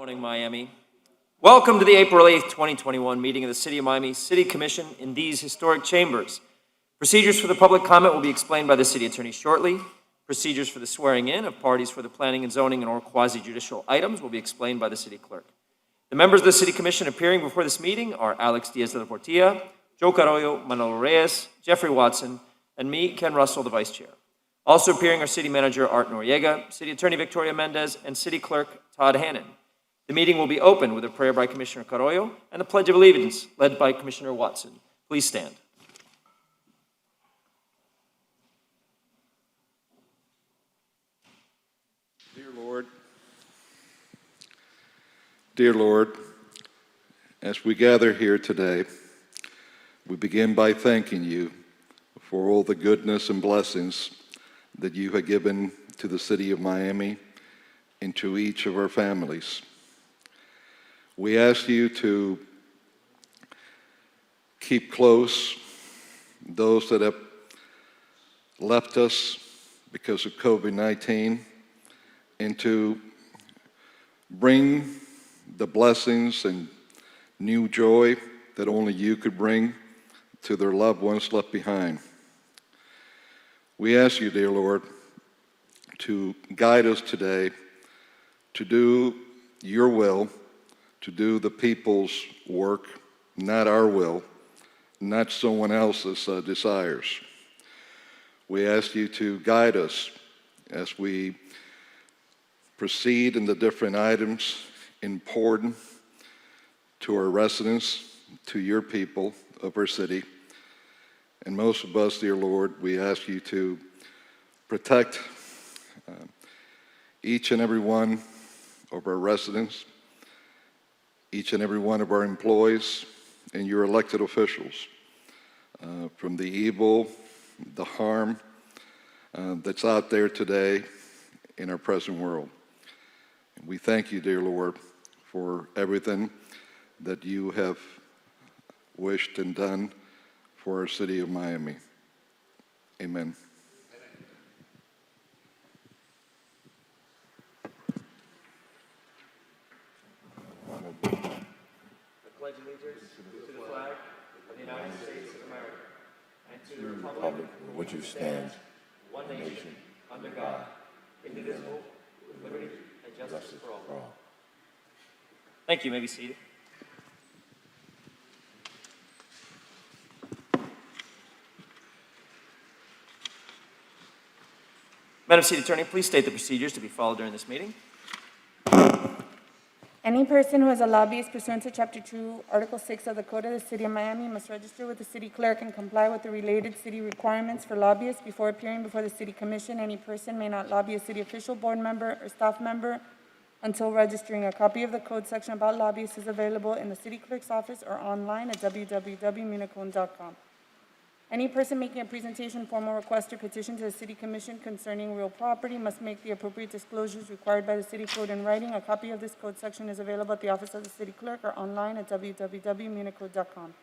Morning, Miami. Welcome to the April 8th, 2021 meeting of the City of Miami City Commission in these historic chambers. Procedures for the public comment will be explained by the City Attorney shortly. Procedures for the swearing in of parties for the planning and zoning and or quasi-judicial items will be explained by the City Clerk. The members of the City Commission appearing before this meeting are Alex Diaz de la Portilla, Joe Carollo, Manolo Reyes, Jeffrey Watson, and me, Ken Russell, the Vice Chair. Also appearing are City Manager Art Noriega, City Attorney Victoria Mendez, and City Clerk Todd Hannon. The meeting will be opened with a prayer by Commissioner Carollo and the Pledge of Allegiance led by Commissioner Watson. Please stand. Dear Lord, as we gather here today, we begin by thanking you for all the goodness and blessings that you have given to the city of Miami and to each of our families. We ask you to keep close those that have left us because of COVID-19 and to bring the blessings and new joy that only you could bring to their loved ones left behind. We ask you, dear Lord, to guide us today to do your will, to do the people's work, not our will, not someone else's desires. We ask you to guide us as we proceed in the different items important to our residents, to your people of our city. And most of us, dear Lord, we ask you to protect each and every one of our residents, each and every one of our employees, and your elected officials from the evil, the harm that's out there today in our present world. And we thank you, dear Lord, for everything that you have wished and done for our city of Miami. Amen. I pledge allegiance to the flag of the United States of America and to the republic for which you stand, one nation, under God, indivisible, with liberty and justice for all. Thank you. You may be seated. Madam City Attorney, please state the procedures to be followed during this meeting. Any person who is a lobbyist pursuant to Chapter 2, Article 6 of the Code of the City of Miami must register with the City Clerk and comply with the related city requirements for lobbyists before appearing before the City Commission. Any person may not lobby a city official, board member, or staff member until registering. A copy of the code section about lobbyists is available in the City Clerk's office or online at www.municon.com. Any person making a presentation, formal request, or petition to the City Commission concerning real property must make the appropriate disclosures required by the City Code in writing. A copy of this code section is available at the office of the City Clerk or online at www.municon.com.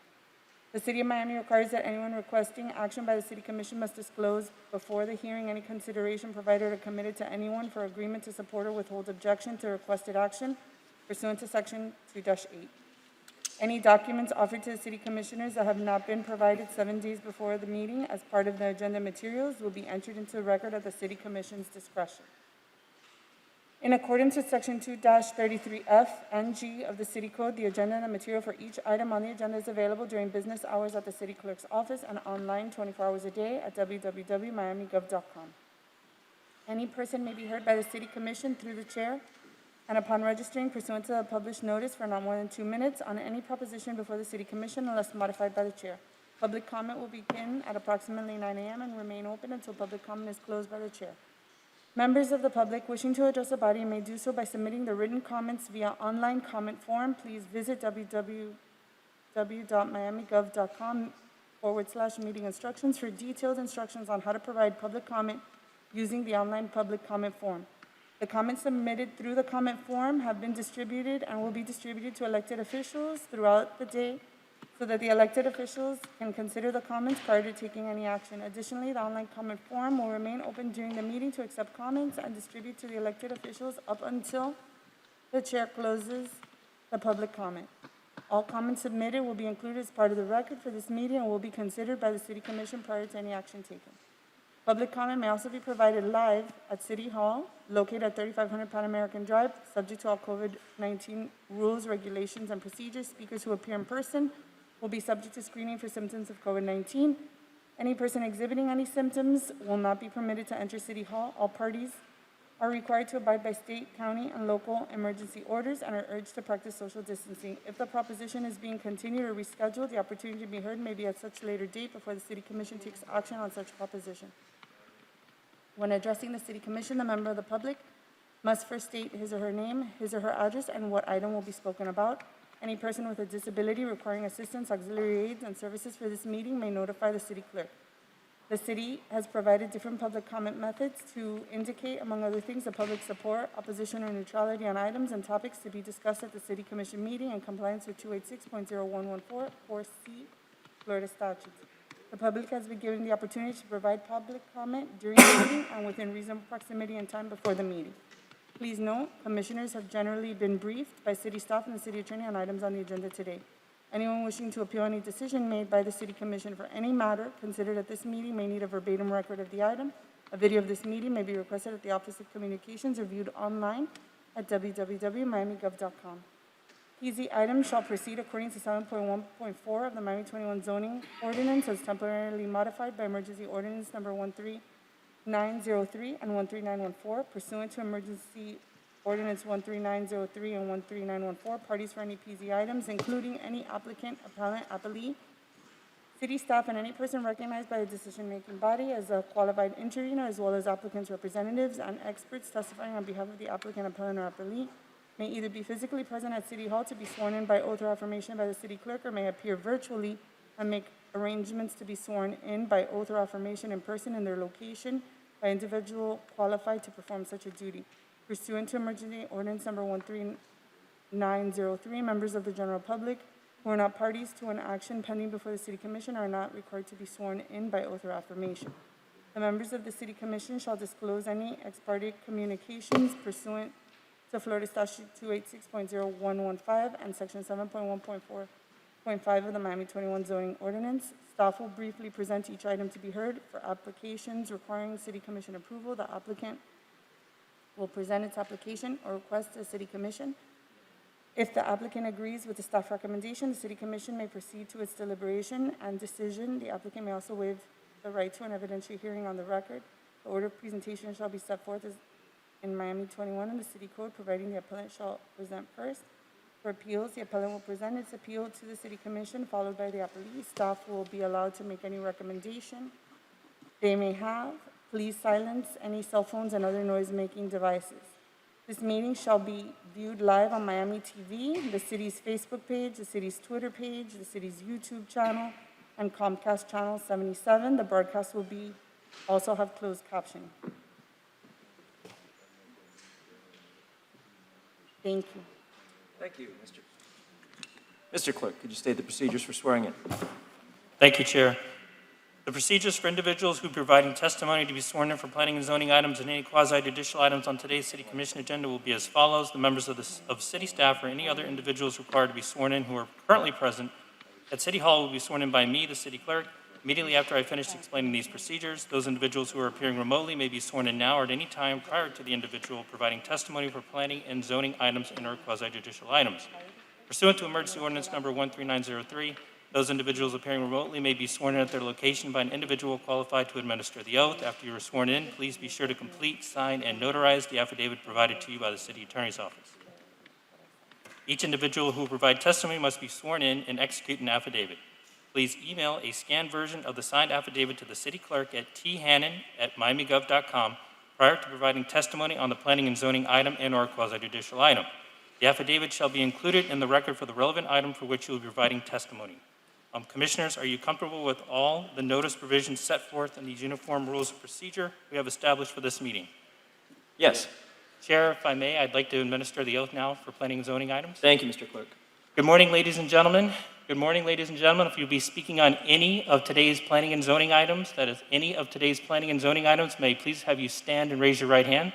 The City of Miami requires that anyone requesting action by the City Commission must disclose before the hearing any consideration provided or committed to anyone for agreement to support or withhold objection to requested action pursuant to Section 2-8. Any documents offered to the City Commissioners that have not been provided 7 days before the meeting as part of the agenda materials will be entered into the record at the City Commission's discretion. In accordance with Section 2-33F and G of the City Code, the agenda and the material for each item on the agenda is available during business hours at the City Clerk's office and online 24 hours a day at www.miamigov.com. Any person may be heard by the City Commission through the chair and upon registering pursuant to the published notice for not more than 2 minutes on any proposition before the City Commission unless modified by the chair. Public comment will begin at approximately 9 a.m. and remain open until public comment is closed by the chair. Members of the public wishing to address the body may do so by submitting the written comments via online comment form. Please visit www.miamigov.com/meeting instructions for detailed instructions on how to provide public comment using the online public comment form. The comments submitted through the comment form have been distributed and will be distributed to elected officials throughout the day so that the elected officials can consider the comments prior to taking any action. Additionally, the online comment form will remain open during the meeting to accept comments and distribute to the elected officials up until The chair closes the public comment. All comments submitted will be included as part of the record for this meeting and will be considered by the City Commission prior to any action taken. Public comment may also be provided live at City Hall, located at 3500 Pan American Drive, subject to all COVID-19 rules, regulations, and procedures. Speakers who appear in person will be subject to screening for symptoms of COVID-19. Any person exhibiting any symptoms will not be permitted to enter City Hall. All parties are required to abide by state, county, and local emergency orders and are urged to practice social distancing. If the proposition is being continued or rescheduled, the opportunity to be heard may be at such later date before the City Commission takes action on such proposition. When addressing the City Commission, the member of the public must first state his or her name, his or her address, and what item will be spoken about. Any person with a disability requiring assistance, auxiliary aids, and services for this meeting may notify the city clerk. The city has provided different public comment methods to indicate, among other things, the public support, opposition, or neutrality on items and topics to be discussed at the City Commission meeting in compliance with 286.0114 4C Florida statutes. The public has been given the opportunity to provide public comment during the meeting and within reasonable proximity and time before the meeting. Please note, commissioners have generally been briefed by city staff and the city attorney on items on the agenda today. Anyone wishing to appeal any decision made by the City Commission for any matter considered at this meeting may need a verbatim record of the item. A video of this meeting may be requested at the Office of Communications or viewed online at www.miamigov.com. PZ items shall proceed according to 7.1.4 of the Miami 21 zoning ordinance as temporarily modified by emergency ordinance number 13903 and 13914 pursuant to emergency ordinance 13903 and 13914. Parties for any PZ items, including any applicant, appellant, appellee, city staff, and any person recognized by the decision-making body as a qualified intervener, as well as applicants' representatives and experts testifying on behalf of the applicant, appellant, or appellee, may either be physically present at City Hall to be sworn in by oath or affirmation by the city clerk, or may appear virtually and make arrangements to be sworn in by oath or affirmation in person in their location by individual qualified to perform such a duty. Pursuant to emergency ordinance number 13903, members of the general public who are not parties to an action pending before the City Commission are not required to be sworn in by oath or affirmation. The members of the City Commission shall disclose any ex parte communications pursuant to Florida Statute 286.0115 and Section 7.1.4.5 of the Miami 21 zoning ordinance. Staff will briefly present each item to be heard. For applications requiring City Commission approval, the applicant will present its application or request to the City Commission. If the applicant agrees with the staff recommendation, the City Commission may proceed to its deliberation and decision. The applicant may also waive the right to an evidentiary hearing on the record. The order of presentation shall be set forth as in Miami 21 in the City Code, providing the appellant shall present first. For appeals, the appellant will present its appeal to the City Commission, followed by the appellee. Staff will be allowed to make any recommendation they may have. Please silence any cell phones and other noise-making devices. This meeting shall be viewed live on Miami TV, the city's Facebook page, the city's Twitter page, the city's YouTube channel, and Comcast Channel 77. The broadcast will also have closed captioning. Thank you. Thank you, Mr. Clerk, could you state the procedures for swearing in? Thank you, Chair. The procedures for individuals who are providing testimony to be sworn in for planning and zoning items and any quasi-judicial items on today's City Commission agenda will be as follows. The members of city staff or any other individuals required to be sworn in who are currently present at City Hall will be sworn in by me, the City Clerk. Immediately after I finish explaining these procedures, those individuals who are appearing remotely may be sworn in now or at any time prior to the individual providing testimony for planning and zoning items and or quasi-judicial items. Pursuant to emergency ordinance number 13903, those individuals appearing remotely may be sworn in at their location by an individual qualified to administer the oath. After you are sworn in, please be sure to complete, sign, and notarize the affidavit provided to you by the City Attorney's Office. Each individual who will provide testimony must be sworn in and execute an affidavit. Please email a scanned version of the signed affidavit to the City Clerk at thannon@miamigov.com prior to providing testimony on the planning and zoning item and or quasi-judicial item. The affidavit shall be included in the record for the relevant item for which you will be providing testimony. Commissioners, are you comfortable with all the notice provisions set forth in these uniform rules of procedure we have established for this meeting? Yes. Chair, if I may, I'd like to administer the oath now for planning and zoning items. Thank you, Mr. Clerk. Good morning, ladies and gentlemen. Good morning, ladies and gentlemen. If you'll be speaking on any of today's planning and zoning items, that is any of today's planning and zoning items, may I please have you stand and raise your right hand.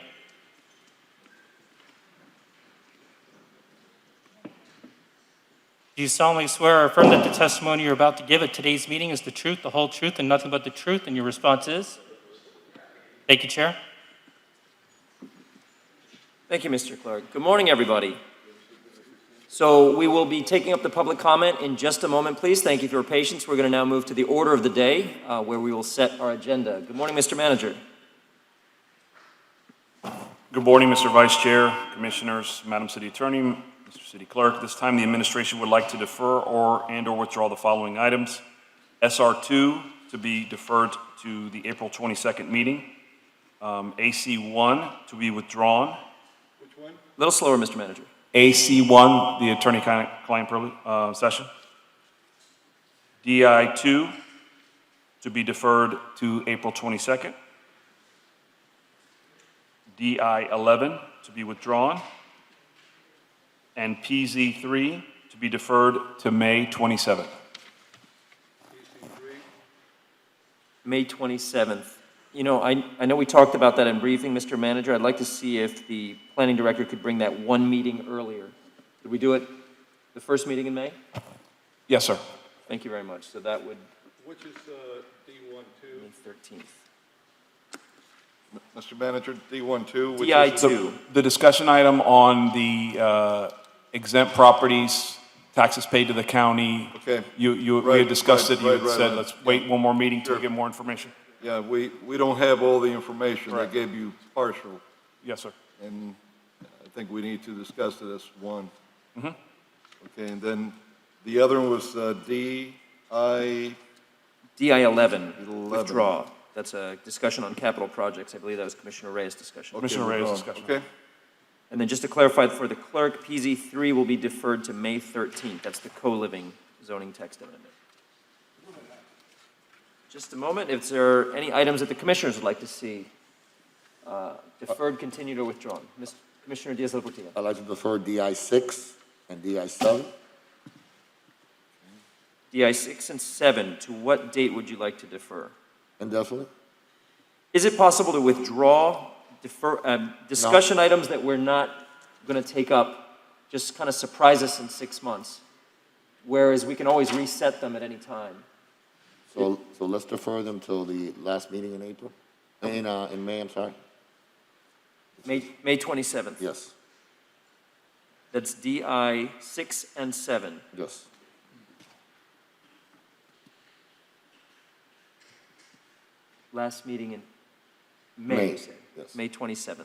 Do you solemnly swear or affirm that the testimony you're about to give at today's meeting is the truth, the whole truth, and nothing but the truth? And your response is? Thank you, Chair. Thank you, Mr. Clark. Good morning, everybody. So we will be taking up the public comment in just a moment, please. Thank you for your patience. We're going to now move to the order of the day, where we will set our agenda. Good morning, Mr. Manager. Good morning, Mr. Vice Chair, Commissioners, Madam City Attorney, Mr. City Clerk. This time, the administration would like to defer and/or withdraw the following items. SR2 to be deferred to the April 22nd meeting. AC1 to be withdrawn. A little slower, Mr. Manager. AC1, the attorney-client privilege session. DI2 to be deferred to April 22nd. DI11 to be withdrawn. And PZ3 to be deferred to May 27th. May 27th. You know, I know we talked about that in briefing, Mr. Manager. I'd like to see if the planning director could bring that one meeting earlier. Could we do it the first meeting in May? Yes, sir. Thank you very much. So that would Which is D12? May 13th. Mr. Manager, D12, which is... DI2. The discussion item on the exempt properties, taxes paid to the county. Okay. We Right, had discussed right, it, you had right, said, right. let's wait one more meeting to Sure. get more information. Yeah, we don't have all the information. They Correct. gave you partial, Yes, sir. and I think we need to discuss it as one. Mm-hmm. Okay, and then the other one was DI... DI11, 11. withdraw. That's a discussion on capital projects. I believe that was Commissioner Reyes' discussion. Commissioner Okay, Reyes' withdrawn. discussion. Okay, And then just to clarify for the clerk, PZ3 will be deferred to May 13th. That's the co-living zoning text amendment. Just a moment. If there are any items that the commissioners would like to see deferred, continued, or withdrawn. Commissioner Diaz-Portillo. I'd like to defer DI6 and DI7. DI6 and 7, to what date would you like to defer? Indefinitely? Is it possible to withdraw, discussion items that we're not going to take up, just kind of surprise us in 6 months? Whereas we can always reset them at any time. So let's defer them till the last meeting in April, in May, I'm sorry? May 27th. Yes, That's DI 6 and 7. yes. Last meeting in May, May, you said? yes. May 27th.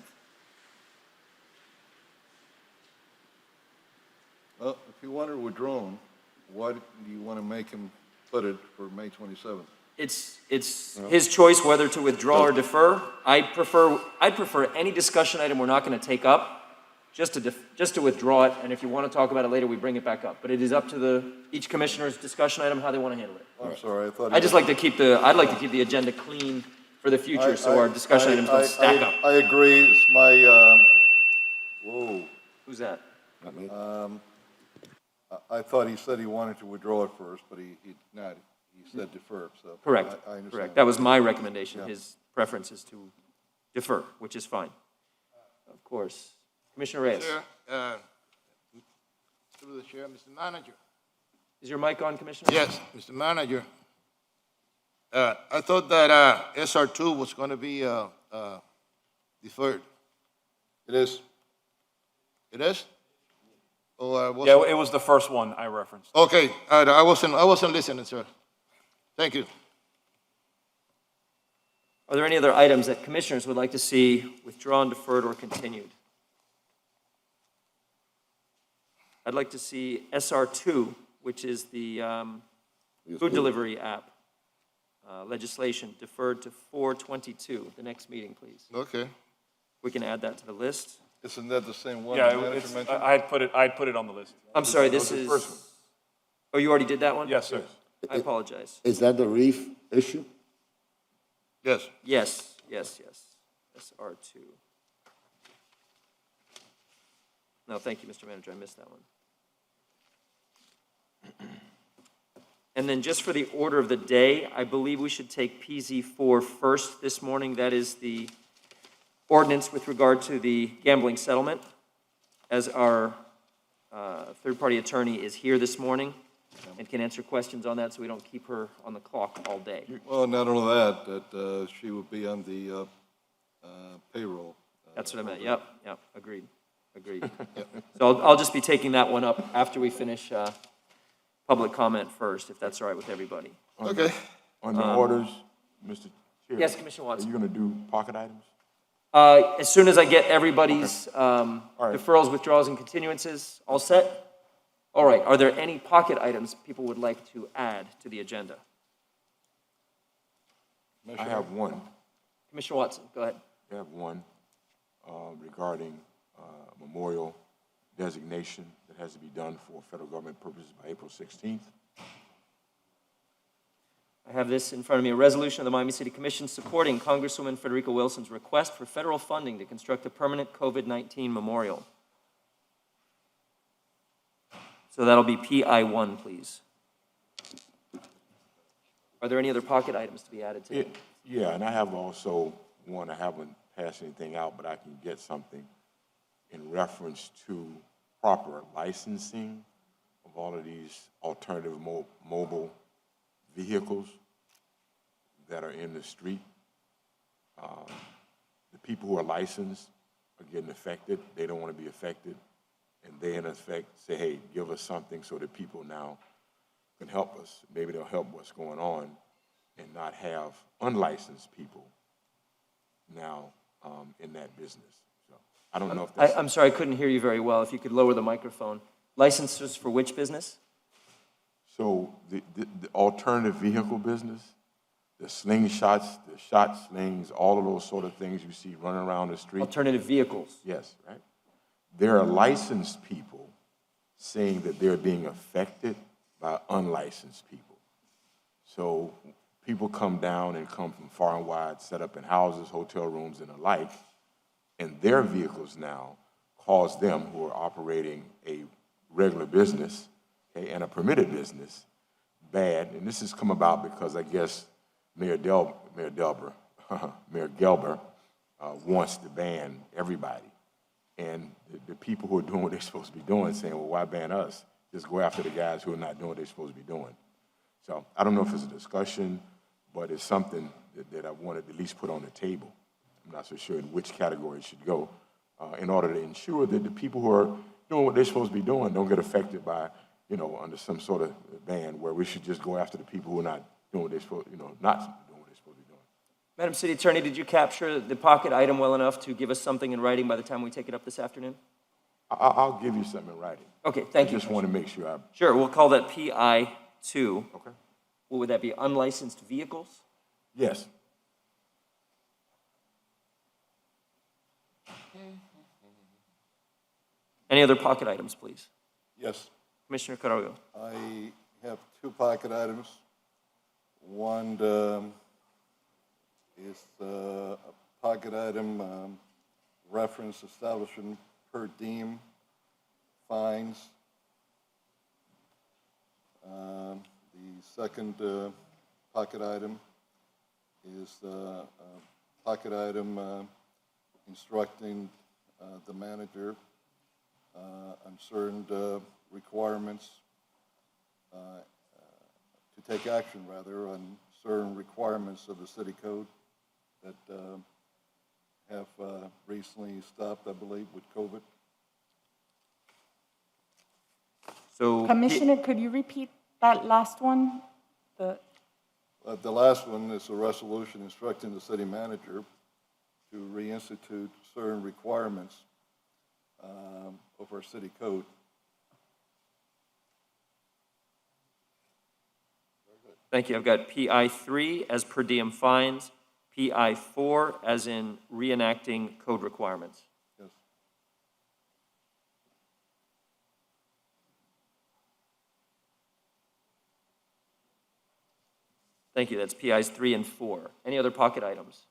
well, if you want it withdrawn, why do you want to make him put it for May 27th? It's his choice whether to withdraw or defer. I'd prefer any discussion item we're not going to take up, just to withdraw it, and if you want to talk about it later, we bring it back up. But it is up to each commissioner's discussion item how they want to handle it. I'm sorry, I thought... I'd like to keep the agenda clean for the future, so our discussion items don't stack up. I agree, it's my, whoa, Who's that? Not me? I thought he said he wanted to withdraw it first, but he not, he said defer, so... Correct, I understand. correct. That was my recommendation. Yeah. His preference is to defer, which is fine. Of course. Commissioner Reyes, Chair, through the chair, Mr. Manager. is your mic on, Commissioner? Yes, Mr. Manager. I thought that SR2 was going to be deferred. It is, It is? Oh, I Yeah, wasn't. it was the first one I referenced. Okay, all right, I wasn't listening, sir. Thank you. Are there any other items that commissioners would like to see withdrawn, deferred, or continued? I'd like to see SR2, which is the food delivery app legislation, deferred to 4/22, the next meeting, please. Okay. We can add that to the list. isn't that the same one Yeah, the manager mentioned? I'd put it on the list. I'm sorry, this That was the first one. is, oh, you already did that one? Yes, sir. I apologize. Is that the reef issue? Yes. Yes, yes, yes. SR2. No, thank you, Mr. Manager, I missed that one. And then just for the order of the day, I believe we should take PZ4 first this morning. That is the ordinance with regard to the gambling settlement as our third-party attorney is here this morning and can answer questions on that, so we don't keep her on the clock all day. Well, not only that, she will be on the payroll. That's what I meant, yep, agreed. So I'll just be taking that one up after we finish public comment first, if that's all right with everybody. Okay. On the orders, Mr. Chair. Yes, Commissioner Are Watson. you going to do pocket items? As soon as I get everybody's right. deferrals, withdrawals, and continuances all set? All right, are there any pocket items people would like to add to the agenda? I have one. Commissioner Watson, go ahead. I have one regarding memorial designation that has to be done for federal government purposes by April 16th. I have this in front of me, a resolution of the Miami City Commission supporting Congresswoman Federica Wilson's request for federal funding to construct a permanent COVID-19 memorial. So that'll be PI1, please. Are there any other pocket items to be added to? Yeah, and I have also one, I haven't passed anything out, but I can get something in reference to proper licensing of all of these alternative mobile vehicles that are in the street. The people who are licensed are getting affected. They don't want to be affected. And they, in effect, say, hey, give us something so that people now can help us. Maybe they'll help what's going on and not have unlicensed people now in that business. So I don't know if that's... I'm sorry, I couldn't hear you very well. If you could lower the microphone. Licenses for which business? So the alternative vehicle business, the slingshots, the shot slings, all of those sort of things you see running around the street. Alternative vehicles. Yes, right? There are licensed people saying that they're being affected by unlicensed people. So people come down and come from far and wide, set up in houses, hotel rooms, and the like, and their vehicles now cause them, who are operating a regular business, okay, and a permitted business, bad. And this has come about because I guess Mayor Gelber wants to ban everybody. And the people who are doing what they're supposed to be doing saying, well, why ban us? Just go after the guys who are not doing what they're supposed to be doing. So I don't know if it's a discussion, but it's something that I wanted to at least put on the table. I'm not so sure in which category it should go in order to ensure that the people who are doing what they're supposed to be doing don't get affected by, under some sort of ban where we should just go after the people who are not doing what they're supposed, not doing what they're supposed to be doing. Madam City Attorney, did you capture the pocket item well enough to give us something in writing by the time we take it up this afternoon? I'll give you something in writing. Okay, thank you. I just want to make sure I... Sure, we'll call that PI2. Okay. What would that be, unlicensed vehicles? Yes. Any other pocket items, please? Yes, Commissioner Carrillo. I have two pocket items. One is a pocket item reference establishment per diem fines. The second pocket item is pocket item instructing the manager on certain requirements, to take action, rather, on certain requirements of the city code that have recently stopped, I believe, with COVID. So, Commissioner, could you repeat that last one? The last one is a resolution instructing the city manager to reinstitute certain requirements of our city code. thank you. I've got PI3 as per diem fines, PI4 as in reenacting code requirements. Yes. Thank you. That's PIs 3 and 4. Any other pocket items?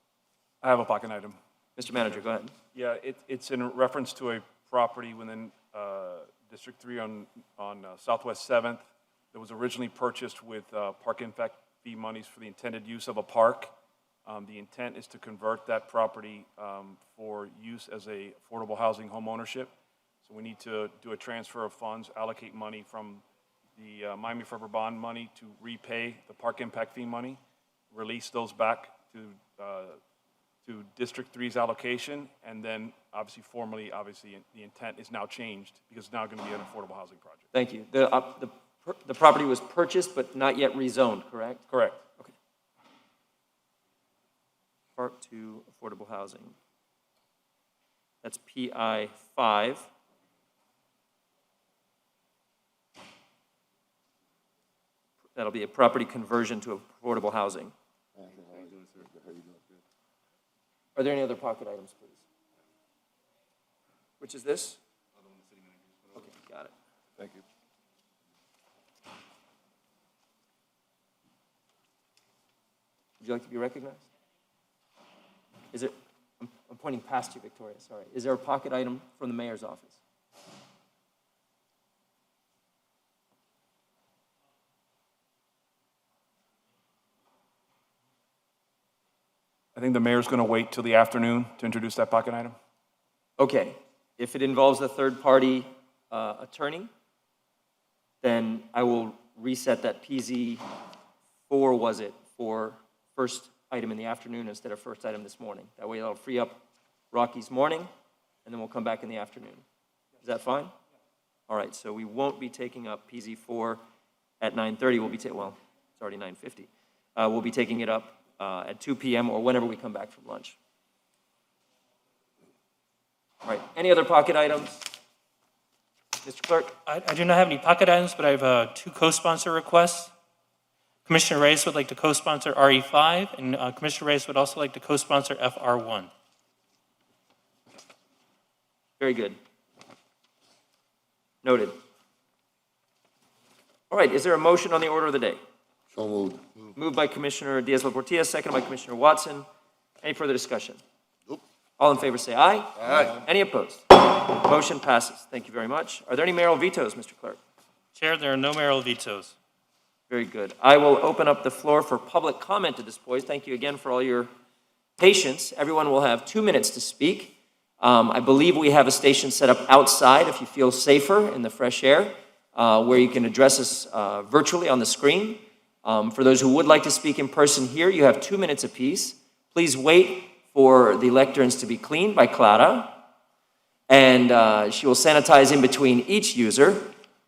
I have a pocket item. Mr. Manager, go ahead. Yeah, it's in reference to a property within District 3 on Southwest 7th that was originally purchased with park impact fee monies for the intended use of a park. The intent is to convert that property for use as a affordable housing home ownership. So So we need to do a transfer of funds, allocate money from the Miami Forever Bond money to repay the park impact fee money, release those back to District 3's allocation, and then obviously formally, the intent is now changed because it's now going to be an affordable housing project. Thank you. The property was purchased but not yet rezoned, correct? Correct. Okay. Part 2, affordable housing. That's PI 5. That'll be a property conversion to affordable housing. Are there any other pocket items, please? Which is this? Okay, got it. Thank you. Would you like to be recognized? Is it, I'm pointing past you, Victoria, sorry. Is there a pocket item from the mayor's office? I think the mayor's going to wait till the afternoon to introduce that pocket item. Okay, if it involves a third-party attorney, then I will reset that PZ 4, was it, for first item in the afternoon instead of first item this morning. That way that'll free up Rocky's morning, and then we'll come back in the afternoon. Is that fine? All right, so we won't be taking up PZ 4 at 9:30. We'll be well, it's already 9:50. We'll be taking it up at 2 p.m. or whenever we come back from lunch. All right, any other pocket items? Mr. Clerk? I do not have any pocket items, but I have 2 co-sponsor requests. Commissioner Reyes would like to co-sponsor RE5, and Commissioner Reyes would also like to co-sponsor FR1. Very good. Noted. All right, is there a motion on the order of the day? So moved. Moved by Commissioner Diaz-Portillo, seconded by Commissioner Watson. Any further discussion? Nope. All in favor say aye. Aye. Any opposed? Motion passes. Thank you very much. Are there any mayoral vetoes, Mr. Clerk? Chair, there are no mayoral vetoes. Very good. I will open up the floor for public comment at this point. Thank you again for all your patience. Everyone will have 2 minutes to speak. I believe we have a station set up outside if you feel safer in the fresh air, where you can address us virtually on the screen. For those who would like to speak in person here, you have 2 minutes apiece. Please wait for the lecterns to be cleaned by Clara, and she will sanitize in between each user.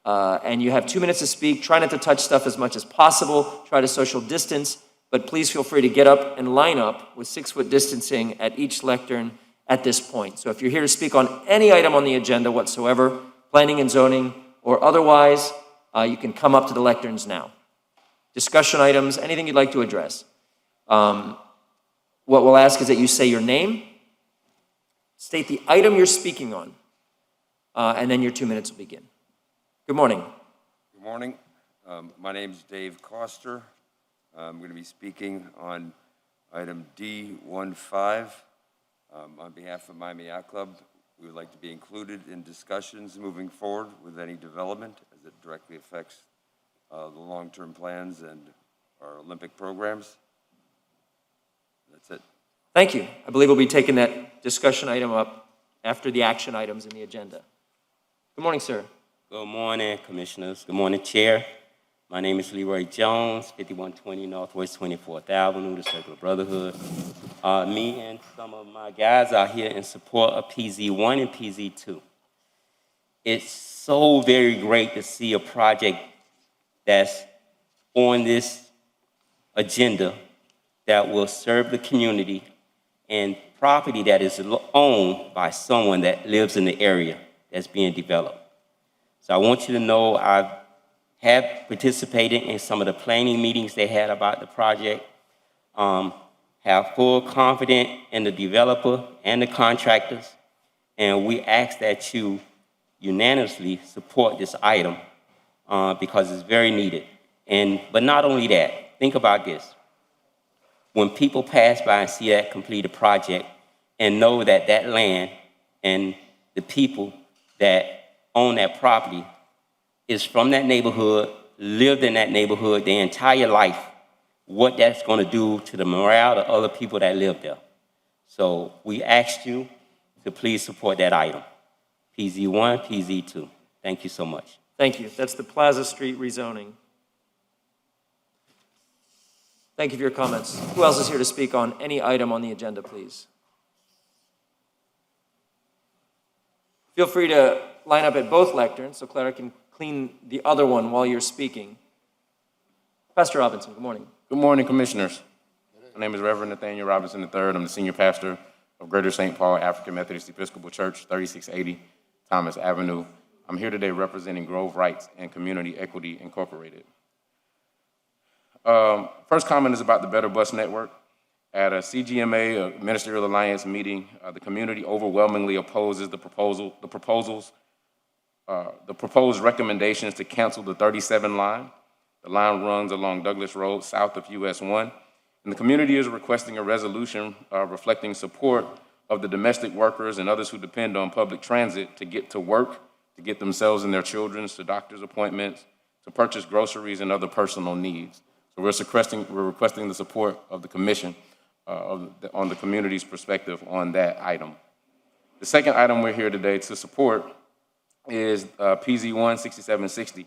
And you have 2 minutes to speak. Try not to touch stuff as much as possible. Try to social distance, but please feel free to get up and line up with 6-foot distancing at each lectern at this point. So if you're here to speak on any item on the agenda whatsoever, planning and zoning or otherwise, you can come up to the lecterns now. Discussion items, anything you'd like to address. What we'll ask is that you say your name, state the item you're speaking on, and then your 2 minutes will begin. Good morning. Good morning. My name is Dave Coster. I'm going to be speaking on item D15. On behalf of Miami Yacht Club, we would like to be included in discussions moving forward with any development as it directly affects the long-term plans and our Olympic programs. That's it. Thank you. I believe we'll be taking that discussion item up after the action items in the agenda. Good morning, sir. Good morning, Commissioners. Good morning, Chair. My name is Leroy Jones, 5120 Northwest 24th Avenue, the Circular Brotherhood. Me and some of my guys are here in support of PZ1 and PZ2. It's so very great to see a project that's on this agenda that will serve the community and property that is owned by someone that lives in the area that's being developed. So I want you to know I have participated in some of the planning meetings they had about the project, have full confidence in the developer and the contractors, and we ask that you unanimously support this item because it's very needed. But not only that, think about this. When people pass by and see that completed project and know that that land and the people that own that property is from that neighborhood, lived in that neighborhood their entire life, what that's going to do to the morale of other people that live there. So we asked you to please support that item. PZ1, PZ2. Thank you so much. Thank you. That's the Plaza Street rezoning. Thank you for your comments. Who else is here to speak on any item on the agenda, please? Feel free to line up at both lecterns so Clara can clean the other one while you're speaking. Pastor Robinson, good morning. Good morning, Commissioners. My name is Reverend Nathaniel Robinson III. I'm the senior pastor of Greater St. Paul African Methodist Episcopal Church, 3680 Thomas Avenue. I'm here today representing Grove Rights and Community Equity Incorporated. First comment is about the Better Bus Network. At a CGMA, a Ministerial Alliance meeting, the community overwhelmingly opposes the proposed recommendations to cancel the 37 line. The line runs along Douglas Road, south of US 1. And the community is requesting a resolution reflecting support of the domestic workers and others who depend on public transit to get to work, to get themselves and their children to doctor's appointments, to purchase groceries and other personal needs. So we're requesting the support of the commission on the community's perspective on that item. The second item we're here today to support is PZ1 6760.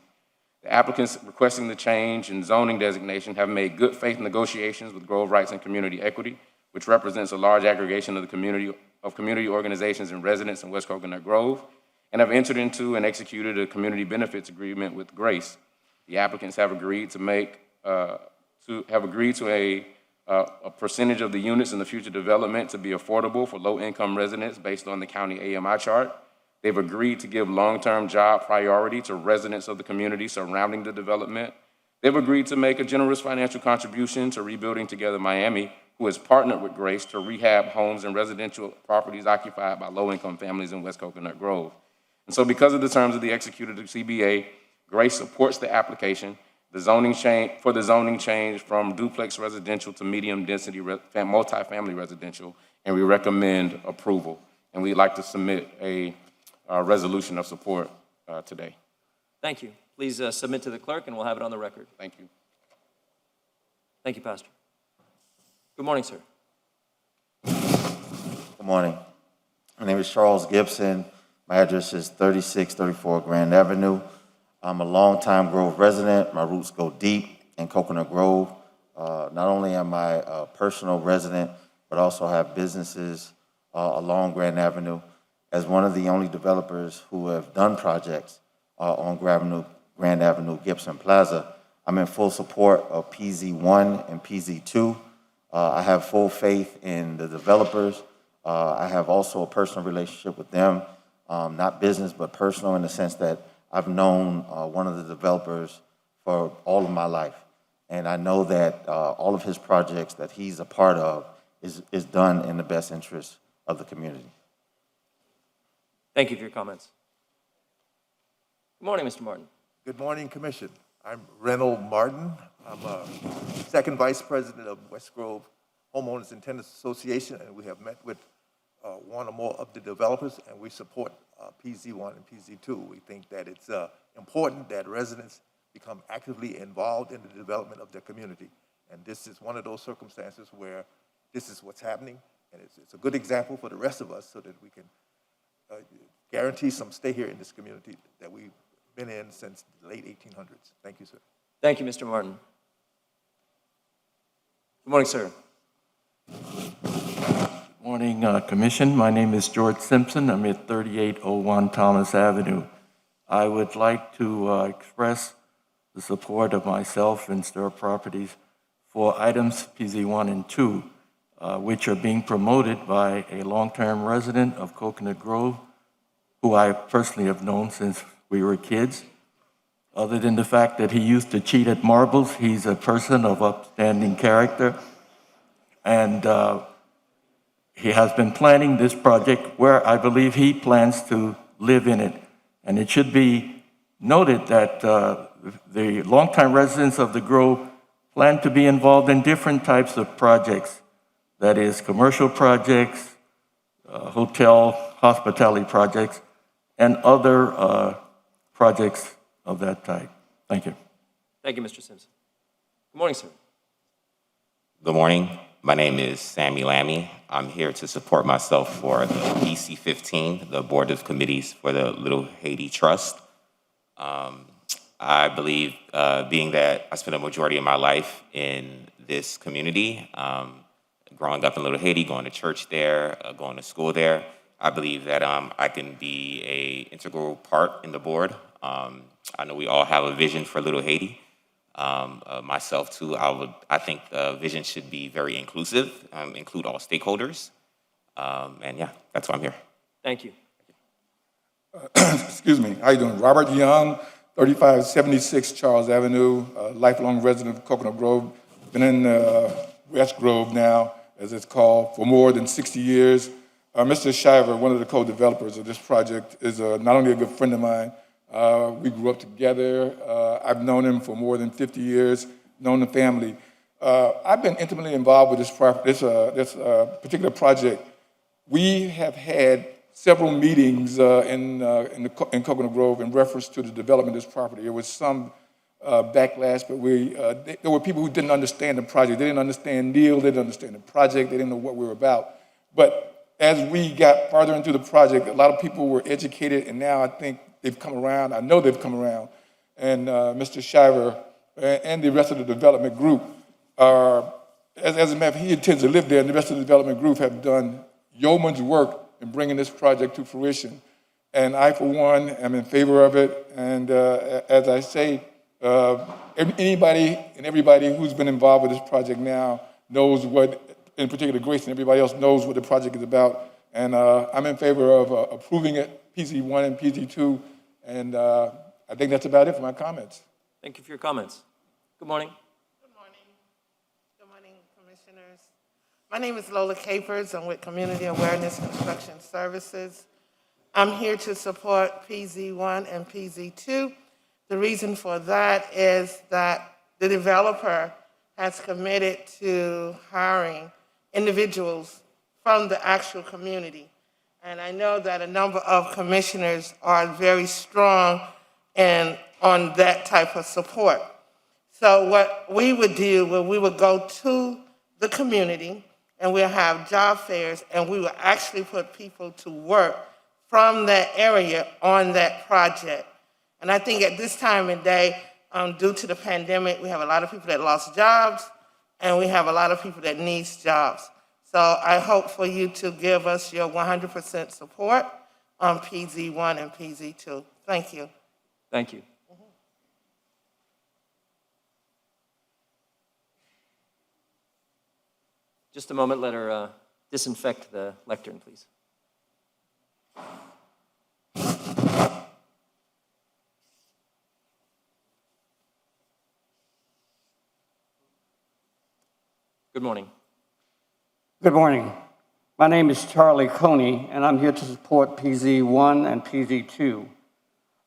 The applicants requesting the change in zoning designation have made good faith negotiations with Grove Rights and Community Equity, which represents a large aggregation of the community organizations and residents in West Coconut Grove, and have entered into and executed a community benefits agreement with Grace. The applicants have agreed to a percentage of the units in the future development to be affordable for low-income residents based on the county AMI chart. They've agreed to give long-term job priority to residents of the community surrounding the development. They've agreed to make a generous financial contribution to Rebuilding Together Miami, who has partnered with Grace to rehab homes and residential properties occupied by low-income families in West Coconut Grove. And so because of the terms of the executed CBA, Grace supports the application, the zoning change from duplex residential to medium-density multifamily residential, and we recommend approval. And we'd like to submit a resolution of support today. Thank you. Please submit to the clerk and we'll have it on the record. Thank you. Thank you, Pastor. Good morning, sir. Good morning. My name is Charles Gibson. My address is 3634 Grand Avenue. I'm a longtime Grove resident. My roots go deep in Coconut Grove. Not only am I a personal resident, but also have businesses along Grand Avenue. As one of the only developers who have done projects on Grand Avenue, Gibson Plaza, I'm in full support of PZ1 and PZ2. I have full faith in the developers. I have also a personal relationship with them, not business, but personal in the sense that I've known one of the developers for all of my life. And I know that all of his projects that he's a part of is done in the best interest of the community. Thank you for your comments. Good morning, Mr. Martin. Good morning, Commission. I'm Reynold Martin. I'm a second vice president of West Grove Homeowners and Tenants Association, and we have met with one or more of the developers, and we support PZ1 and PZ2. We think that it's important that residents become actively involved in the development of their community. And this is one of those circumstances where this is what's happening, and it's a good example for the rest of us so that we can guarantee some stay here in this community that we've been in since the late 1800s. Thank you, sir. Thank you, Mr. Martin. Good morning, sir. Morning, Commission. My name is George Simpson. I'm at 3801 Thomas Avenue. I would like to express the support of myself and Stir Properties for items PZ1 and 2, which are being promoted by a long-term resident of Coconut Grove, who I personally have known since we were kids. Other than the fact that he used to cheat at marbles, he's a person of upstanding character. And he has been planning this project where I believe he plans to live in it. And it should be noted that the longtime residents of the Grove plan to be involved in different types of projects. That is, commercial projects, hotel, hospitality projects, and other projects of that type. Thank you. Thank you, Mr. Simpson. Good morning, sir. Good morning. My name is Sammy Lammy. I'm here to support myself for the BC 15, the Board of Committees for the Little Haiti Trust. I believe, being that I spent a majority of my life in this community, growing up in Little Haiti, going to church there, going to school there, I believe that I can be an integral part in the board. I know we all have a vision for Little Haiti. Myself too, I think the vision should be very inclusive, include all stakeholders. And yeah, that's why I'm here. Thank you. Excuse me, how you doing? Robert Young, 3576 Charles Avenue, lifelong resident of Coconut Grove. Been in West Grove now, as it's called, for more than 60 years. Mr. Shiver, one of the co-developers of this project, is not only a good friend of mine, we grew up together. I've known him for more than 50 years, known the family. I've been intimately involved with this particular project. We have had several meetings in Coconut Grove in reference to the development of this property. There was some backlash, but there were people who didn't understand the project. They didn't understand Neil, they didn't understand the project, they didn't know what we were about. But as we got farther into the project, a lot of people were educated, and now I think they've come around. I know they've come around. And Mr. Shiver and the rest of the development group are, as a matter of fact, he intends to live there, and the rest of the development group have done yeoman's work in bringing this project to fruition. And I, for one, am in favor of it. And as I say, anybody and everybody who's been involved with this project now knows what, in particular Grace and everybody else knows what the project is about. And I'm in favor of approving it, PZ1 and PZ2. And I think that's about it for my comments. Thank you for your comments. Good morning. Good morning. Good morning, commissioners. My name is Lola Capers. I'm with Community Awareness Construction Services. I'm here to support PZ1 and PZ2. The reason for that is that the developer has committed to hiring individuals from the actual community. And I know that a number of commissioners are very strong on that type of support. So what we would do, we would go to the community and we'll have job fairs and we will actually put people to work from that area on that project. And I think at this time of day, due to the pandemic, we have a lot of people that lost jobs and we have a lot of people that need jobs. So I hope for you to give us your 100% support on PZ1 and PZ2. Thank you. Thank you. Just a moment, let her disinfect the lectern, please. Good morning. Good morning. My name is Charlie Coney, and I'm here to support PZ1 and PZ2.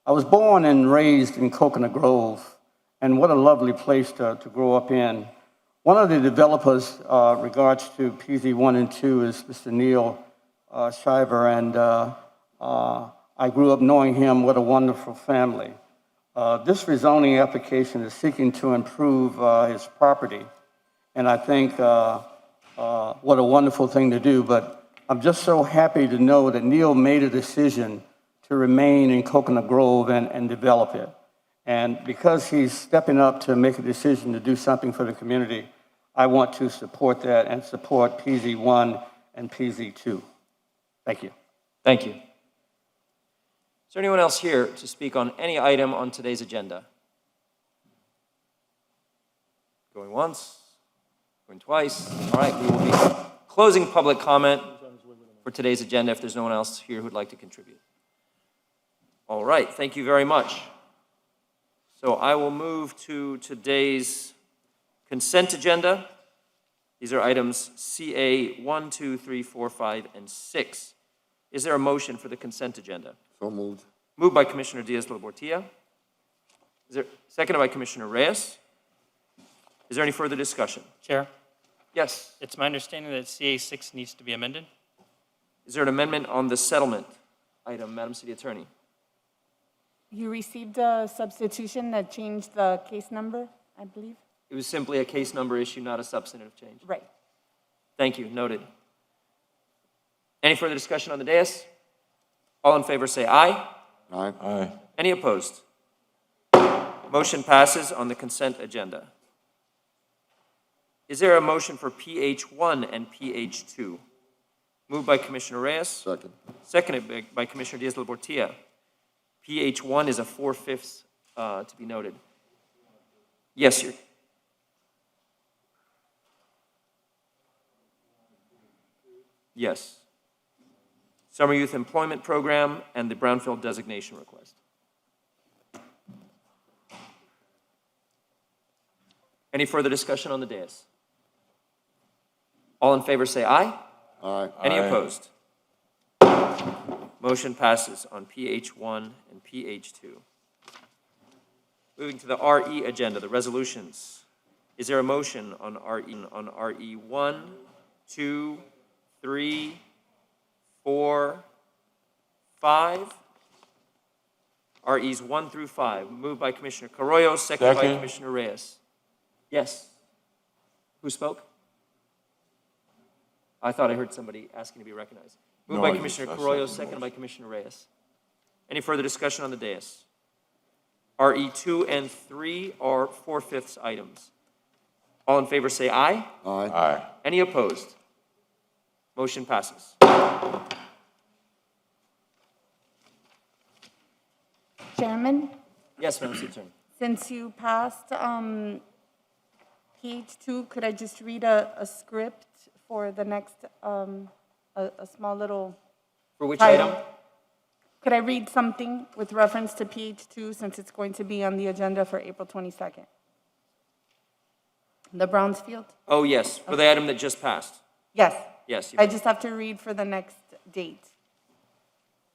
I was born and raised in Coconut Grove, and what a lovely place to grow up in. One of the developers regards to PZ1 and 2 is Mr. Neil Shiver, and I grew up knowing him. What a wonderful family. This rezoning application is seeking to improve his property, and I think what a wonderful thing to do, but I'm just so happy to know that Neil made a decision to remain in Coconut Grove and develop it. And because he's stepping up to make a decision to do something for the community, I want to support that and support PZ1 and PZ2. Thank you. Thank you. Is there anyone else here to speak on any item on today's agenda? Going once, going twice. All right, we will be closing public comment for today's agenda if there's no one else here who'd like to contribute. All right, thank you very much. So I will move to today's consent agenda. These are items CA 1, 2, 3, 4, 5, and 6. Is there a motion for the consent agenda? So moved. Moved by Commissioner Diaz-Labortia. Is there seconded by Commissioner Reyes? Is there any further discussion? Chair? Yes. It's my understanding that CA6 needs to be amended. Is there an amendment on the settlement item, Madam City Attorney? You received a substitution that changed the case number, I believe? It was simply a case number issue, not a substantive change. Right. Thank you, noted. Any further discussion on the dais? All in favor say aye. Aye. Aye. Any opposed? Motion passes on the consent agenda. Is there a motion for PH1 and PH2? Moved by Commissioner Reyes. Second. Seconded by Commissioner Diaz-Labortia. PH1 is a 4/5 to be noted. Yes, you're. Yes. Summer Youth Employment Program and the Brownfield designation request. Any further discussion on the dais? All in favor say aye. Aye. Any Aye. opposed? Motion passes on PH1 and PH2. Moving to the RE agenda, the resolutions. Is there a motion on RE 1, 2, 3, 4, 5? REs 1 through 5. Moved by Commissioner Carollo, seconded by Second. Commissioner Reyes. Yes. Who spoke? I thought I heard somebody asking to be recognized. Moved No, by I Commissioner just- I Carollo, second the seconded by motion. Commissioner Reyes. Any further discussion on the dais? RE 2 and 3 are 4/5 items. All in favor say aye. Aye. Aye. Any opposed? Motion passes. Chairman, Yes, Madam City Attorney. since you passed PH2, could I just read a script for the next, a small little For which title? item? Could I read something with reference to PH2 since it's going to be on the agenda for April 22nd? The Brownsfield? Oh, yes, for the item that just passed. Yes. Yes. I just have to read for the next date.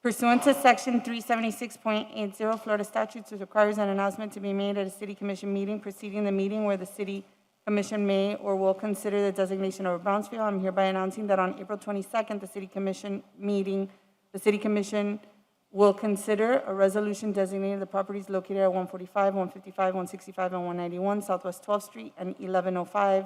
Pursuant to Section 376.80 Florida statutes, it requires an announcement to be made at a city commission meeting preceding the meeting where the city commission may or will consider the designation of a Brownsfield. I'm hereby announcing that on April 22nd, the city commission meeting, the city commission will consider a resolution designating the properties located at 145, 155, 165, and 191 Southwest 12th Street and 1105,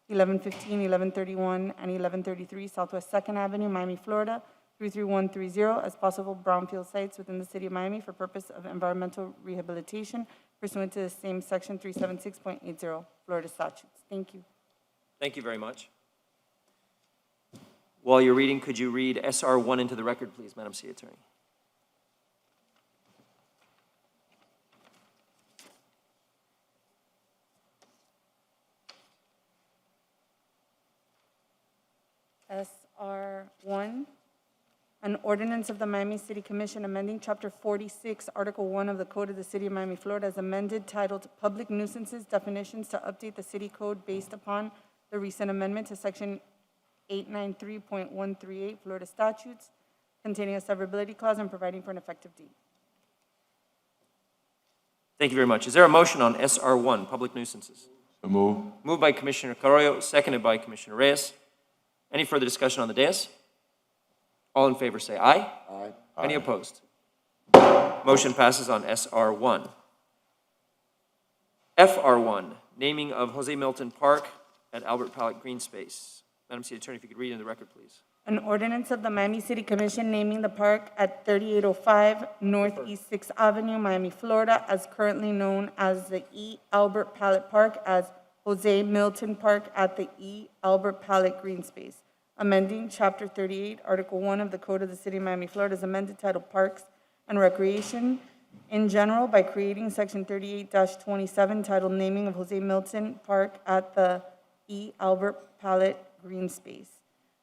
1115, 1131, and 1133 Southwest 2nd Avenue, Miami, Florida, 33130 as possible brownfield sites within the city of Miami for purpose of environmental rehabilitation pursuant to the same section 376.80 Florida statutes. Thank you. Thank you very much. While you're reading, could you read SR1 into the record, please, Madam City Attorney? SR1, an ordinance of the Miami City Commission amending Chapter 46, Article 1 of the Code of the City of Miami, Florida, as amended titled Public Nuisances Definitions to update the city code based upon the recent amendment to Section 893.138 Florida statutes containing a severability clause and providing for an effective date. Thank you very much. Is there a motion on SR1, public nuisances? So move. Moved by Commissioner Carollo, seconded by Commissioner Reyes. Any further discussion on the dais? All in favor say aye. Aye. Any opposed? Motion passes on SR1. FR1, naming of Jose Milton Park at Albert Pallet Green Space. Madam City Attorney, if you could read in the record, please. An ordinance of the Miami City Commission naming the park at 3805 Northeast 6th Avenue, Miami, Florida, as currently known as the E. Albert Pallet Park as Jose Milton Park at the E. Albert Pallet Green Space. Amending Chapter 38, Article 1 of the Code of the City of Miami, Florida, as amended titled Parks and Recreation in general by creating Section 38-27 titled Naming of Jose Milton Park at the E. Albert Pallet Green Space.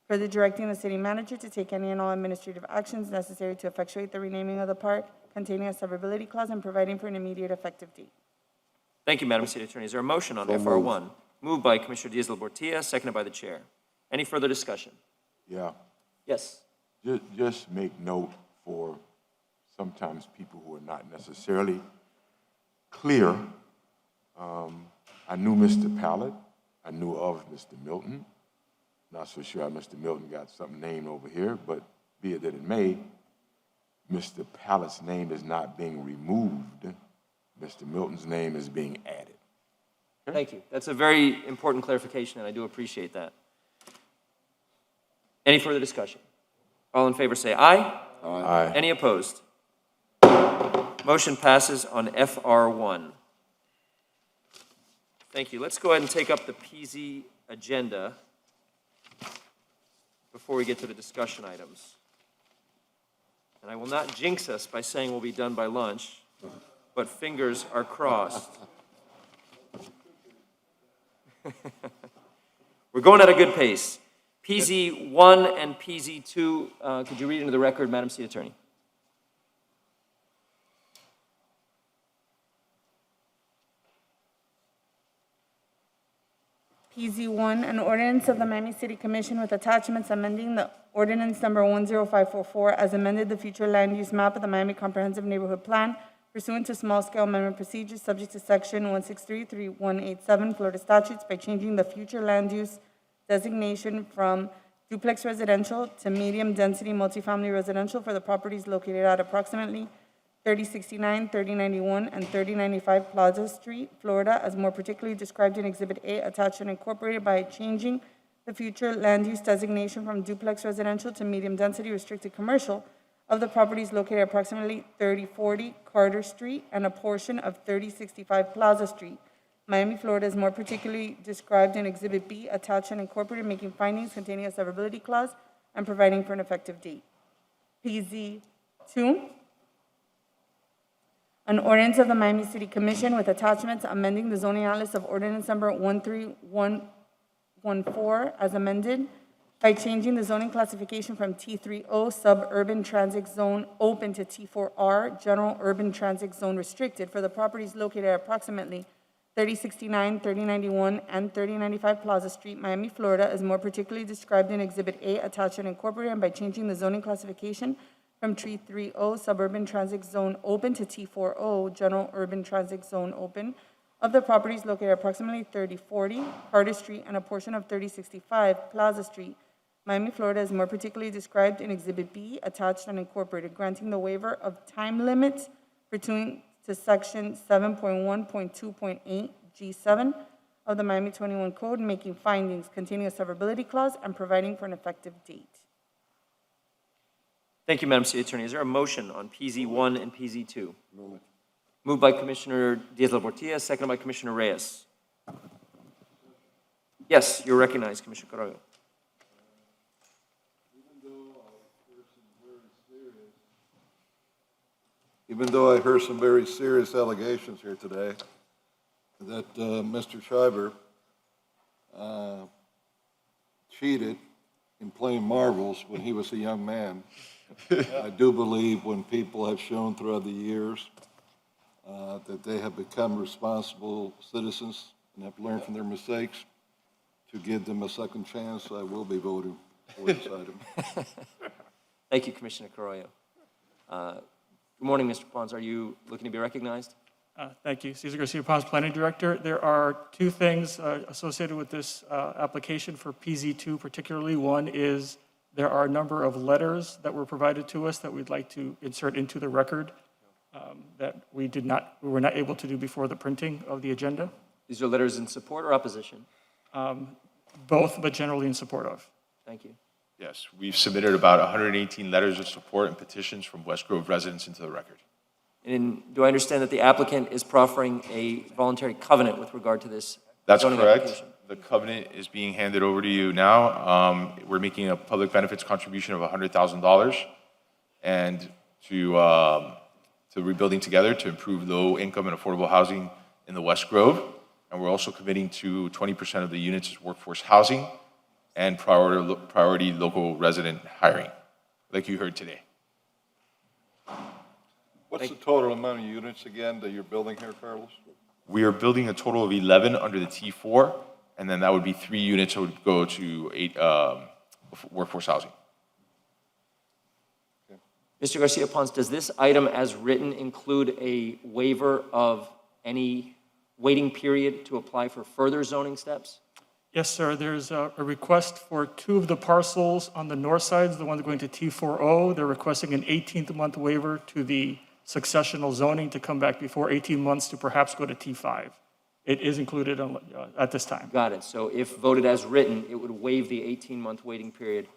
Further directing the city manager to take any and all administrative actions necessary to effectuate the renaming of the park, containing a severability clause and providing for an immediate effective date. Thank you, Madam City Attorney. Is there a motion on So FR1? Moved by Commissioner Diaz-Labortia, seconded by the chair. Any further discussion? Yeah. Yes. Just make note for sometimes people who are not necessarily clear. I knew Mr. Pallet. I knew of Mr. Milton. Not so sure how Mr. Milton got something named over here, but be it that it may, Mr. Pallet's name is not being removed. Mr. Milton's name is being added. Thank you. That's a very important clarification, and I do appreciate that. Any further discussion? All in favor say aye. Aye. Any opposed? Motion passes on FR1. Thank you. Let's go ahead and take up the PZ agenda before we get to the discussion items. And I will not jinx us by saying we'll be done by lunch, but fingers are crossed. We're going at a good pace. PZ1 and PZ2, could you read into the record, Madam City Attorney? PZ1, an ordinance of the Miami City Commission with attachments amending the ordinance number 10544 as amended the future land use map of the Miami Comprehensive Neighborhood Plan pursuant to small-scale amendment procedures subject to section 163-3187 Florida statutes by changing the future land use designation from duplex residential to medium-density multifamily residential for the properties located at approximately 3069, 3091, and 3095 Plaza Street, Florida, as more particularly described in Exhibit A, attached and incorporated by changing the future land use designation from duplex residential to medium-density restricted commercial of the properties located at approximately 3040 Carter Street and a portion of 3065 Plaza Street, Miami, Florida, is more particularly described in Exhibit B, attached and incorporated, making findings containing a severability clause and providing for an effective date. PZ2, an ordinance of the Miami City Commission with attachments amending the zoning atlas of ordinance number 13114 as amended by changing the zoning classification from T30 suburban transit zone open to T4R general urban transit zone restricted for the properties located at approximately 3069, 3091, and 3095 Plaza Street, Miami, Florida, is more particularly described in Exhibit A, attached and incorporated, and by changing the zoning classification from T30 suburban transit zone open to T40 general urban transit zone open of the properties located at approximately 3040 Carter Street and a portion of 3065 Plaza Street, Miami, Florida, is more particularly described in Exhibit B, attached and incorporated, granting the waiver of time limits pursuant to Section 7.1.2.8 G7 of the Miami 21 Code, making findings containing a severability clause and providing for an effective date. Thank you, Madam City Attorney. Is there a motion on PZ1 and PZ2? Moved by Commissioner Diaz-Labortilla, seconded by Commissioner Reyes. Yes, you're recognized, Commissioner Carollo. Even though I heard some very serious allegations here today that Mr. Schreiber cheated in playing marbles when he was a young man, I do believe when people have shown throughout the years that they have become responsible citizens and have learned from their mistakes, to give them a second chance, I will be voting for this item. Thank you, Commissioner Carollo. Good morning, Mr. Pons. Are you looking to be recognized? Thank you. Cesar Garcia Pons, Planning Director. There are two things associated with this application for PZ2 particularly. One is there are a number of letters that were provided to us that we'd like to insert into the record that we were not able to do before the printing of the agenda. These are letters in support or opposition? Both, but generally in support of. Thank you. Yes, we've submitted about 118 letters of support and petitions from West Grove residents into the record. And do I understand that the applicant is proffering a voluntary covenant with regard to this? That's zoning correct. application? The covenant is being handed over to you now. We're making a public benefits contribution of $100,000 and to Rebuilding Together to improve low income and affordable housing in the West Grove. And we're also committing to 20% of the units as workforce housing and priority local resident hiring, like you heard today. What's the total amount of units again that you're building here, Carlos? We are building a total of 11 under the T4, and then that would be 3 units that would go to 8 workforce housing. Okay. Mr. Garcia Pons, does this item as written include a waiver of any waiting period to apply for further zoning steps? Yes, sir. There's a request for 2 of the parcels on the north side, the ones going to T40. They're requesting an 18th-month waiver to the successional zoning to come back before 18 months to perhaps go to T5. It is included at this time. Got it. So if voted as written, it would waive the 18-month waiting period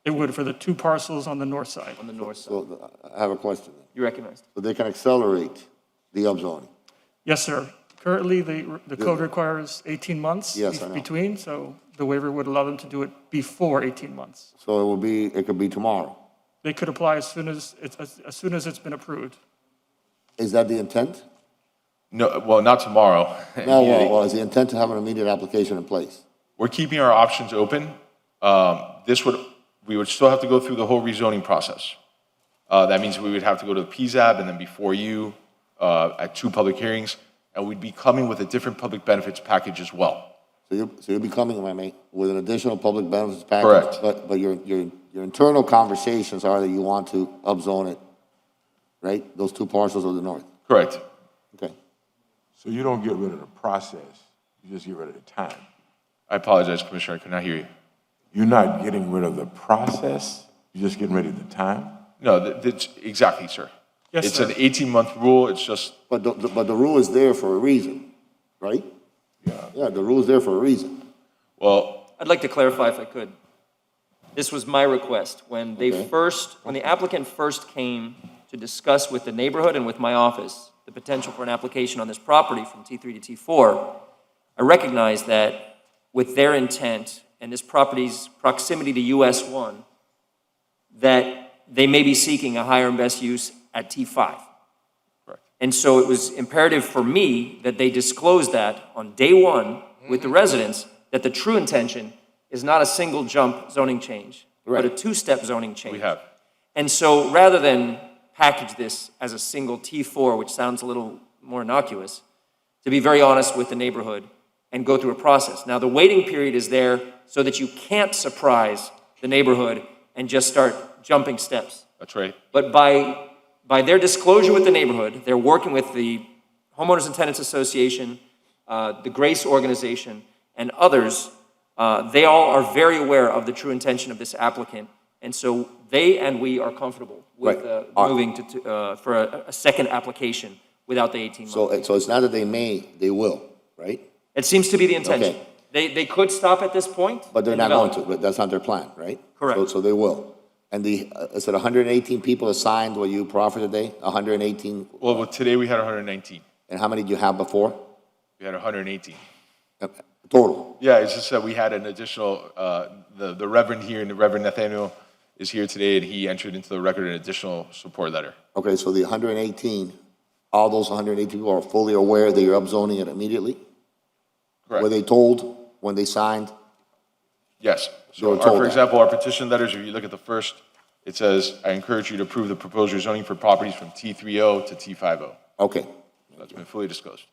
It would for the two parcels on the north side. On the north side. So I have a question. You recognized. So they can accelerate the upzoning? Yes, sir. Currently, the code requires 18 months Yes, I know. between, so the waiver would allow them to do it before 18 months. So it could be tomorrow. They could apply as soon as it's been approved. Is that the intent? No, well, not tomorrow. No, well, is the intent to have an immediate application in place? We're keeping our options open. We would still have to go through the whole rezoning process. That means we would have to go to the PZAB and then before you at 2 public hearings, and we'd be coming with a different public benefits package as well. So you'll be coming, with an additional public benefits package? Correct. But your internal conversations are that you want to upzone it, right? Those 2 parcels of the north? Correct. Okay. So you don't get rid of the process, you just get rid of the time. I apologize, Commissioner, I could not hear you. You're not getting rid of the process, you're just getting rid of the time? No, that's exactly, sir. Yes, It's sir. an 18-month rule, it's just, But the rule is there for a reason, right? Yeah, the rule is there for a reason. well, I'd like to clarify if I could. This was my request. When when the applicant first came to discuss with the neighborhood and with my office the potential for an application on this property from T3 to T4, I recognized that with their intent and this property's proximity to US 1, that they may be seeking a higher and best use at T5. Correct. And so it was imperative for me that they disclose that on day one with the residents, that the true intention is not a single jump zoning change, but a 2-step zoning change. we have. And so rather than package this as a single T4, which sounds a little more innocuous, to be very honest with the neighborhood and go through a process. Now, the waiting period is there so that you can't surprise the neighborhood and just start jumping steps. That's right. But by their disclosure with the neighborhood, they're working with the Homeowners and Tenants Association, the Grace Organization, and others. They all are very aware of the true intention of this applicant, and so they and we are comfortable with moving for a second application without the 18 months. So it's not that they may, they will, right? It seems to be the intention. Okay. They could stop at this point. But they're and not going develop. to, but that's not their plan, right? Correct. So they will. And is it 118 people assigned what you proffered today? 118? Well, today we had 119. And how many did you have before? We had 118. Total? Yeah, it's just that we had an additional, the Reverend here, and the Reverend Nathaniel is here today, and he entered into the record an additional support letter. Okay, so the 118, all those 118 people are fully aware that you're upzoning it immediately? Correct. Were they told when they signed? Yes. They So were told for that. example, our petition letters, if you look at the first, it says, I encourage you to approve the proposed rezoning for properties from T30 to T50. Okay. That's been fully disclosed.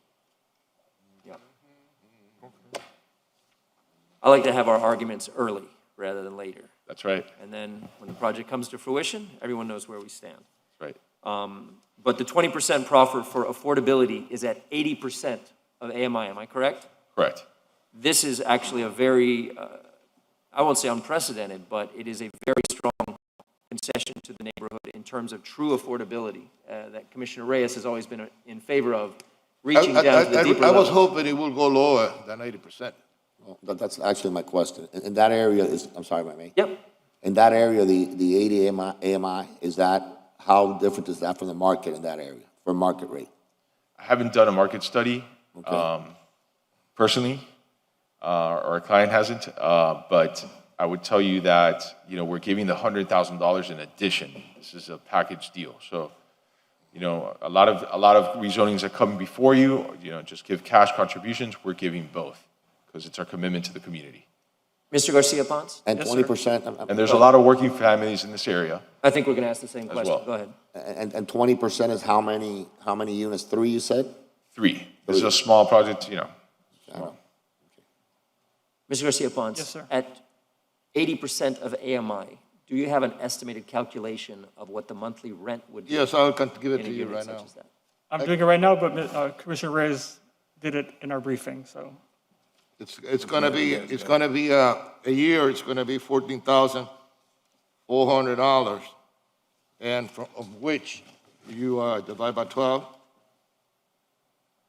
I like to have our arguments early rather than later. That's right. And then when the project comes to fruition, everyone knows where we stand. Right. But the 20% proffer for affordability is at 80% of AMI, am I correct? Correct. This is actually a very, I won't say unprecedented, but it is a very strong concession to the neighborhood in terms of true affordability that Commissioner Reyes has always been in favor of, reaching down to the deeper I was level. hoping it will go lower than 80%. Well, that's actually my question. In that area is, I'm sorry, Mike. Yep. In that area, the 80 AMI, is that, how different is that from the market in that area, for market rate? I haven't done a market study personally, or our client hasn't, but I would tell you that, we're giving the $100,000 in addition. This is a package deal. So, a lot of rezonings that come before you, just give cash contributions. We're giving both because it's our commitment to the community. Mr. Garcia Ponce? And Yes, 20%? sir. And there's a lot of working families in this area. I think we're going to ask the same As question. well. Go ahead. And 20% is how many units? 3, you said? 3. This is a small project, Mr. Garcia Ponce? Yes, sir. At 80% of AMI, do you have an estimated calculation of what the monthly rent would be? Yes, I'll give it in a to you unit right such now. as that? I'm doing it right now, but Commissioner Reyes did it in our briefing, so. It's gonna be a year, it's gonna be $14,400. And of which you divide by 12,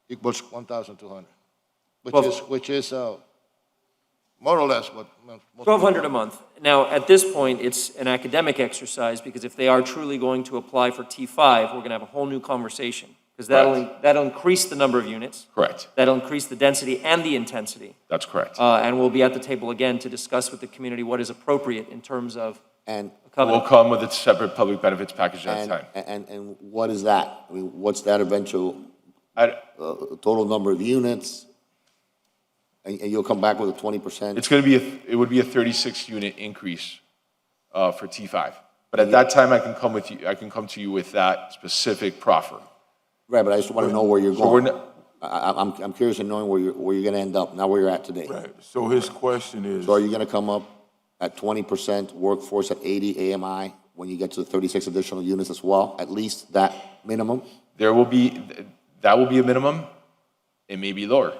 equals 1,200. Which is more or less what most. 1,200 a month. Now, at this point, it's an academic exercise, because if they are truly going to apply for T5, we're going to have a whole new conversation, because that'll increase the number of units. Correct. That'll increase the density and the intensity. That's correct. And we'll be at the table again to discuss with the community what is appropriate in terms of And, a covenant. We'll come with a separate public benefits package at the and, time. and what is that? I mean, what's that eventual I- total number of units? And you'll come back with a 20%? It's going to be, it would be a 36-unit increase for T5. But at that time, I can come to you with that specific proffer. Right, but I just want to know where you're So we're going. I'm curious in knowing where you're going to end up, not where you're at today. Right, so his question is. So are you going to come up at 20% workforce at 80 AMI when you get to the 36 additional units as well? At least that minimum? That will be a minimum. It may be lower.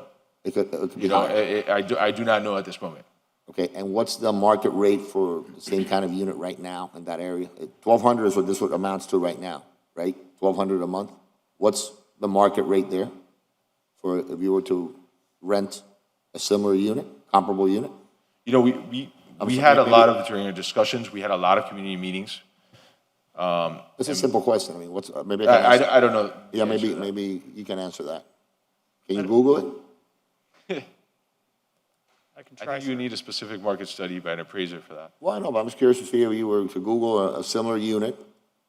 It could be You know, higher. I do not know at this moment. Okay, and what's the market rate for the same kind of unit right now in that area? 1,200 is what this amounts to right now, right? 1,200 a month? What's the market rate there for if you were to rent a similar unit, comparable unit? You know, we had a lot of, during our discussions, we had a lot of community meetings. It's a simple question. I mean, maybe I can answer. I don't know. Yeah, maybe you can answer that. Can you Google it? I think you need a specific market study by an appraiser for that. Well, I know, but I'm just curious to see if you were to Google a similar unit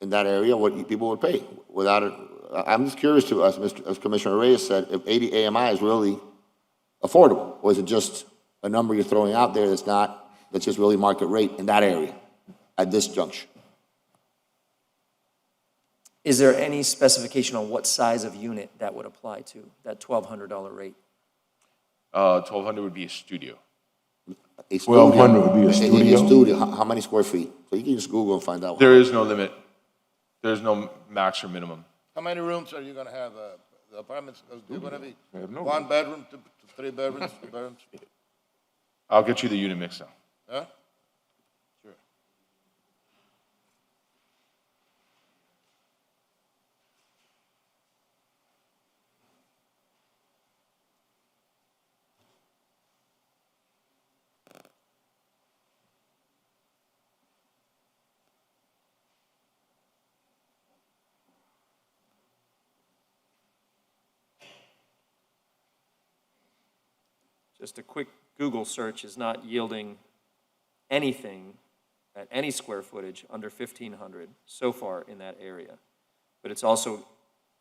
in that area, what people would pay without it. I'm just curious to, as Commissioner Reyes said, if 80 AMI is really affordable, or is it just a number you're throwing out there that's just really market rate in that area at this juncture? Is there any specification on what size of unit that would apply to, that $1,200 rate? 1,200 would be a studio. A studio? 1,200 would be a studio? A studio, how many square feet? So you can just Google and find out. There is no limit. There's no max or minimum. How many rooms are you gonna have, the apartments, they're gonna be We have no- 1 bedroom to 3 bedrooms, 2 bedrooms? I'll get you the unit mix now. Huh? Sure. Just a quick Google search is not yielding anything at any square footage under 1,500 so far in that area. But it's also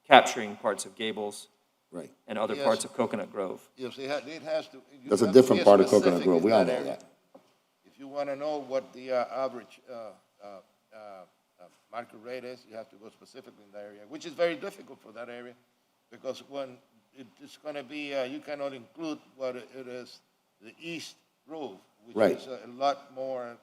capturing parts of Gables Right. and other Yes. parts of Coconut Grove. Yes, it has to. you That's a have to different be part of Coconut specific Grove. in We all know area. that. If you wanna know what the average market rate is, you have to go specifically in that area, which is very difficult for that area, because when it's gonna be, you cannot include what it is, the East Grove, which Right. is a lot more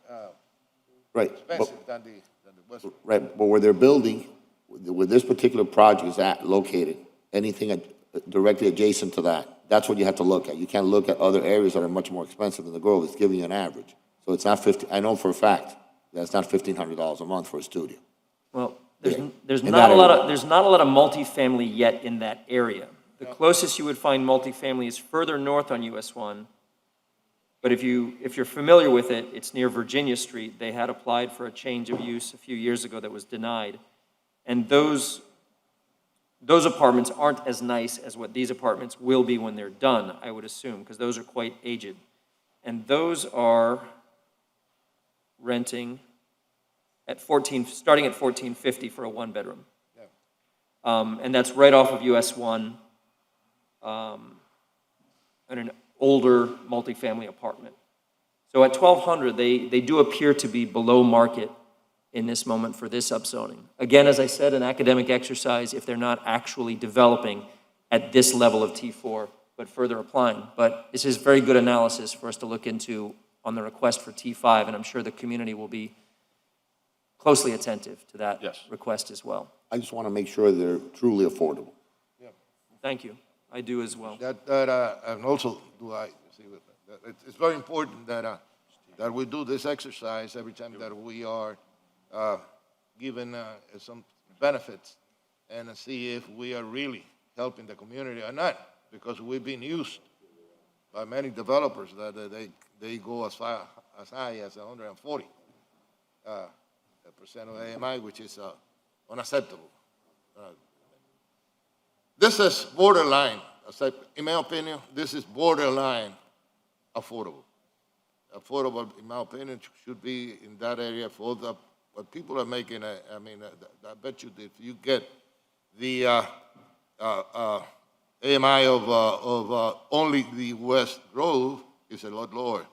Right. expensive than the West. Right, but where they're building, where this particular project is located, anything directly adjacent to that, that's what you have to look at. You can't look at other areas that are much more expensive than the Grove. It's giving you an average. So it's not 50, I know for a fact that it's not $1,500 a month for a studio. Well, Yeah. there's In not that a lot area. of, there's not a lot of multifamily yet in that area. The closest you would find multifamily is further north on US 1. But if you're familiar with it, it's near Virginia Street. They had applied for a change of use a few years ago that was denied. And those apartments aren't as nice as what these apartments will be when they're done, I would assume, because those are quite aged. And those are renting at starting at $1,450 for a one-bedroom. And that's right off of US 1, and an older multifamily apartment. So at 1,200, they do appear to be below market in this moment for this upzoning. Again, as I said, an academic exercise if they're not actually developing at this level of T4, but further applying. But this is very good analysis for us to look into on the request for T5, and I'm sure the community will be closely attentive to that request as well. I just want to make sure they're truly affordable. Thank you. I do as well. And also, it's very important that we do this exercise every time that we are given some benefits, and see if we are really helping the community or not, because we've been used by many developers that they go as high as 140% of AMI, which is unacceptable. This is borderline, in my opinion, this is borderline affordable. Affordable, in my opinion, should be in that area for what people are making. I bet you that if you get the AMI of only the West Grove, is a lot lower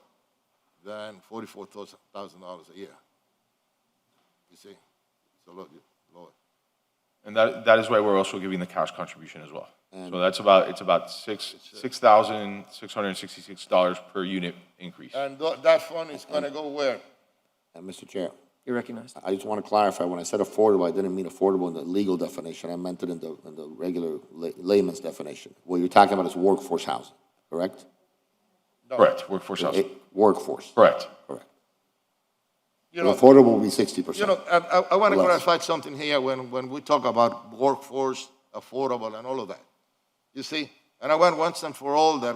than $44,000 a year. You see, it's a lot lower. And that is why we're also giving the cash contribution as well. So it's about $6,666 per unit increase. And that fund is going to go where? Mr. Chair, You're recognized. I just want to clarify, when I said affordable, I didn't mean affordable in the legal definition. I meant it in the regular layman's definition. What you're talking about is workforce housing, correct? Correct, workforce housing. Workforce. Correct. Correct. You know, Affordable will be 60%. You know, I want to Less. clarify something here when we talk about workforce, affordable, and all of that. You see, and I want once and for all that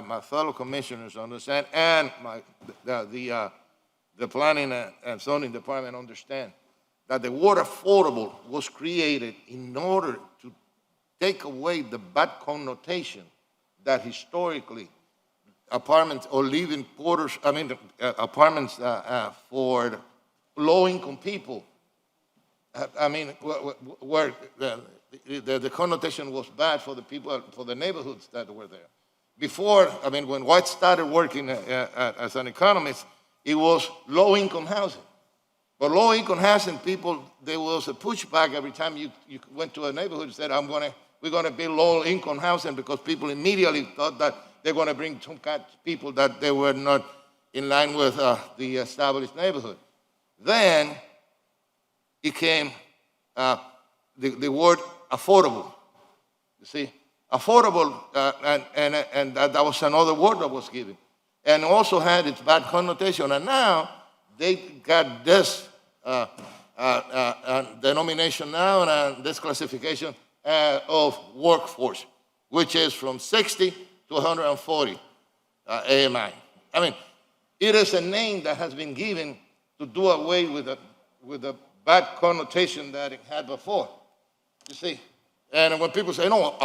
my fellow commissioners understand, and the planning and zoning department understand that the word affordable was created in order to take away the bad connotation that historically apartments or living quarters, apartments for low-income people, where the connotation was bad for the people, for the neighborhoods that were there. Before, when White started working as an economist, it was low-income housing. But low-income housing people, there was a pushback every time you went to a neighborhood and said, we're going to build low-income housing, because people immediately thought that they're going to bring some kind of people that they were not in line with the established neighborhood. Then it came the word affordable. You see, affordable, and that was another word that was given, and also had its bad connotation. And now they got this denomination now and this classification of workforce, which is from 60 to 140 AMI. It is a name that has been given to do away with the bad connotation that it had before. You see, and when people say, no,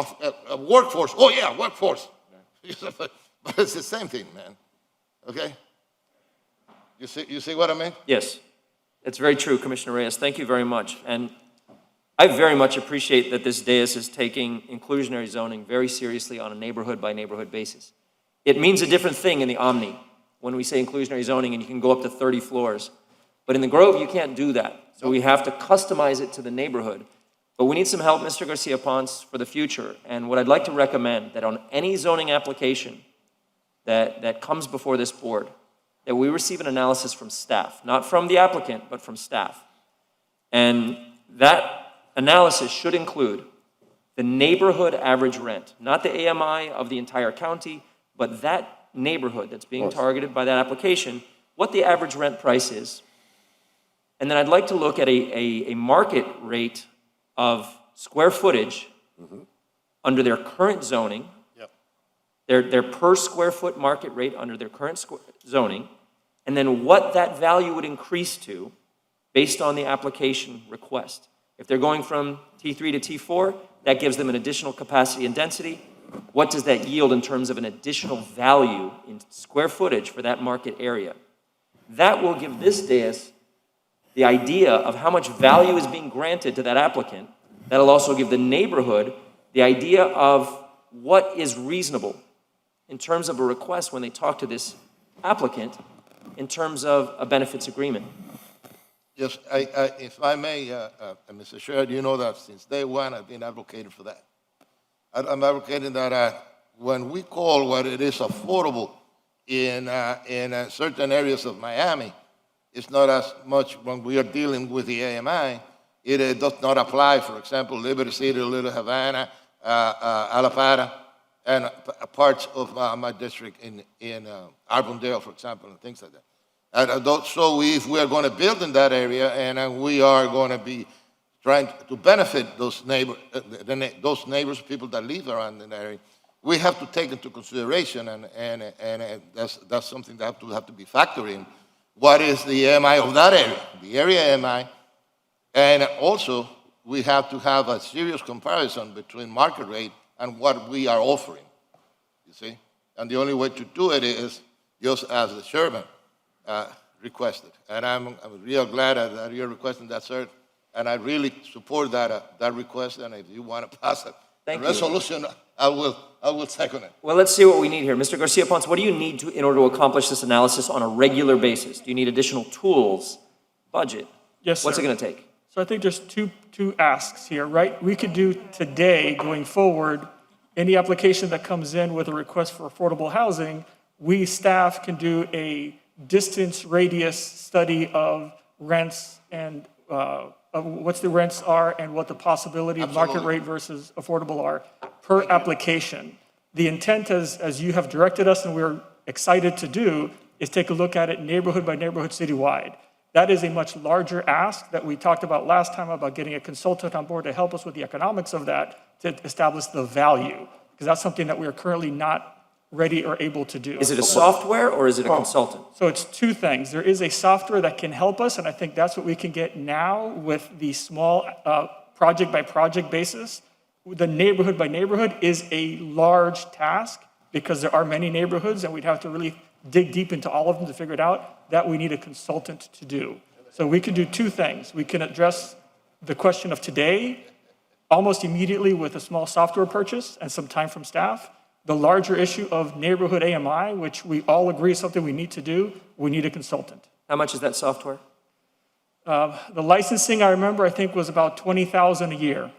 a workforce, oh yeah, workforce. But it's the same thing, man, okay? You see what I mean? Yes, it's very true, Commissioner Reyes. Thank you very much. And I very much appreciate that this dais is taking inclusionary zoning very seriously on a neighborhood-by-neighborhood basis. It means a different thing in the Omni when we say inclusionary zoning and you can go up to 30 floors. But in the Grove, you can't do that. So we have to customize it to the neighborhood. But we need some help, Mr. Garcia-Ponce, for the future. And what I'd like to recommend, that on any zoning application that comes before this board, that we receive an analysis from staff, not from the applicant, but from staff. And that analysis should include the neighborhood average rent, not the AMI of the entire county, but that neighborhood that's being targeted by that application, what the average rent price is. And then I'd like to look at a market rate of square footage under their current zoning, their per square foot market rate under their current zoning, and then what that value would increase to based on the application request. If they're going from T3 to T4, that gives them an additional capacity and density. What does that yield in terms of an additional value in square footage for that market area? That will give this dais the idea of how much value is being granted to that applicant. That'll also give the neighborhood the idea of what is reasonable in terms of a request when they talk to this applicant in terms of a benefits agreement. Yes, if I may, Mr. Sherrod, you know that since day one I've been advocating for that. I'm advocating that when we call what it is affordable in certain areas of Miami, it's not as much when we are dealing with the AMI. It does not apply, for example, Liberty City, Little Havana, Alapata, and parts of my district in Arbondale, for example, and things like that. So if we are going to build in that area and we are going to be trying to benefit those neighbors, people that live around in that area, we have to take into consideration, and that's something that have to be factored in. What is the AMI of that area, the area AMI, and also we have to have a serious comparison between market rate and what we are offering, you see? And the only way to do it is just as the chairman requested. And I'm real glad that you're requesting that, sir, and I really support that request, and if you want to pass it, Thank the you. resolution, I will second it. Well, let's see what we need here. Mr. Garcia Ponce, what do you need in order to accomplish this analysis on a regular basis? Do you need additional tools, budget? Yes, sir. What's it going to take? So I think there's two asks here, right? We could do today, going forward, any application that comes in with a request for affordable housing, we staff can do a distance radius study of rents and of what the rents are and what the possibility of market Absolutely. rate versus affordable are per application. The intent, as you have directed us and we're excited to do, is take a look at it neighborhood by neighborhood citywide. That is a much larger ask that we talked about last time about getting a consultant on board to help us with the economics of that to establish the value, because that's something that we are currently not ready or able to do. Is it a software or is it a consultant? So it's two things. There is a software that can help us, and I think that's what we can get now with the small project by project basis. The neighborhood by neighborhood is a large task because there are many neighborhoods and we'd have to really dig deep into all of them to figure it out. That we need a consultant to do. So we can do two things. We can address the question of today almost immediately with a small software purchase and some time from staff. The larger issue of neighborhood AMI, which we all agree is something we need to do, we need a consultant. How much is that software? The licensing, I remember, I think was about $20,000 a year.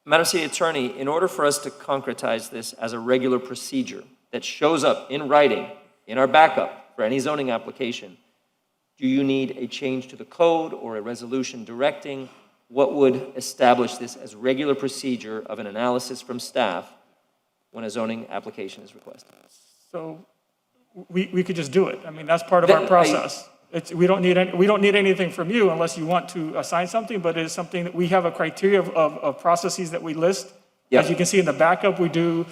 Madam City Attorney, in order for us to concretize this as a regular procedure that shows up in writing in our backup for any zoning application, do you need a change to the code or a resolution directing what would establish this as regular procedure of an analysis from staff when a zoning application is requested? So we could just do it. I mean, that's part of our process. We don't need anything from you unless you want to assign something, but it is something that we have a criteria of processes that we list. Yep. As you can see in the backup, we do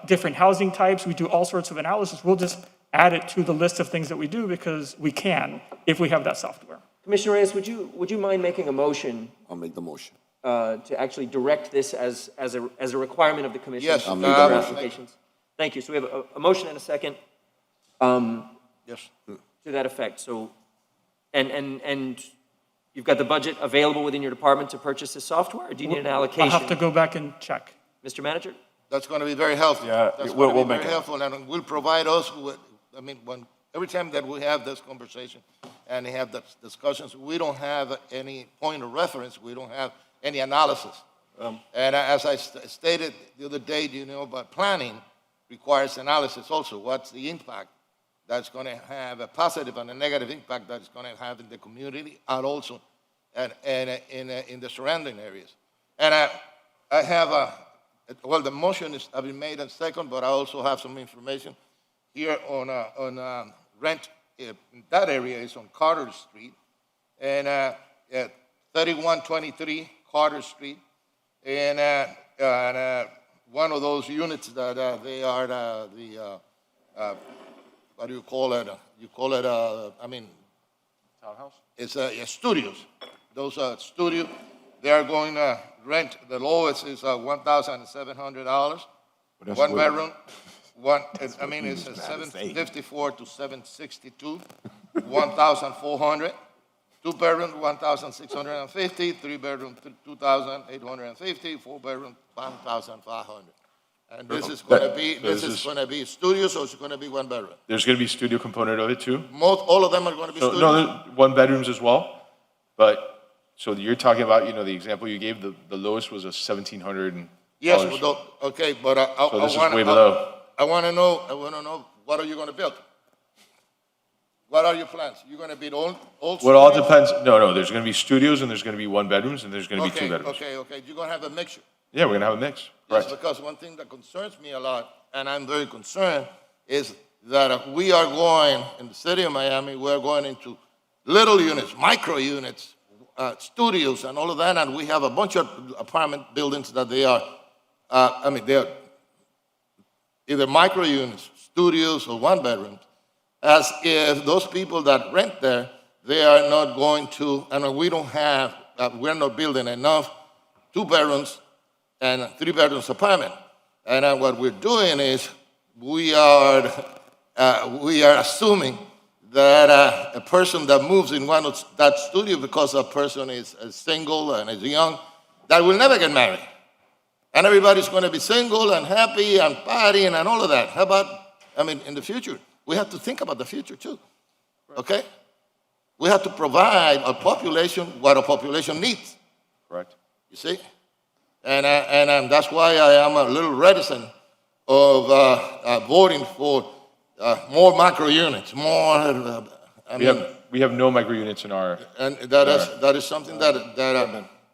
different housing types. We do all sorts of analysis. We'll just add it to the list of things that we do because we can if we have that software. Commissioner Reyes, would you mind making a motion I'll make the motion. to actually direct this as a requirement of the commission? Yes, for I'll future make that motion. applications? Thank you. So we have a motion and a second. Yes. To that effect. So, and you've got the budget available within your department to purchase this software, or do you need an allocation? I'll have to go back and check. Mr. Manager? That's going to be very helpful. Yeah, That's we'll going to be make very it. helpful, and will provide us with, every time that we have this conversation and we have the discussions, we don't have any point of reference, we don't have any analysis. And as I stated the other day, about planning requires analysis also. What's the impact that's going to have a positive and a negative impact that it's going to have in the community and also in the surrounding areas. And I have the motion has been made and second, but I also have some information here on rent. In that area is on Carter Street, and at 3123 Carter Street, and one of those units that they are what do you call it? You call it, Townhouse? It's studios. Those are studios. They are going to rent, the lowest is $1,700. One bedroom, it's a 754 to 762, 1,400. Two bedroom, 1,650. Three bedroom, 2,850. Four bedroom, 5,500. And this is going to be studios, or it's going to be one bedroom? There's going to be a studio component of it too. All of them are going to be studios? No, one bedrooms as well. But, so you're talking about, the example you gave, the lowest was a $1,700. Yes, okay, but So this is way below. I want to know, what are you going to build? What are your plans? You're going to build all Well, it all studios? depends. No, there's going to be studios and there's going to be one bedrooms and there's going to be two bedrooms. Okay, you're going to have a mixture. Yeah, we're going to have a mix. Yes, Right. because one thing that concerns me a lot, and I'm very concerned, is that we are going, in the city of Miami, we're going into little units, micro units, studios and all of that, and we have a bunch of apartment buildings that they are I mean, they're either micro units, studios, or one bedrooms, as if those people that rent there, they are not going to, and we don't have, we're not building enough 2 bedrooms and 3 bedrooms apartment. And what we're doing is we are assuming that a person that moves in one of that studio because a person is single and is young, that will never get married. And everybody's going to be single and happy and partying and all of that. How about, I mean, in the future? We have to think about the future too, okay? We have to provide a population what a population needs. Correct. You see? And that's why I am a little reticent of voting for more macro units, more, We have no micro units in our. and that is something that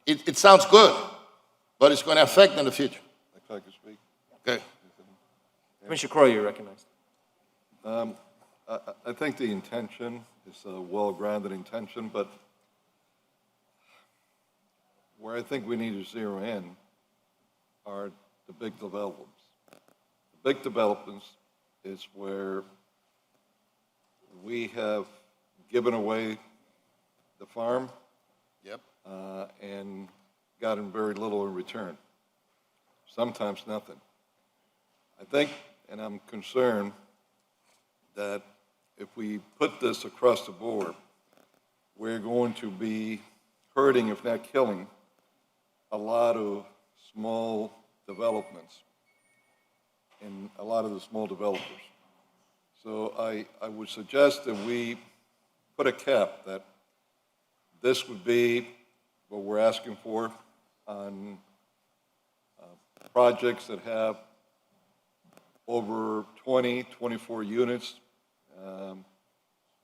it sounds good, but it's going to affect in the future. If I could speak. Okay. Commissioner Crowe, you're recognized. I think the intention is a well-grounded intention, but where I think we need to zero in are the big developments. The big developments is where we have given away the farm. Yep. And gotten very little in return, sometimes nothing. I think, and I'm concerned, that if we put this across the board, we're going to be hurting, if not killing, a lot of small developments and a lot of the small developers. So I would suggest that we put a cap that this would be what we're asking for on projects that have over 20, 24 units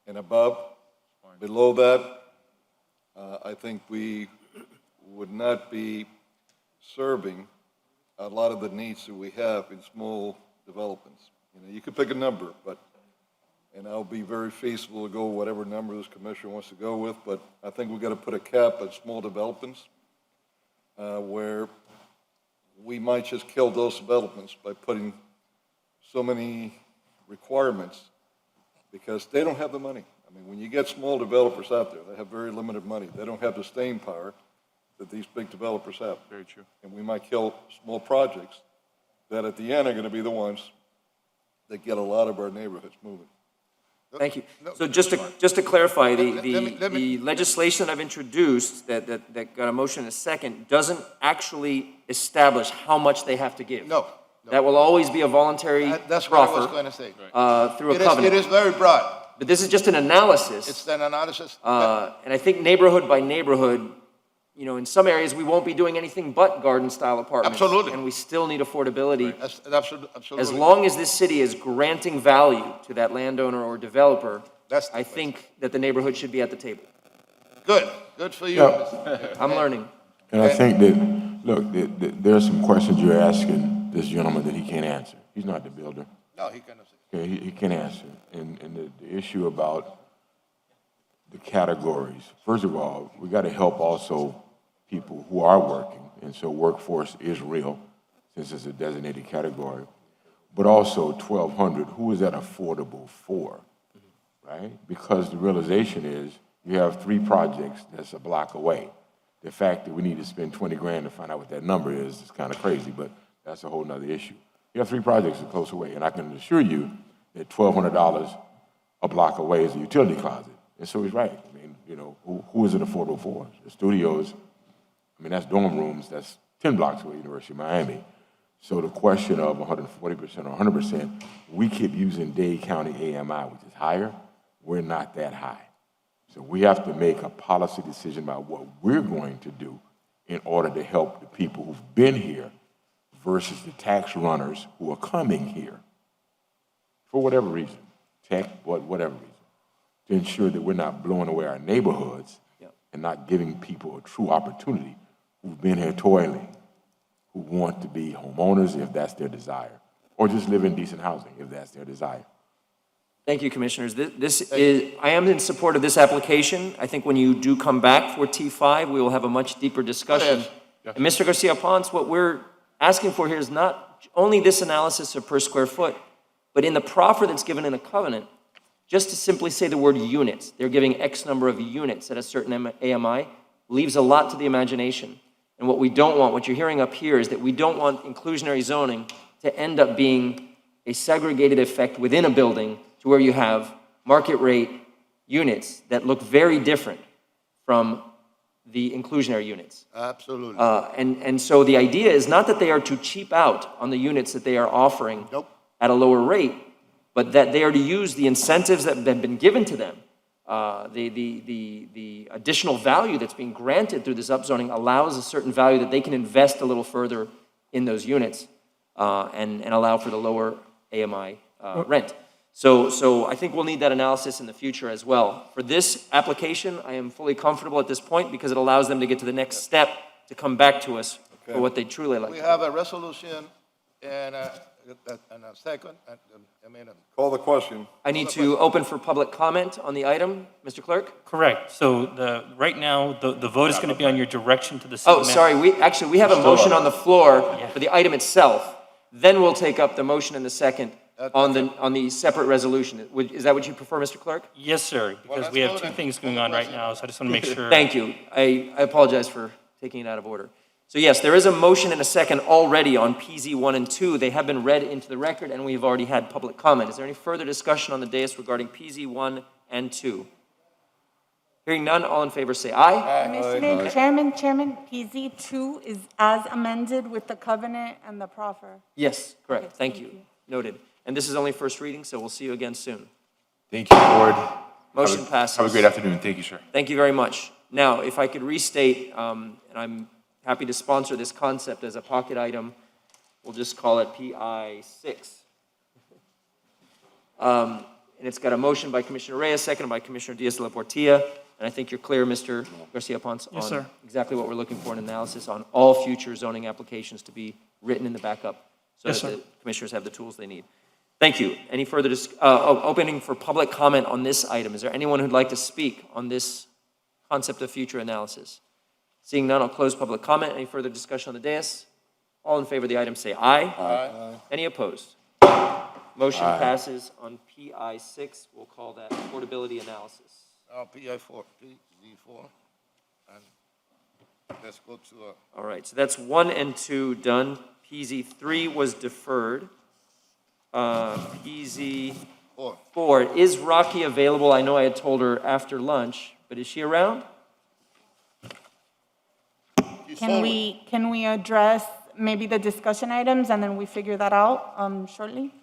and above. Below that, I think we would not be serving a lot of the needs that we have in small developments. You know, you could pick a number, and I'll be very feasible to go whatever number this commissioner wants to go with, but I think we've got to put a cap on small developments where we might just kill those developments by putting so many requirements because they don't have the money. I mean, when you get small developers out there, they have very limited money. They don't have the staying power that these big developers have. Very true. And we might kill small projects that at the end are going to be the ones that get a lot of our neighborhoods moving. Thank you. So just to clarify, Let the me- legislation I've introduced that got a motion in a second doesn't actually establish how much they have to give. No. That will always be a voluntary That's what I was proffer going to say. through a It covenant. is very broad. But this is just an analysis. It's an analysis. And I think neighborhood by neighborhood, you know, in some areas, we won't be doing anything but garden-style apartments. Absolutely. And we still need affordability. Absolutely. As long as this city is granting value to that landowner or developer, I think that the neighborhood should be at the table. Good for you. Yeah. I'm learning. And I think that, look, there are some questions you're asking this gentleman that he can't answer. He's not the builder. No, he cannot say. Okay, he can't answer. And the issue about the categories, first of all, we got to help also people who are working, and so workforce is real, since it's a designated category. But also 1,200, who is that affordable for, right? Because the realization is you have 3 projects that's a block away. The fact that we need to spend 20 grand to find out what that number is kind of crazy, but that's a whole nother issue. You have 3 projects that are close away, and I can assure you that $1,200 a block away is a utility closet. And so he's right. I mean, you know, who is it affordable for? The studios, I mean, that's dorm rooms, that's 10 blocks away, University of Miami. So the question of 140% or 100%, we keep using Dade County AMI, which is higher. We're not that high. So we have to make a policy decision about what we're going to do in order to help the people who've been here versus the tax runners who are coming here for whatever reason, whatever reason, to ensure that we're not blowing away our neighborhoods and not giving people a true opportunity who've been here toiling, who want to be homeowners if that's their desire, or just live in decent housing if that's their desire. Thank you, Commissioners. I am in support of this application. I think when you do come back for T5, we will have a much deeper discussion. Yes. And Mr. Garcia Ponce, what we're asking for here is not only this analysis of per square foot, but in the proffer that's given in a covenant, just to simply say the word units, they're giving X number of units at a certain AMI, leaves a lot to the imagination. And what we don't want, what you're hearing up here, is that we don't want inclusionary zoning to end up being a segregated effect within a building to where you have market rate units that look very different from the inclusionary units. Absolutely. And so the idea is not that they are to cheap out on the units that they are offering at a lower rate, but that they are to use the incentives that have been given to them. The additional value that's being granted through this upzoning allows a certain value that they can invest a little further in those units and allow for the lower AMI rent. So I think we'll need that analysis in the future as well. For this application, I am fully comfortable at this point because it allows them to get to the next step to come back to us for what they truly like. We have a resolution and a second, Call the question. I need to open for public comment on the item, Mr. Clerk? Correct. So right now, the vote is going to be on your direction to the city Oh, manager. sorry, we have a motion on the floor for the item itself. Then we'll take up the motion in the second on the separate resolution. Is that what you prefer, Mr. Clerk? Yes, sir, because we have two things going on right now, so I just want to make sure. Thank you. I apologize for taking it out of order. So yes, there is a motion and a second already on PZ 1 and 2. They have been read into the record, and we have already had public comment. Is there any further discussion on the dais regarding PZ 1 and 2? Hearing none, all in favor say aye. Commissioner, Chairman, PZ 2 is as amended with the covenant and the proffer. Yes, correct. Thank you. Noted. And this is only first reading, so we'll see you again soon. Thank you, board. Motion passes. Have a great afternoon. Thank you, sir. Thank you very much. Now, if I could restate, and I'm happy to sponsor this concept as a pocket item, we'll just call it PI 6. And it's got a motion by Commissioner Reyes, seconded by Commissioner Diaz de la Portilla. And I think you're clear, Mr. Garcia Ponce, Yes, on sir. exactly what we're looking for, an analysis on all future zoning applications to be written in the backup so Yes, that sir. the commissioners have the tools they need. Thank you. Any further opening for public comment on this item? Is there anyone who'd like to speak on this concept of future analysis? Seeing none, I'll close public comment. Any further discussion on the dais? All in favor of the item say aye. Aye. Any opposed? Motion passes on PI 6. We'll call that affordability analysis. PI 4, PZ 4. And let's go to, All right, so that's 1 and 2 done. PZ 3 was deferred. PZ 4. Is Rocky available? I know I had told her after lunch, but is she around? Can we address maybe the discussion items and then we figure that out shortly?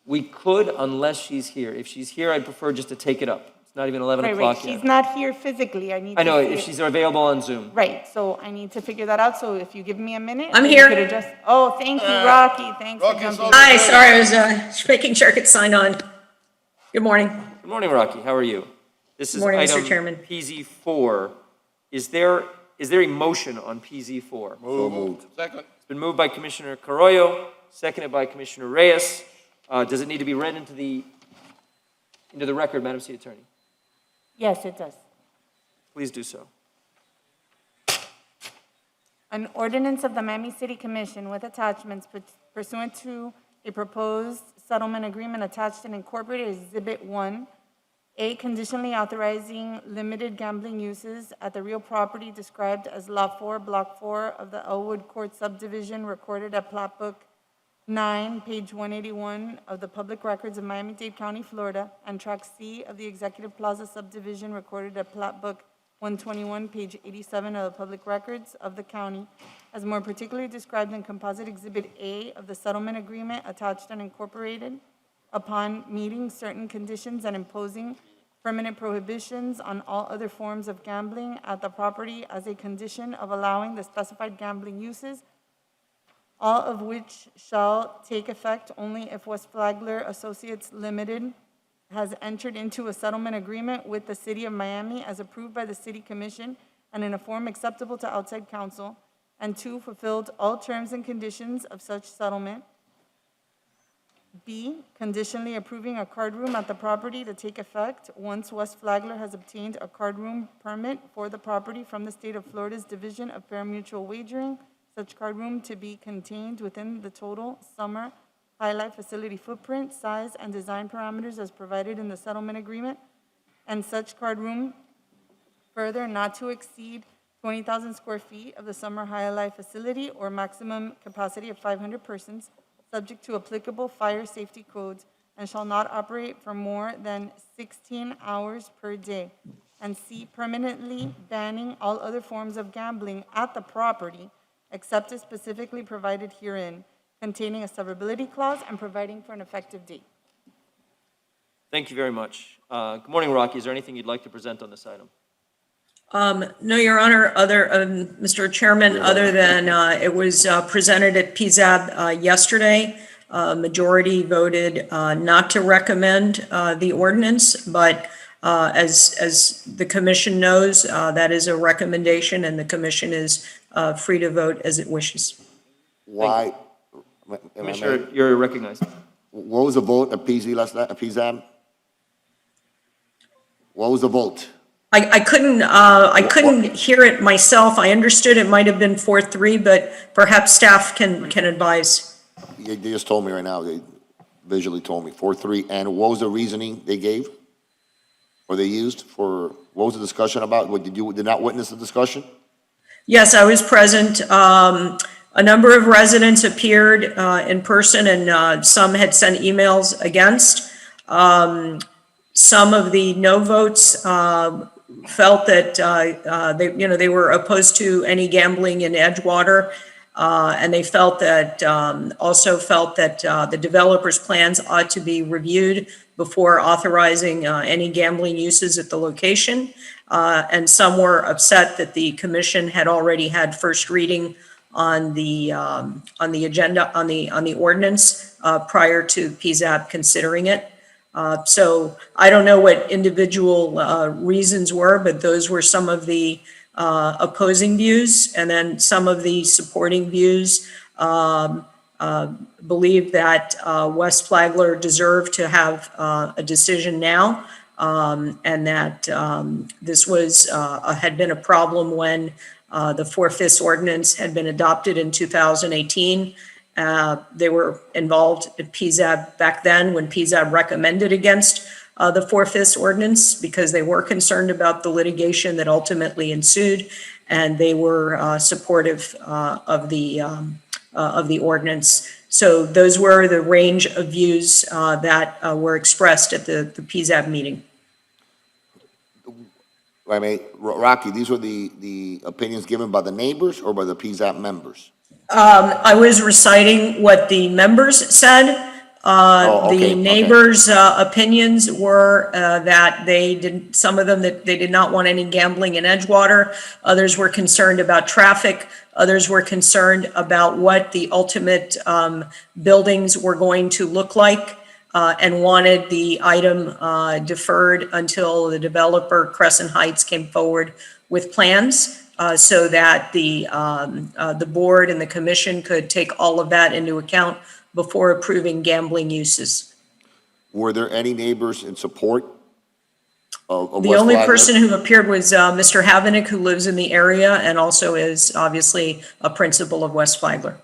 We could, unless she's here. If she's here, I'd prefer just to take it up. It's not even 11 o'clock Right, yet. she's not here physically, I need to. I know, see if it. she's available on Zoom. Right, so I need to figure that out, so if you give me a minute. I'm we here. could address. Oh, thank you, Rocky, thanks for jumping. Hi, sorry, I was making sure I could sign on. Good morning. Good morning, Rocky. How are you? This is Morning, Mr. item Chairman. PZ 4. Is there a motion on PZ 4? moved. Second. It's been moved by Commissioner Carollo, seconded by Commissioner Reyes. Does it need to be read into the record, Madam City Attorney? Yes, it does. Please do so. An ordinance of the Miami City Commission with attachments pursuant to a proposed settlement agreement attached and incorporated as Exhibit 1, A, conditionally authorizing limited gambling uses at the real property described as Lot 4, Block 4 of the Elwood Court subdivision recorded at Plat Book 9, page 181 of the Public Records of Miami-Dade County, Florida, and Tract C of the Executive Plaza subdivision recorded at Plat Book 121, page 87 of the Public Records of the county, as more particularly described in Composite Exhibit A of the settlement agreement attached and incorporated, upon meeting certain conditions and imposing permanent prohibitions on all other forms of gambling at the property as a condition of allowing the specified gambling uses, all of which shall take effect only if West Flagler Associates Limited has entered into a settlement agreement with the City of Miami as approved by the City Commission and in a form acceptable to outside counsel, and 2, fulfilled all terms and conditions of such settlement. B, conditionally approving a card room at the property to take effect once West Flagler has obtained a card room permit for the property from the State of Florida's Division of Fair Mutual Wagering, such card room to be contained within the total summer highlight facility footprint, size, and design parameters as provided in the settlement agreement, and such card room further not to exceed 20,000 square feet of the summer highlight facility or maximum capacity of 500 persons, subject to applicable fire safety codes, and shall not operate for more than 16 hours per day. And C, permanently banning all other forms of gambling at the property except as specifically provided herein, containing a severability clause and providing for an effective date. Thank you very much. Good morning, Rocky. Is there anything you'd like to present on this item? No, Your Honor, Mr. Chairman, other than it was presented at PZAB yesterday. Majority voted not to recommend the ordinance, but as the commission knows, that is a recommendation, and the commission is free to vote as it wishes. Why? Commissioner, you're recognized. What was the vote at PZ last night, at PZAB? What was the vote? I couldn't hear it myself. I understood it might have been 4-3, but perhaps staff can advise. They just told me right now, they visually told me, 4-3, and what was the reasoning they gave? Or they used for, what was the discussion about? What, did not witness the discussion? Yes, I was present. A number of residents appeared in person, and some had sent emails against. Some of the no votes felt that they were opposed to any gambling in Edgewater, and they felt that also felt that the developer's plans ought to be reviewed before authorizing any gambling uses at the location. And some were upset that the commission had already had first reading on the agenda on the ordinance prior to PZAB considering it. So I don't know what individual reasons were, but those were some of the opposing views, and then some of the supporting views believe that West Flagler deserved to have a decision now, and that this was had been a problem when the 4/5 ordinance had been adopted in 2018. They were involved at PZAB back then when PZAB recommended against the 4/5 ordinance because they were concerned about the litigation that ultimately ensued, and they were supportive of the ordinance. So those were the range of views that were expressed at the PZAB meeting. I mean, Rocky, these were the opinions given by the neighbors or by the PZAB members? I was reciting what the members said. The neighbors' opinions were that they didn't, some of them that they did not want any gambling in Edgewater. Others were concerned about traffic. Others were concerned about what the ultimate buildings were going to look like and wanted the item deferred until the developer, Crescent Heights, came forward with plans. So that the board and the commission could take all of that into account before approving gambling uses. Were there any neighbors in support of The West only Flagler? person who appeared was Mr. Havenick, who lives in the area and also is obviously a principal of West Flagler.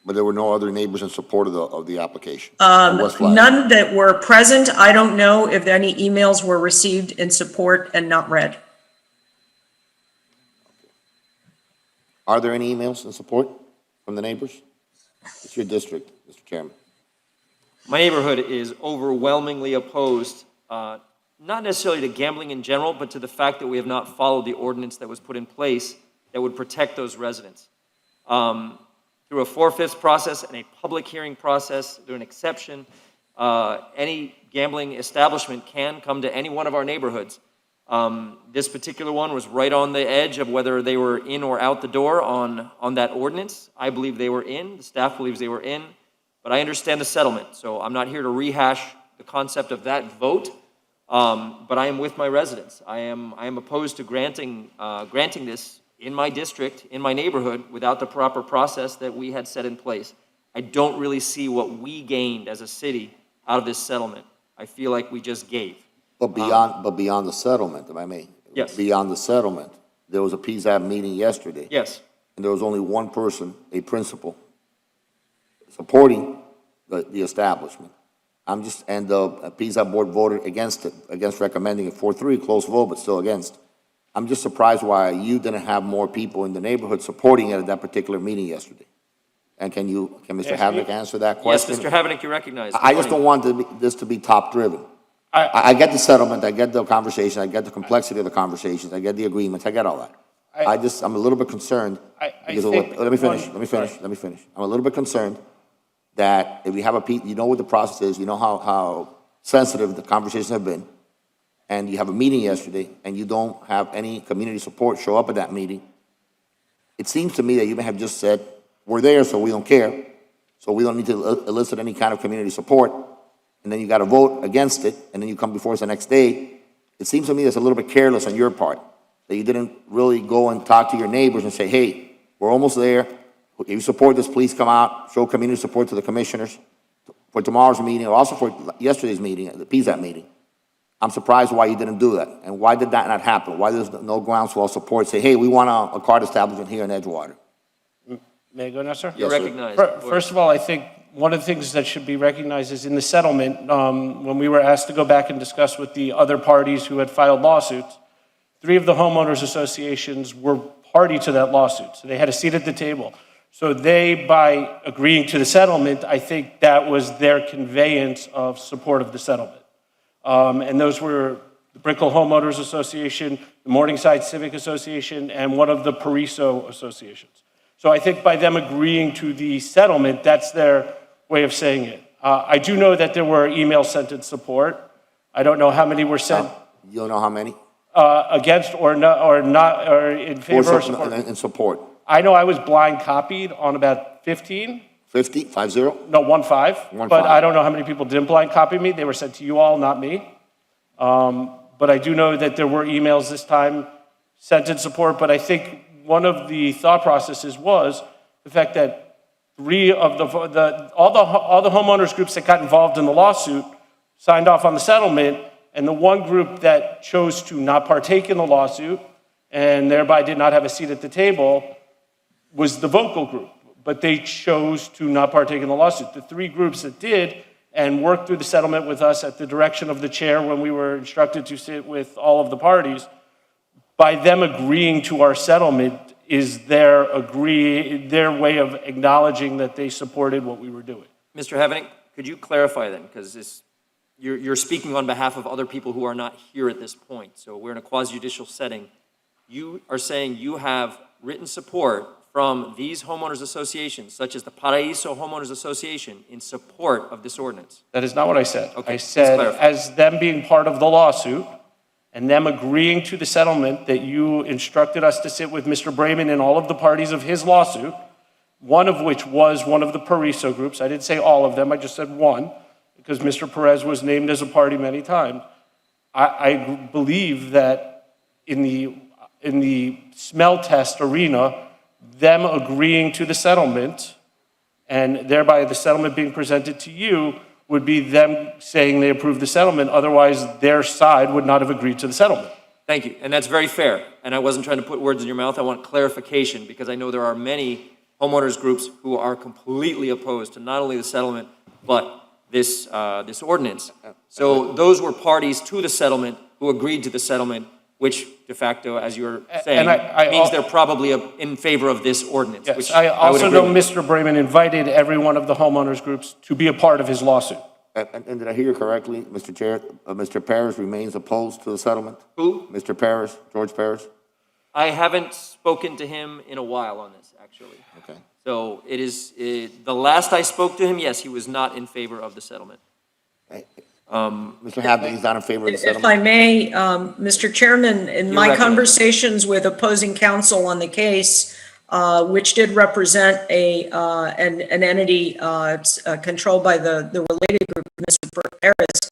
But there were no other neighbors in support of the application? of West Flagler? None that were present. I don't know if any emails were received in support and not read. Are there any emails in support from the neighbors? It's your district, Mr. Chairman. My neighborhood is overwhelmingly opposed, not necessarily to gambling in general, but to the fact that we have not followed the ordinance that was put in place that would protect those residents. Through a 4/5 process and a public hearing process, through an exception, any gambling establishment can come to any one of our neighborhoods. This particular one was right on the edge of whether they were in or out the door on that ordinance. I believe they were in, the staff believes they were in, but I understand the settlement, so I'm not here to rehash the concept of that vote, but I am with my residents. I am opposed to granting this in my district, in my neighborhood, without the proper process that we had set in place. I don't really see what we gained as a city out of this settlement. I feel like we just gave. But beyond the settlement, if I may. Yes. Beyond the settlement, there was a PZAB meeting yesterday. Yes. and there was only one person, a principal, supporting the establishment. And the PZAB board voted against it, against recommending it 4-3, close vote, but still against. I'm just surprised why you didn't have more people in the neighborhood supporting it at that particular meeting yesterday. And can Mr. Havnick answer that Yes, question? Mr. Havenick, you recognize. I just don't want this to be top-driven. I get the settlement, I get the conversation, I get the complexity of the conversations, I get the agreements, I get all that. I'm a little bit concerned. Because of what, let me finish. I'm a little bit concerned that if you have you know what the process is, you know how sensitive the conversations have been, and you have a meeting yesterday, and you don't have any community support show up at that meeting, it seems to me that you may have just said, we're there, so we don't care, so we don't need to elicit any kind of community support, and then you got to vote against it, and then you come before us the next day. It seems to me that's a little bit careless on your part, that you didn't really go and talk to your neighbors and say, hey, we're almost there. If you support this, please come out, show community support to the commissioners for tomorrow's meeting, or also for yesterday's meeting, the PZAB meeting. I'm surprised why you didn't do that, and why did that not happen? Why there's no groundswell support? Say, hey, we want a card establishment here in Edgewater. May I go now, sir? You're recognized. First of all, I think one of the things that should be recognized is in the settlement, when we were asked to go back and discuss with the other parties who had filed lawsuits, 3 of the homeowners associations were party to that lawsuit, so they had a seat at the table. So they, by agreeing to the settlement, I think that was their conveyance of support of the settlement. And those were the Brickell Homeowners Association, the Morningside Civic Association, and one of the Pariso associations. So I think by them agreeing to the settlement, that's their way of saying it. I do know that there were emails sent in support. I don't know how many were sent. You don't know how many? Against or in favor or support. In support. I know I was blind copied on about 15. 50? 5-0? No, 1-5. But I don't know how many people didn't blind copy me. They were sent to you all, not me. But I do know that there were emails this time sent in support. But I think one of the thought processes was the fact that 3 of all the homeowners groups that got involved in the lawsuit signed off on the settlement, and the one group that chose to not partake in the lawsuit and thereby did not have a seat at the table was the vocal group, but they chose to not partake in the lawsuit. The 3 groups that did and worked through the settlement with us at the direction of the chair when we were instructed to sit with all of the parties, by them agreeing to our settlement is their way of acknowledging that they supported what we were doing. Mr. Havenick, could you clarify then? Because you're speaking on behalf of other people who are not here at this point. So we're in a quasi-judicial setting. You are saying you have written support from these homeowners associations, such as the Paraiso Homeowners Association, in support of this ordinance. That is not what I said. Okay, I said, clarify. as them being part of the lawsuit and them agreeing to the settlement that you instructed us to sit with Mr. Brayman and all of the parties of his lawsuit, one of which was one of the Pariso groups. I didn't say all of them, I just said one, because Mr. Perez was named as a party many times. I believe that in the smell test arena, them agreeing to the settlement and thereby the settlement being presented to you would be them saying they approve the settlement. Otherwise, their side would not have agreed to the settlement. Thank you, and that's very fair. And I wasn't trying to put words in your mouth. I want clarification because I know there are many homeowners groups who are completely opposed to not only the settlement, but this ordinance. So those were parties to the settlement who agreed to the settlement, which de facto, as you're saying, means they're probably in favor of this ordinance. Yes, which I also would know agree with. Mr. Brayman invited every one of the homeowners groups to be a part of his lawsuit. And did I hear you correctly, Mr. Chair? Mr. Paris remains opposed to the settlement? Who? Mr. Paris, George Paris? I haven't spoken to him in a while on this, actually. Okay. So the last I spoke to him, yes, he was not in favor of the settlement. Mr. Havner, he's not in favor of the If I settlement? may, Mr. Chairman, in my conversations with opposing counsel on the case, which did represent an entity controlled by the related group, Mr. Paris,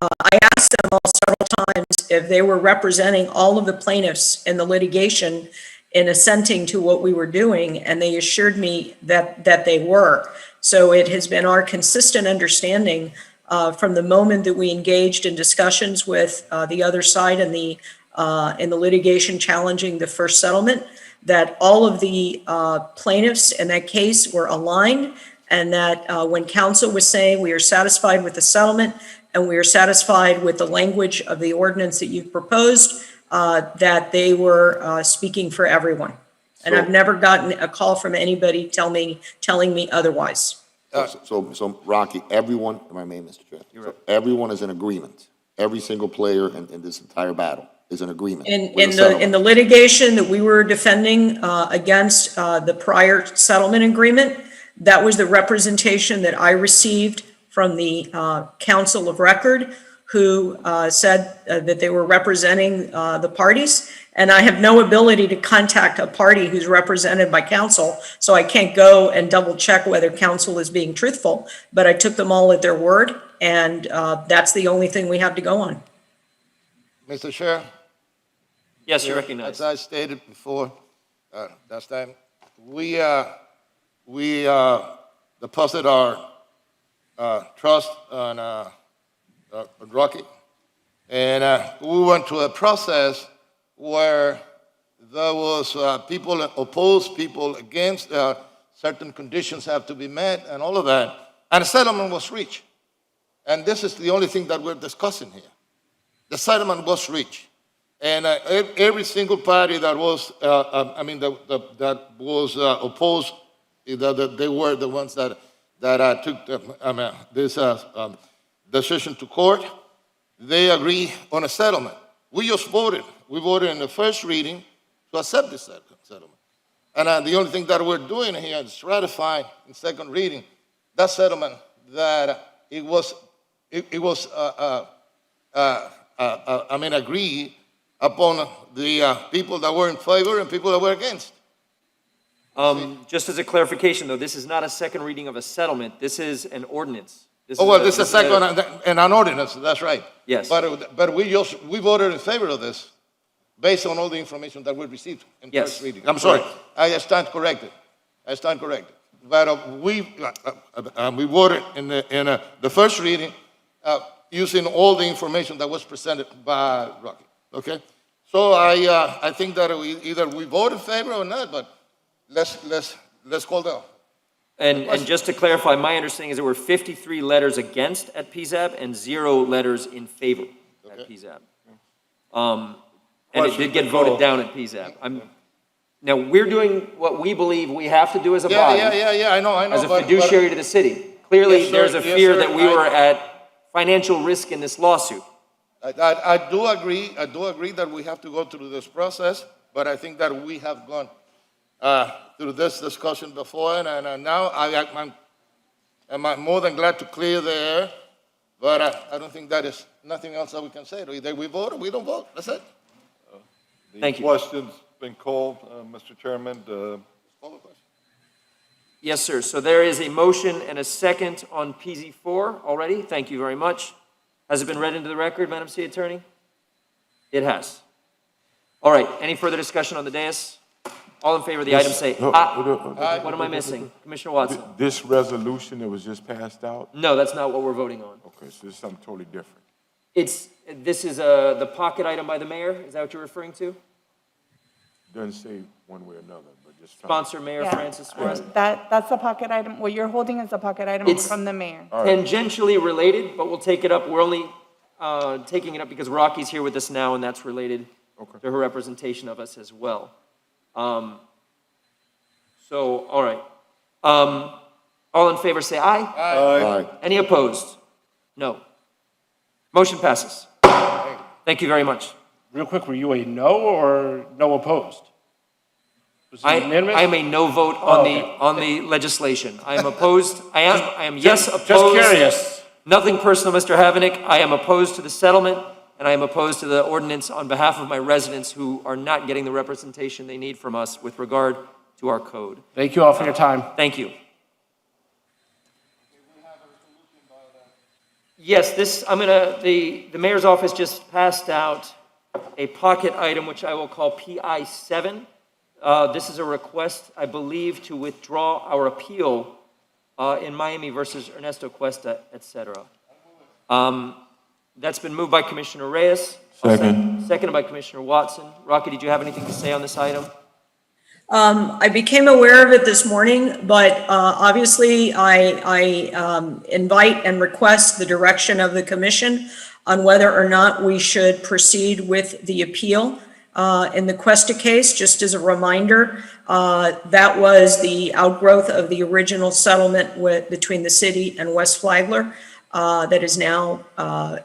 I asked them all several times if they were representing all of the plaintiffs in the litigation in assenting to what we were doing, and they assured me that they were. So it has been our consistent understanding from the moment that we engaged in discussions with the other side in the litigation challenging the first settlement, that all of the plaintiffs in that case were aligned, and that when counsel was saying we are satisfied with the settlement and we are satisfied with the language of the ordinance that you've proposed, that they were speaking for everyone. And I've never gotten a call from anybody telling me otherwise. So Rocky, everyone, am I made, Mr. Chair? So everyone is in agreement. Every single player in this entire battle is in agreement. In the litigation that we were defending against the prior settlement agreement, that was the representation that I received from the counsel of record, who said that they were representing the parties. And I have no ability to contact a party who's represented by counsel, so I can't go and double check whether counsel is being truthful. But I took them all at their word, and that's the only thing we have to go on. Mr. Chair? Yes, you're recognized. As I stated before, last time, we deposit our trust on Rocky, and we went to a process where there was people opposed, people against, certain conditions have to be met, and all of that, and a settlement was reached. And this is the only thing that we're discussing here. The settlement was reached. And every single party that was, that was opposed, that they were the ones that took this decision to court. They agree on a settlement. We just voted. We voted in the first reading to accept this settlement. And the only thing that we're doing here is ratifying in second reading that settlement that it was agreed upon the people that were in favor and people that were against. Just as a clarification, though, this is not a second reading of a settlement. This is an ordinance. This This is a second and an ordinance. That's right. Yes. But we voted in favor of this based on all the information that we received in first reading. I'm sorry. I stand corrected. But we voted in the first reading using all the information that was presented by Rocky. Okay. So I think that either we vote in favor or not. But let's call down. And just to clarify, my understanding is there were 53 letters against at PZAB and 0 letters in favor at PZAB. And it did get voted down at PZAB. Now, we're doing what we believe we have to do as a body. Yeah, I know. As a fiduciary to the city. Clearly, Yes, sir. there's a Yes, fear sir. that we were at financial risk in this lawsuit. I do agree that we have to go through this process, but I think that we have gone through this discussion before, and now I'm more than glad to clear the air, but I don't think that is nothing else that we can say. Either we vote or we don't vote. That's it. Thank you. The question's been called, Mr. Chairman. Yes, sir. So there is a motion and a second on PZ4 already. Thank you very much. Has it been read into the record, Madam City Attorney? It has. All right. Any further discussion on the dais? All in favor of the item say aye. What am I missing? Commissioner Watson? This resolution that was just passed out? No, that's not what we're voting on. Okay, so this is something totally different. This is the pocket item by the mayor. Is that what you're referring to? Doesn't say one way or another, but just. Sponsor Mayor Francis Suarez. That's the pocket item. What you're holding is the pocket item It's from the mayor. tangentially related, but we'll take it up. We're only taking it up because Rocky's here with us now, and that's related to her representation of us as well. All right. All in favor say aye. Aye. Any opposed? No. Motion passes. Thank you very much. Real quick, were you a no or no opposed? Was it unanimous? I am a no vote on the legislation. I am opposed. I am yes opposed. Just curious. Nothing personal, Mr. Havenick. I am opposed to the settlement, and I am opposed to the ordinance on behalf of my residents who are not getting the representation they need from us with regard to our code. Thank you all for your time. Thank you. Yes, the mayor's office just passed out a pocket item, which I will call PI 7. This is a request, I believe, to withdraw our appeal in Miami versus Ernesto Cuesta, et cetera. That's been moved by Commissioner Reyes. Second. Seconded by Commissioner Watson. Rocky, did you have anything to say on this item? I became aware of it this morning, but obviously I invite and request the direction of the commission on whether or not we should proceed with the appeal. In the Cuesta case, just as a reminder, that was the outgrowth of the original settlement between the city and West Flagler that is now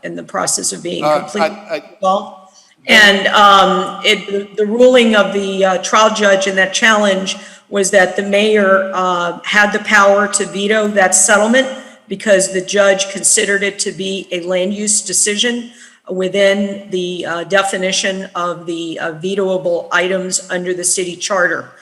in the process of being completed. And the ruling of the trial judge in that challenge was that the mayor had the power to veto that settlement because the judge considered it to be a land use decision within the definition of the vetoable items under the city charter.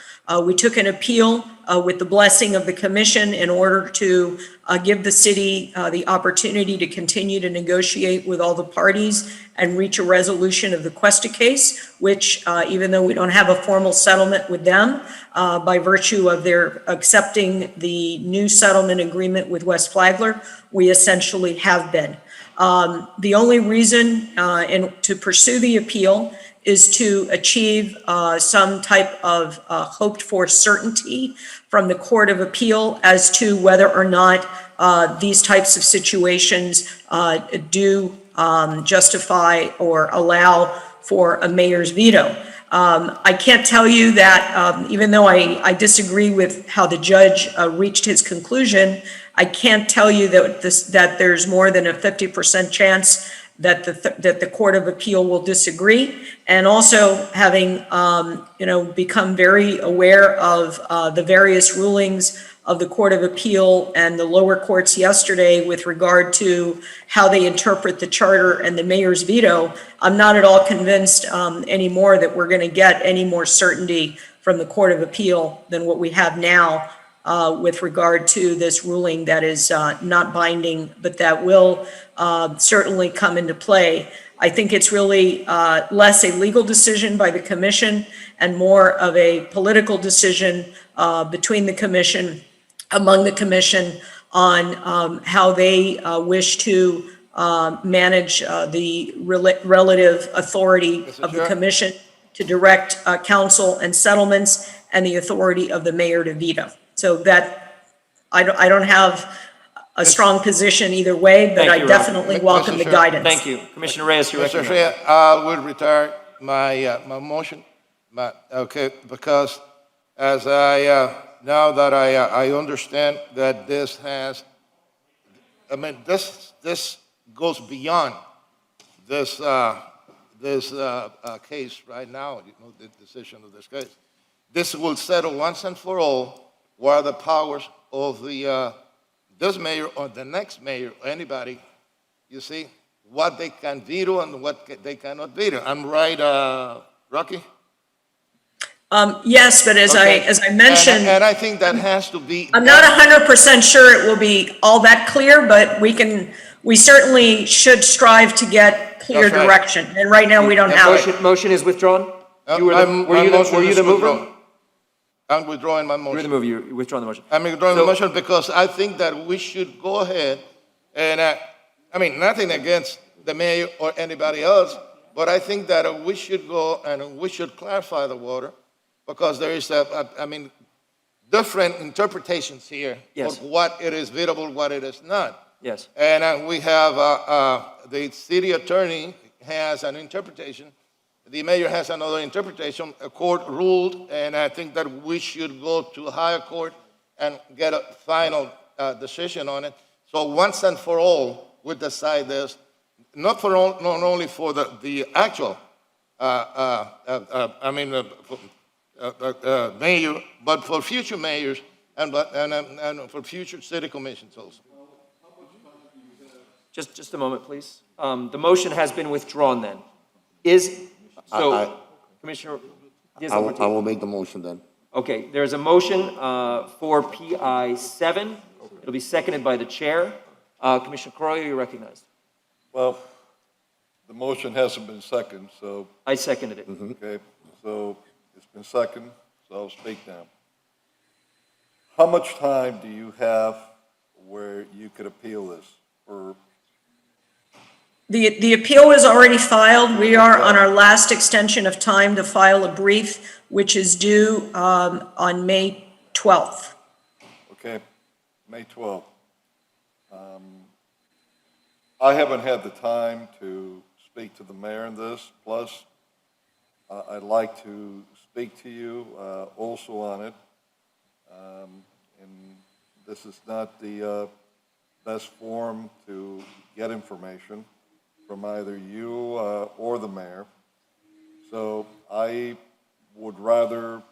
We took an appeal with the blessing of the commission in order to give the city the opportunity to continue to negotiate with all the parties and reach a resolution of the Cuesta case, which even though we don't have a formal settlement with them, by virtue of their accepting the new settlement agreement with West Flagler, we essentially have been. The only reason to pursue the appeal is to achieve some type of hoped for certainty from the Court of Appeal as to whether or not these types of situations do justify or allow for a mayor's veto. I can't tell you that, even though I disagree with how the judge reached his conclusion, I can't tell you that there's more than a 50% chance that the Court of Appeal will disagree. And also having, become very aware of the various rulings of the Court of Appeal and the lower courts yesterday with regard to how they interpret the charter and the mayor's veto, I'm not at all convinced anymore that we're going to get any more certainty from the Court of Appeal than what we have now with regard to this ruling that is not binding, but that will certainly come into play. I think it's really less a legal decision by the commission and more of a political decision between the commission, among the commission, on how they wish to manage the relative authority of the commission to direct counsel and settlements and the authority of the mayor to veto. So that I don't have a strong position either way, but I definitely welcome the guidance. Thank you. Commissioner Reyes, you're Mr. recognized. Chair, I will retire my motion, because as now that I understand that this goes beyond this case right now, the decision of this case. This will settle once and for all what are the powers of this mayor or the next mayor, or anybody, you see, what they can veto and what they cannot veto. I'm right, Rocky? Yes, but as I mentioned, and I think that has to be. I'm not 100% sure it will be all that clear, but we certainly should strive to get clear That's right. direction. And right now we don't have it. Motion is withdrawn? Were you the mover? I'm withdrawing my motion. You're the mover, you're withdrawing the motion. I'm withdrawing the motion because I think that we should go ahead and, nothing against the mayor or anybody else, but I think that we should go and we should clarify the water because there is, different interpretations here Yes. of what it is vettable, what it is not. Yes. And we have the city attorney has an interpretation. The mayor has another interpretation. A court ruled, and I think that we should go to a higher court and get a final decision on it. So once and for all, we decide this, not only for the actual, mayor, but for future mayors and for future city commissions also. Just a moment, please. The motion has been withdrawn then. Commissioner I will make the motion then. Okay, there's a motion for PI 7. It'll be seconded by the chair. Commissioner Carollo, you're recognized. Well, the motion hasn't been seconded, so. I seconded it. Okay, so it's been seconded, so I'll speak now. How much time do you have where you could appeal this? The appeal is already filed. We are on our last extension of time to file a brief, which is due on May 12th. Okay, May 12th. I haven't had the time to speak to the mayor in this, plus I'd like to speak to you also on it. And this is not the best forum to get information from either you or the mayor. So I would rather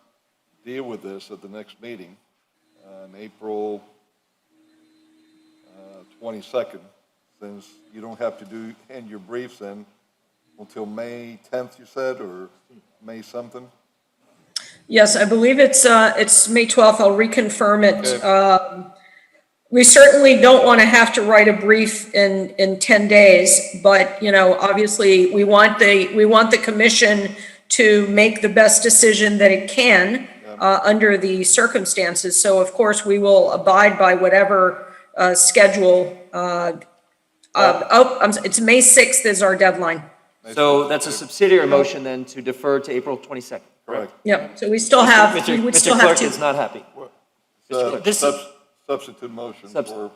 deal with this at the next meeting on April 22nd, since you don't have to end your briefs in until May 10th, you said, or May something? Yes, I believe it's May 12th. I'll reconfirm it. We certainly don't want to have to write a brief in 10 days, but, obviously, we want the commission to make the best decision that it can under the circumstances. So, of course, we will abide by whatever schedule. It's May 6th is our deadline. So that's a subsidiary motion then to defer to April 22nd, correct? Yep, so we still have, we would still Mr. have Clerk to. is not happy. Substitute motion for,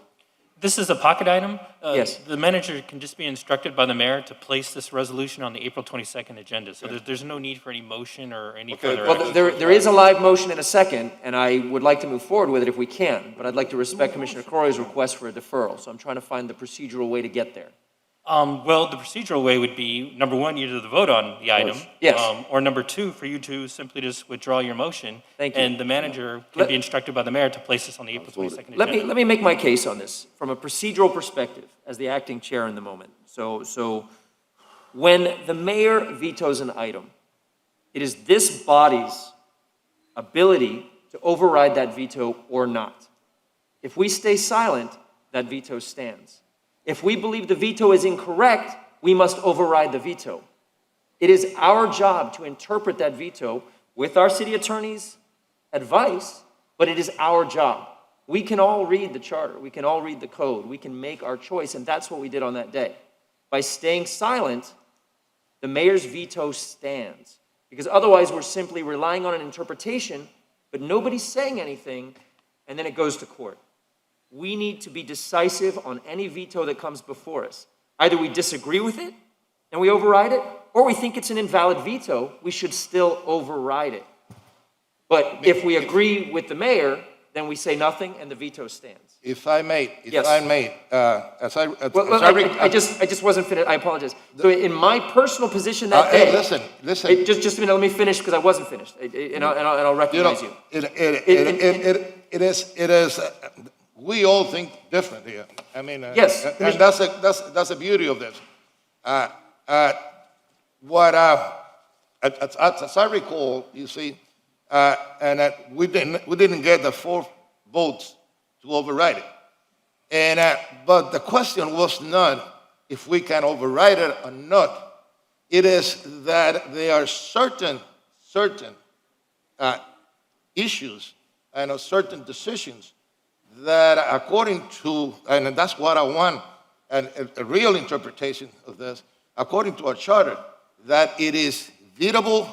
This is a pocket item. Yes. The manager can just be instructed by the mayor to place this resolution on the April 22nd agenda. So there's no need for any motion or any further Well, action. there is a live motion in a second, and I would like to move forward with it if we can, but I'd like to respect Commissioner Corey's request for a deferral, so I'm trying to find the procedural way to get there. Well, the procedural way would be, number one, you to vote on the item. Yes. Or number two, for you to simply just withdraw your motion. Thank you. And the manager can be instructed by the mayor to place this on the April 22nd agenda. Let me make my case on this from a procedural perspective as the acting chair in the moment. So when the mayor vetoes an item, it is this body's ability to override that veto or not. If we stay silent, that veto stands. If we believe the veto is incorrect, we must override the veto. It is our job to interpret that veto with our city attorney's advice, but it is our job. We can all read the charter, we can all read the code, we can make our choice, and that's what we did on that day. By staying silent, the mayor's veto stands, because otherwise we're simply relying on an interpretation, but nobody's saying anything, and then it goes to court. We need to be decisive on any veto that comes before us. Either we disagree with it and we override it, or we think it's an invalid veto, we should still override it. But if we agree with the mayor, then we say nothing and the veto stands. If I may, Yes. I I just wasn't finished, I apologize. So in my personal position that day. listen. Just a minute, let me finish because I wasn't finished, and I'll recognize you. It is, we all think different here. I mean, Yes. and that's the beauty of this. As I recall, you see, and we didn't get the 4 votes to override it. But the question was not if we can override it or not. It is that there are certain issues and certain decisions that according to, and that's what I want, a real interpretation of this, according to our charter, that it is vetoable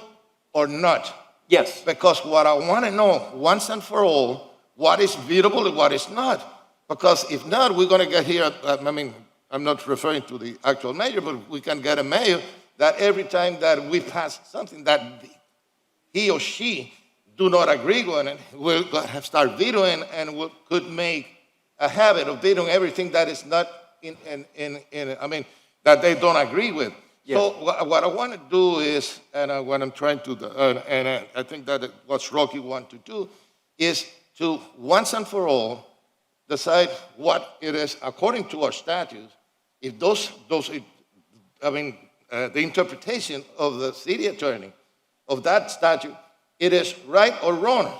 or not. Yes. Because what I want to know, once and for all, what is vetoable and what is not. Because if not, we're going to get here, I'm not referring to the actual mayor, but we can get a mayor that every time that we pass something that he or she do not agree with it, we'll start vetoing and we could make a habit of vetoing everything that is not that they don't agree with. Yes. So what I want to do is, and what I'm trying to do, and I think that what Rocky wants to do, is to once and for all decide what it is according to our statutes. If the interpretation of the city attorney of that statute, it is right or wrong,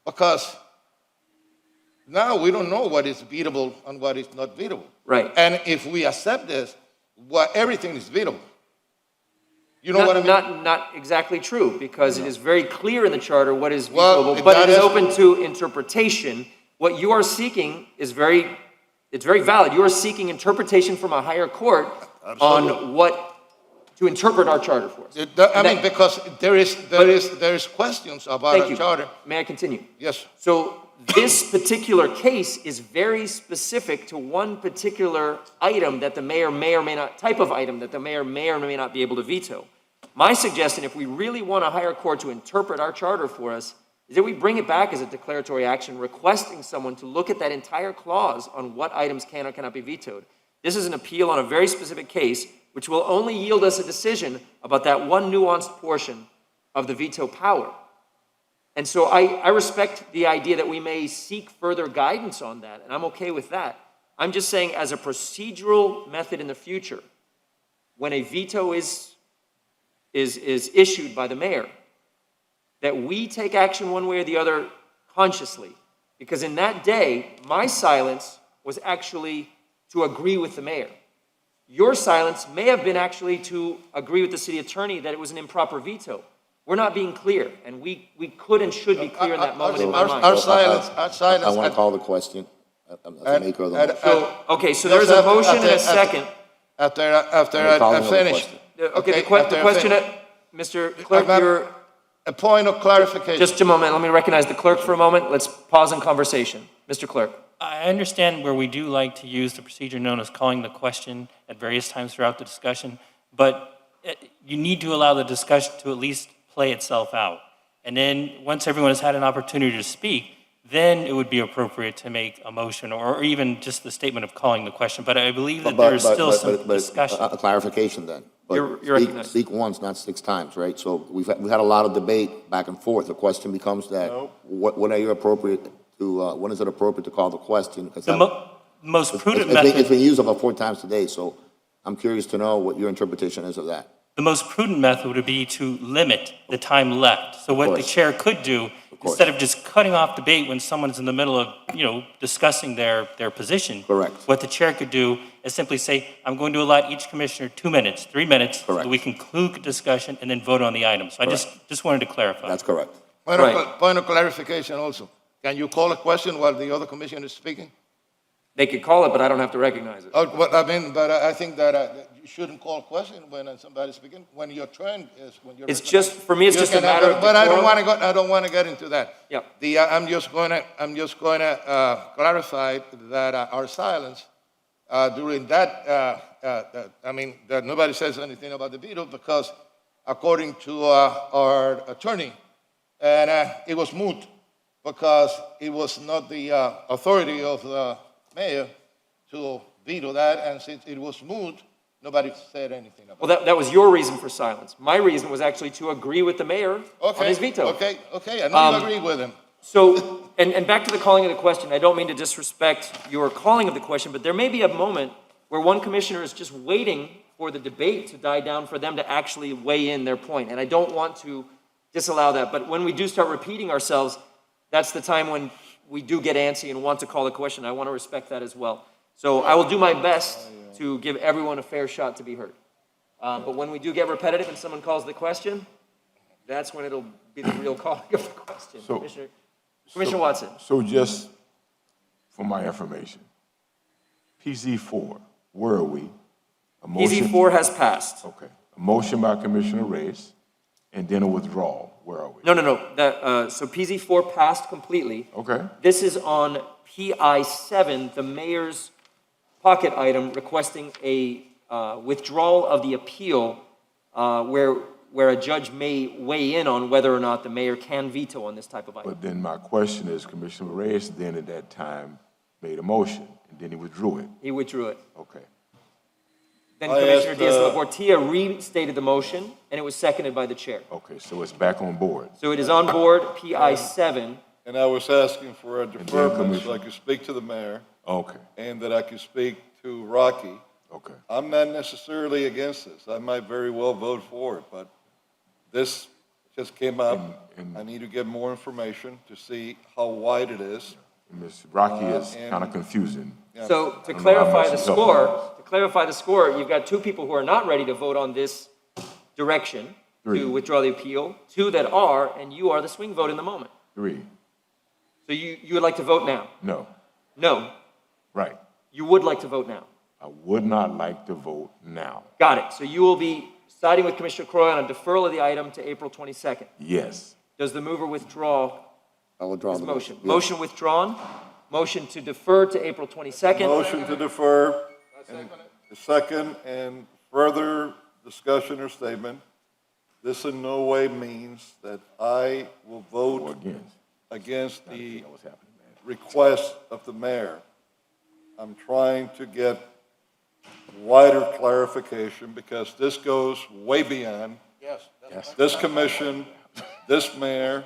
because now we don't know what is beatable and what is not beatable. Right. And if we accept this, everything is beatable. You know what I mean? Not exactly true, because it is very clear in the charter what is Well, vetoable, but that it is is- open to interpretation. What you are seeking is very valid. You are seeking interpretation from a higher court Absolutely. on what to interpret our charter for us. I mean, because there is questions about Thank our you. charter. May I continue? Yes, sir. So this particular case is very specific to one particular item that the mayor may or may not, type of item that the mayor may or may not be able to veto. My suggestion, if we really want a higher court to interpret our charter for us, is that we bring it back as a declaratory action, requesting someone to look at that entire clause on what items can or cannot be vetoed. This is an appeal on a very specific case, which will only yield us a decision about that one nuanced portion of the veto power. And so I respect the idea that we may seek further guidance on that, and I'm okay with that. I'm just saying, as a procedural method in the future, when a veto is issued by the mayor, that we take action one way or the other consciously. Because in that day, my silence was actually to agree with the mayor. Your silence may have been actually to agree with the city attorney that it was an improper veto. We're not being clear, and we could and should be clear in that moment in my mind. Our silence. I want to call the question. I'm the maker of the motion. Okay, so there's a motion and a second. After I'm I calling the finish. question. Okay, the after I question, finish. Mr. Clerk, you're, A point of clarification. just a moment, let me recognize the clerk for a moment. Let's pause in conversation. Mr. Clerk. I understand where we do like to use the procedure known as calling the question at various times throughout the discussion, but you need to allow the discussion to at least play itself out. And then, once everyone has had an opportunity to speak, then it would be appropriate to make a motion or even just the statement of calling the question. But I believe that there is still some discussion. A clarification then. But You're speak- recognized. Speak once, not 6 times, right? So we had a lot of debate back and forth. The question becomes that, when are you appropriate to, when is it appropriate to call the question? 'Cause The most prudent it's method. been used about 4 times today, so I'm curious to know what your interpretation is of that. The most prudent method would be to limit the time left. So what the course. chair could do, instead of just cutting off debate when someone's in the middle of, discussing their position. Correct. What the chair could do is simply say, I'm going to allot each commissioner 2 minutes, 3 minutes. So that we can conclude the discussion and then vote on the item. So I just wanted to clarify. That's correct. Point of clarification also. Can you call a question while the other commissioner is speaking? They could call it, but I don't have to recognize it. But I think that you shouldn't call a question when somebody's speaking, when your turn is, when you're. It's just, for me, it's You just a can have matter it, of But I don't decorum. want to get into that. Yeah. I'm just going to clarify that our silence during that, that nobody says anything about the veto because according to our attorney, and it was moot because it was not the authority of the mayor to veto that, and since it was moot, nobody said anything about it. Well, that was your reason for silence. My reason was actually to agree with the mayor on his veto. Okay, I know you agree with him. So, and back to the calling of the question, I don't mean to disrespect your calling of the question, but there may be a moment where one commissioner is just waiting for the debate to die down for them to actually weigh in their point, and I don't want to disallow that. But when we do start repeating ourselves, that's the time when we do get antsy and want to call the question. I want to respect that as well. So I will do my best to give everyone a fair shot to be heard. But when we do get repetitive and someone calls the question, that's when it'll be the real calling of the question. So- Commissioner Watson. So just for my information, PZ4, where are we? A motion- PZ4 has passed. Okay. A motion by Commissioner Reyes, and then a withdrawal. Where are we? No. So PZ4 passed completely. Okay. This is on PI7, the mayor's pocket item requesting a withdrawal of the appeal where a judge may weigh in on whether or not the mayor can veto on this type of item. But then my question is, Commissioner Reyes then at that time made a motion, and then he withdrew it. He withdrew it. Okay. Then Commissioner Diaz-Portilla restated the motion, and it was seconded by the chair. Okay, so it's back on board. So it is on board, PI7. And I was asking for a deferment so I Commissioner- could speak to the mayor Okay, and that I could speak to Rocky. okay. I'm not necessarily against this. I might very well vote for it, but this just came up. I need to get more information to see how wide it is. Ms. Rocky is and- kind of confusing. Yeah. So to I don't know how clarify much the is helpful. score, you've got 2 people who are not ready to vote on this direction Three. to withdraw the appeal, 2 that are, and you are the swing vote in the moment. 3, So you would like to vote now? no, No, right. you would like to vote now. I would not like to vote now. Got it. So you will be siding with Commissioner Croy on a deferral of the item to April 22nd. Yes. Does the mover withdraw I'll withdraw his the motion? Yes. Motion withdrawn. Motion to defer to April 22nd. Motion to defer. And second, and further discussion or statement. This in no way means that I will vote against the request of the mayor. I'm trying to get wider clarification because this goes way beyond this commission, this mayor.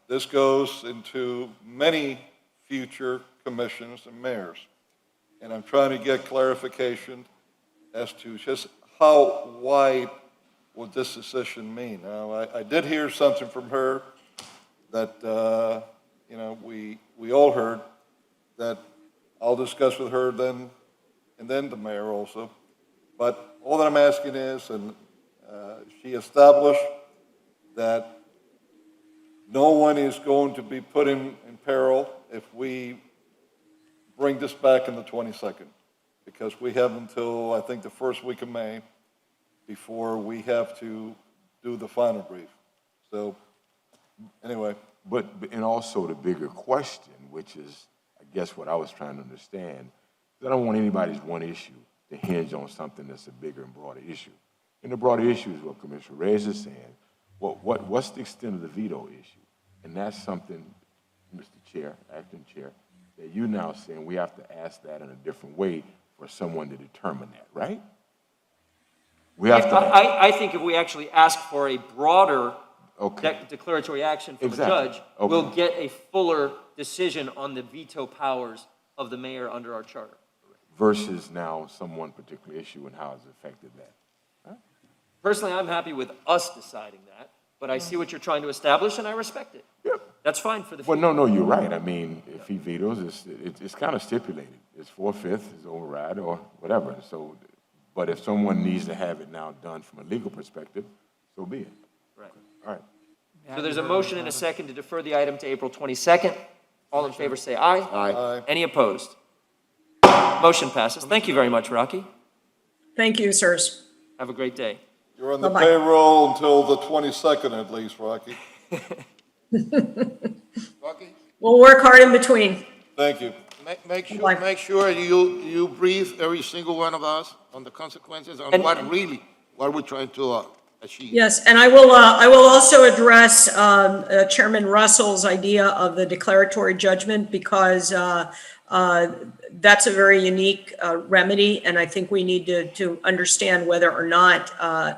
This goes into many future commissions and mayors. And I'm trying to get clarification as to just how wide would this decision mean. Now, I did hear something from her that, we all heard that I'll discuss with her then, and then the mayor also. But all that I'm asking is, and she established that no one is going to be put in peril if we bring this back in the 22nd, because we have until, I think, the first week of May before we have to do the final brief. So, anyway. And also the bigger question, which is, I guess what I was trying to understand, is I don't want anybody's one issue to hinge on something that's a bigger and broader issue. And the broader issue is what Commissioner Reyes is saying. What's the extent of the veto issue? And that's something, Mr. Chair, Acting Chair, that you're now saying we have to ask that in a different way for someone to determine that, right? We have to. I think if we actually ask for a broader declaratory action from the judge, we'll get a fuller decision on the veto powers of the mayor under our charter. Versus now some one particular issue and how it's affected that. Personally, I'm happy with us deciding that, but I see what you're trying to establish, and I respect it. Yep. That's fine for the Well, future. no, you're right. I mean, if he vetoes, it's kind of stipulated. It's 4/5, it's override or whatever. So, but if someone needs to have it now done from a legal perspective, so be it. Right. All right. So there's a motion and a second to defer the item to April 22nd. All in favor say aye. Aye. Any opposed? Motion passes. Thank you very much, Rocky. Thank you, sirs. Have a great day. You're on the Bye-bye. payroll until the 22nd at least, Rocky. We'll work hard in between. Thank you. Bye. Make sure you brief every single one of us on the consequences on what we're trying to achieve. Yes, and I will also address Chairman Russell's idea of the declaratory judgment because that's a very unique remedy, and I think we need to understand whether or not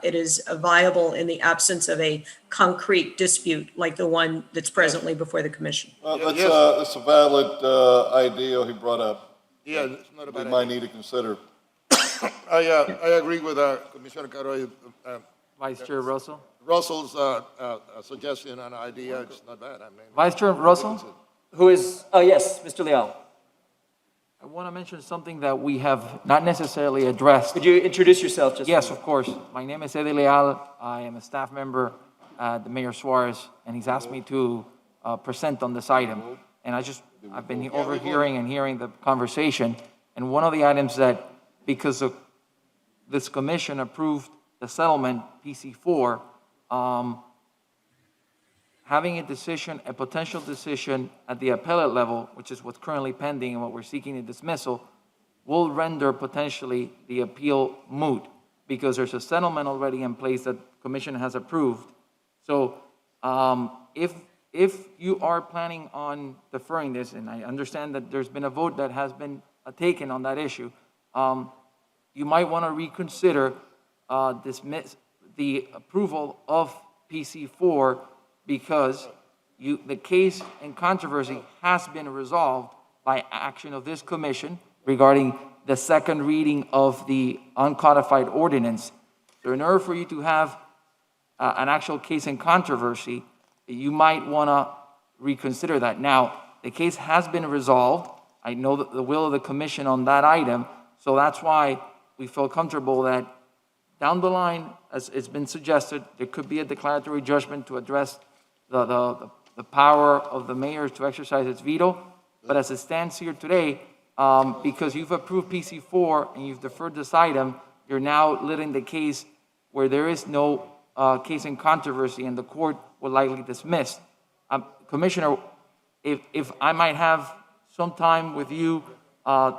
it is viable in the absence of a concrete dispute like the one that's presently before the commission. Well, that's a valid idea he brought up. Yeah, it's not a bad We might need to consider. I agree with Commissioner Carroll. Vice Chair Russell? Russell's suggestion and idea, it's not bad. I mean, Vice Chair Russell? Who is, yes, Mr. Leal. I want to mention something that we have not necessarily addressed. Could you introduce yourself just? Yes, of course. My name is Eddie Leal. I am a staff member at the Mayor Suarez, and he's asked me to present on this item. And I've been overhearing and hearing the conversation. And one of the items that, because of this commission approved the settlement, PC4, having a potential decision at the appellate level, which is what's currently pending and what we're seeking a dismissal, will render potentially the appeal moot because there's a settlement already in place that the commission has approved. So if you are planning on deferring this, and I understand that there's been a vote that has been taken on that issue, you might want to reconsider dismiss the approval of PC4 because the case in controversy has been resolved by action of this commission regarding the second reading of the uncodified ordinance. So in order for you to have an actual case in controversy, you might want to reconsider that. Now, the case has been resolved. I know that the will of the commission on that item, so that's why we feel comfortable that down the line, as it's been suggested, there could be a declaratory judgment to address the power of the mayor to exercise its veto. But as it stands here today, because you've approved PC4 and you've deferred this item, you're now letting the case where there is no case in controversy and the court will likely dismiss. Commissioner, if I might have some time with you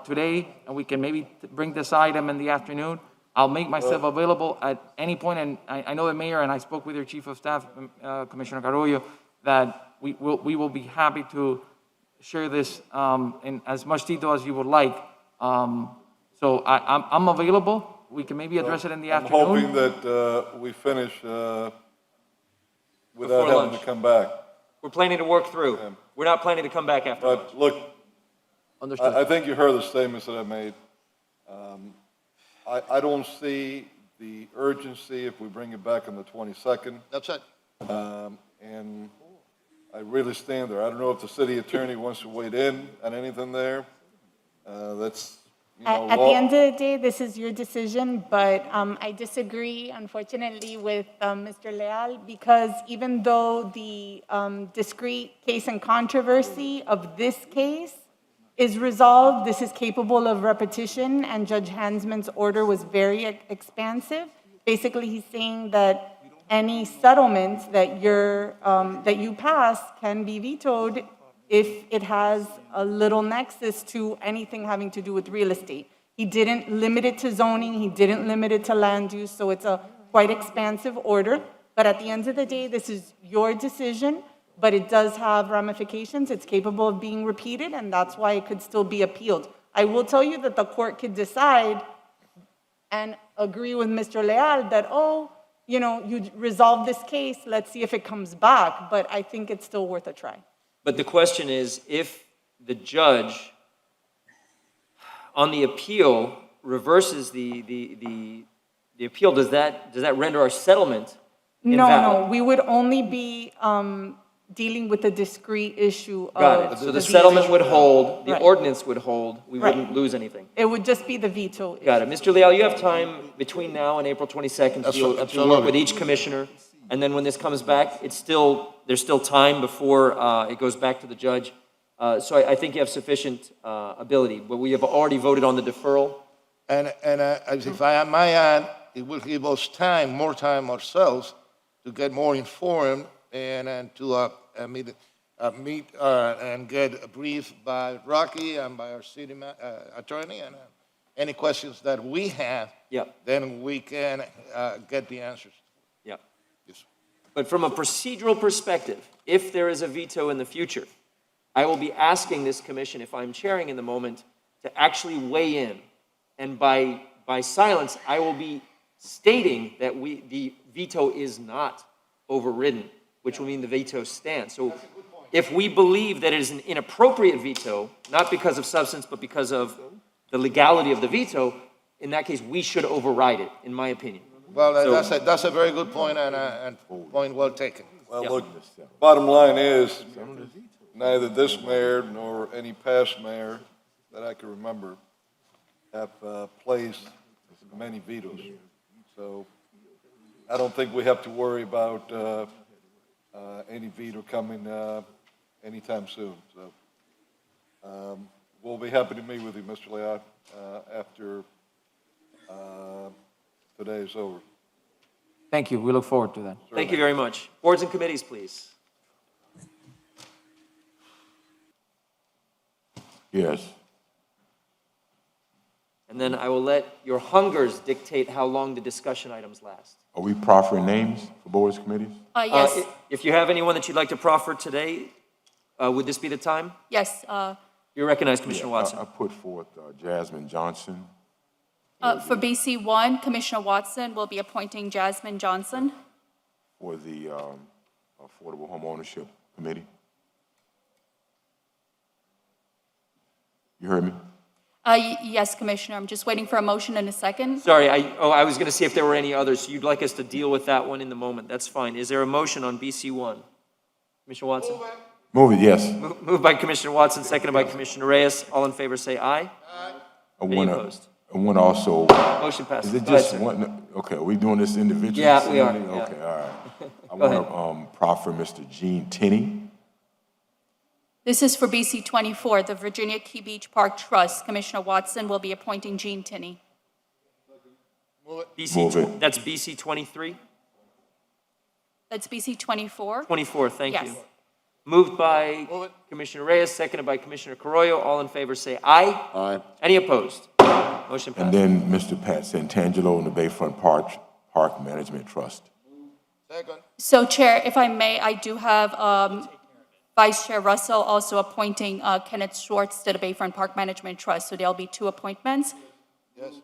today, and we can maybe bring this item in the afternoon, I'll make myself available at any point, and I know the mayor, and I spoke with your chief of staff, Commissioner Carollo, that we will be happy to share this in as much detail as you would like. So I'm available. We can maybe address it in the afternoon. I'm hoping that we finish without Before having lunch. to come back. We're planning to work through. We're not planning to come back after lunch. But look, Understood. I think you heard the statements that I made. I don't see the urgency if we bring it back on the 22nd. That's it. And I really stand there. I don't know if the city attorney wants to wade in on anything there. That's, you know, At the end of the day, this is your decision, but I disagree, unfortunately, with Mr. Leal, because even though the discrete case and controversy of this case is resolved, this is capable of repetition, and Judge Hansman's order was very expansive. Basically, he's saying that any settlement that you pass can be vetoed if it has a little nexus to anything having to do with real estate. He didn't limit it to zoning, he didn't limit it to land use, so it's a quite expansive order. But at the end of the day, this is your decision, but it does have ramifications. It's capable of being repeated, and that's why it could still be appealed. I will tell you that the court could decide and agree with Mr. Leal that, oh, you know, you resolve this case, let's see if it comes back, but I think it's still worth a try. But the question is, if the judge on the appeal reverses the appeal, does that render our settlement invalid? No, we would only be dealing with the discrete issue of. Got it. So the veto. settlement would hold, the Right. ordinance would hold, we Right. wouldn't lose anything. It would just be the veto. Got it. Mr. Leal, you have time between now and April 22nd to work with each commissioner. And then when this comes back, there's still time before it goes back to the judge. So I think you have sufficient ability. But we have already voted on the deferral. And as if I might add, it will give us time, more time ourselves, to get more informed and to meet and get briefed by Rocky and by our city attorney, and any questions that we have, then we can get the answers. Yeah. Yes. But from a procedural perspective, if there is a veto in the future, I will be asking this commission, if I'm chairing in the moment, to actually weigh in. And by silence, I will be stating that the veto is not overridden, which will mean the veto stands. So if we believe that it is an inappropriate veto, not because of substance, but because of the legality of the veto, in that case, we should override it, in my opinion. Well, So- that's a very good point and point well taken. Well, look, bottom line is, neither this mayor nor any past mayor that I can remember have placed many vetoes. So I don't think we have to worry about any veto coming anytime soon. So we'll be happy to meet with you, Mr. Leal, after today is over. Thank you. We look forward to that. Thank you very much. Boards and committees, please. Yes. And then I will let your hungers dictate how long the discussion items last. Are we proffering names for boards, committees? Yes, If you have anyone that you'd like to proffer today, would this be the time? yes. You're recognized, Commissioner Yeah, Watson. I put forth Jasmine Johnson. For BC1, Commissioner Watson will be appointing Jasmine Johnson. For the Affordable Home Ownership Committee. You heard me? Yes, Commissioner, I'm just waiting for a motion in a second. Sorry, I was going to see if there were any others. You'd like us to deal with that one in the moment. That's fine. Is there a motion on BC1? Commissioner Watson? Move it, yes. Moved by Commissioner Watson, seconded by Commissioner Reyes. All in favor, say aye. I Any wanna- opposed? I want to also. Motion passes. Is it Go ahead, just sir. one? Okay, are we doing this individually? Yeah, we are, Okay, yeah. all right. I Go want to proffer Mr. Gene Tenney. This is for BC 24, the Virginia Key Beach Park Trust. Commissioner Watson will be appointing Gene Tinney. Move BC, it. that's BC 23? That's BC 24? 24, thank you. Yes. Moved by Commissioner Reyes, seconded by Commissioner Carollo. All in favor say aye. Aye. Any opposed? Motion And passes. then Mr. Pat Santangelo and the Bayfront Park Management Trust. Second. So, Chair, if I may, I do have Vice Chair Russell also appointing Kenneth Schwartz to the Bayfront Park Management Trust. So there'll be 2 appointments. Yes.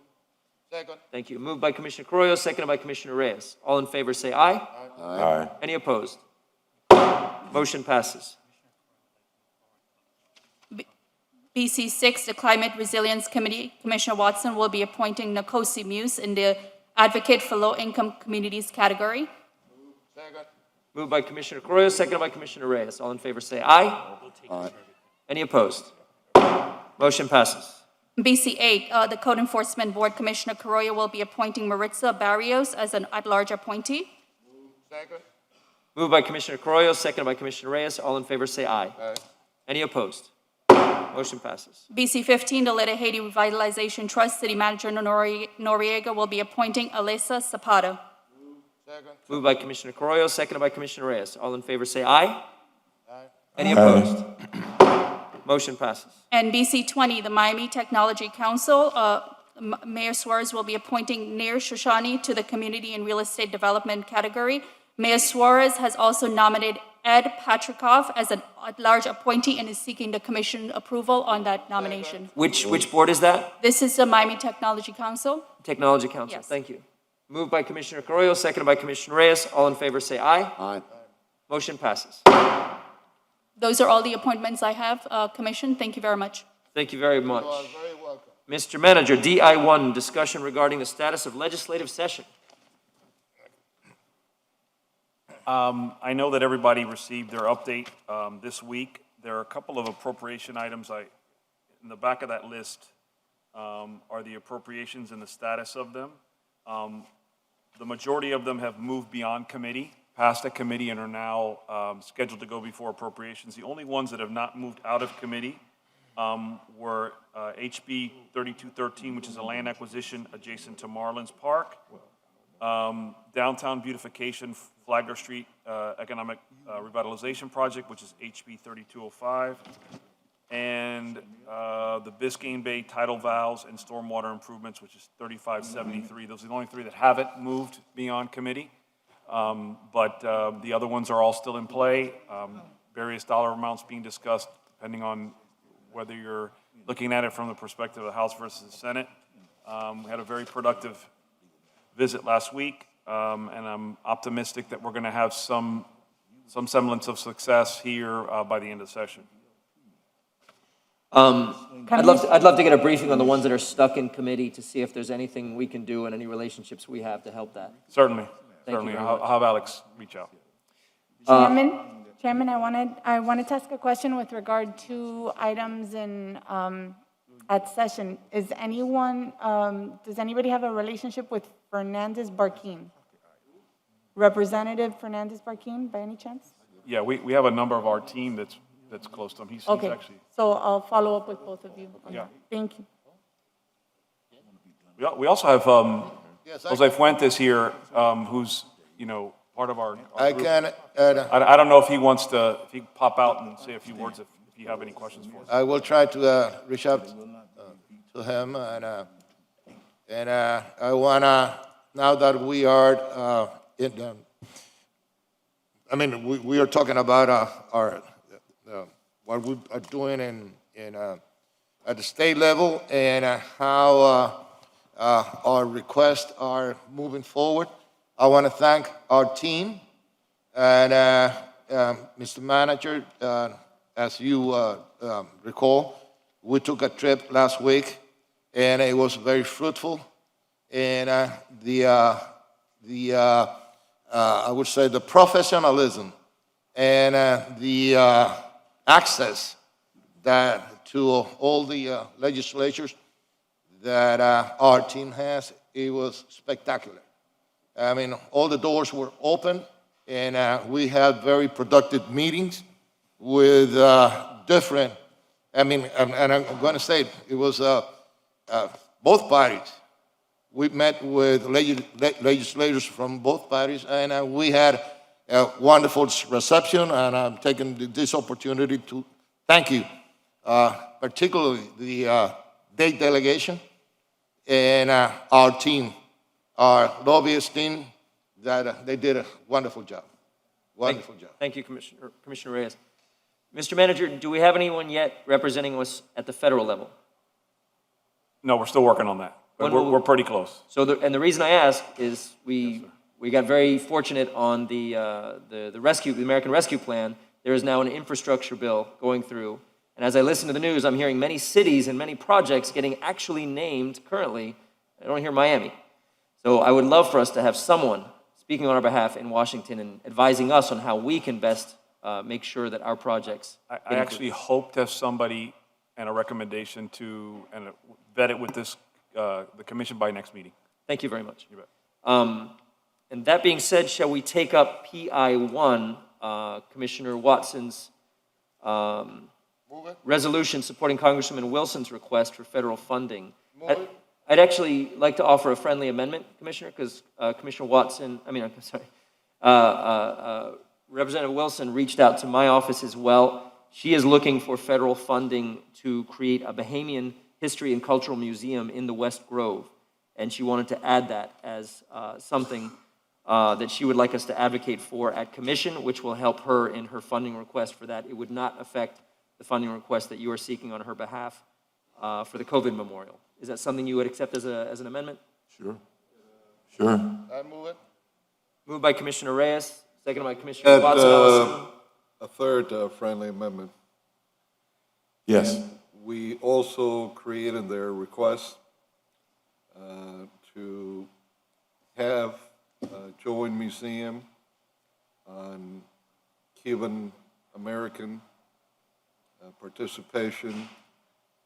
Second. Thank you. Moved by Commissioner Carollo, seconded by Commissioner Reyes. All in favor say aye. Aye. Any opposed? Motion passes. BC 6, the Climate Resilience Committee, Commissioner Watson will be appointing Nkosi Muse in the Advocate for Low-Income Communities category. Second. Moved by Commissioner Carollo, seconded by Commissioner Reyes. All in favor say aye. Aye. Any opposed? Motion passes. BC 8, the Code Enforcement Board, Commissioner Carollo will be appointing Maritza Barrios as an at-large appointee. Second. Moved by Commissioner Carollo, seconded by Commissioner Reyes. All in favor say aye. Aye. Any opposed? Motion passes. BC 15, the Little Haiti Revitalization Trust, City Manager Noriega will be appointing Alyssa Zapata. Second. Moved by Commissioner Carollo, seconded by Commissioner Reyes. All in favor say aye. Aye. Any opposed? Motion passes. And BC 20, the Miami Technology Council, Mayor Suarez will be appointing Nir Shoshani to the Community and Real Estate Development category. Mayor Suarez has also nominated Ed Patrikoff as an at-large appointee and is seeking the commission approval on that nomination. Which board is that? This is the Miami Technology Council. Technology Council. Yes. Thank you. Moved by Commissioner Carollo, seconded by Commissioner Reyes. All in favor say aye. Aye. Motion passes. Those are all the appointments I have, Commission. Thank you very much. Thank you very much. You are very welcome. Mr. Manager, DI1, discussion regarding the status of legislative session. I know that everybody received their update this week. There are a couple of appropriation items. In the back of that list are the appropriations and the status of them. The majority of them have moved beyond committee, past a committee, and are now scheduled to go before appropriations. The only ones that have not moved out of committee were HB 3213, which is a land acquisition adjacent to Marlins Park, downtown beautification, Flagler Street Economic Revitalization Project, which is HB 3205, and the Biscayne Bay tidal valves and stormwater improvements, which is 3573. Those are the only 3 that haven't moved beyond committee. But the other ones are all still in play. Various dollar amounts being discussed, depending on whether you're looking at it from the perspective of the House versus the Senate. We had a very productive visit last week, and I'm optimistic that we're going to have some semblance of success here by the end of the session. I'd love to get a briefing on the ones that are stuck in committee to see if there's anything we can do and any relationships we have to help that. Certainly, Thank you certainly. very I'll much. have Alex reach out. Chairman, I wanted to ask a question with regard to items in, at session. Does anybody have a relationship with Fernandez Barquin? Representative Fernandez Barquin, by any chance? Yeah, we have a number of our team that's close to him. He's Okay, actually, so I'll follow up with both of you. on Yeah. that. Thank you. we also have Yes, Jose Fuentes here, who's, part of our I group. can, I don't know if he wants to, if he can pop out and say a few words if you have any questions for us. I will try to reach out to him, and I wanna, now that we are we are talking about our what we are doing at the state level and how our requests are moving forward. I want to thank our team and Mr. Manager, as you recall, we took a trip last week and it was very fruitful. And I would say the professionalism and the access to all the legislatures that our team has, it was spectacular. I mean, all the doors were open, and we had very productive meetings. with different, and I'm going to say it was both parties. We met with legislators from both parties, and we had a wonderful reception, and I'm taking this opportunity to thank you, particularly the state delegation and our team, our lobbyist team, that they did a wonderful job. Wonderful job. Thank you, Commissioner Reyes. Mr. Manager, do we have anyone yet representing us at the federal level? No, we're still working on that. But we're pretty close. So, the reason I ask is we got very fortunate on the American Rescue Plan. There is now an infrastructure bill going through. And as I listen to the news, I'm hearing many cities and many projects getting actually named currently. I don't hear Miami. So I would love for us to have someone speaking on our behalf in Washington and advising us on how we can best make sure that our projects. I actually hope to have somebody and a recommendation to vet it with the commission by next meeting. Thank you very much. You bet. And that being said, shall we take up PI1, Commissioner Watson's resolution supporting Congressman Wilson's request for federal funding? I'd actually like to offer a friendly amendment, Commissioner, because Commissioner Watson, Representative Wilson reached out to my office as well. She is looking for federal funding to create a Bahamian History and Cultural Museum in the West Grove, and she wanted to add that as something that she would like us to advocate for at commission, which will help her in her funding request for that. It would not affect the funding request that you are seeking on her behalf for the COVID memorial. Is that something you would accept as an amendment? Sure. I move it. Moved by Commissioner Reyes, seconded by Commissioner Watson. A third friendly amendment. Yes. We also created their request to have a joint museum on Cuban American participation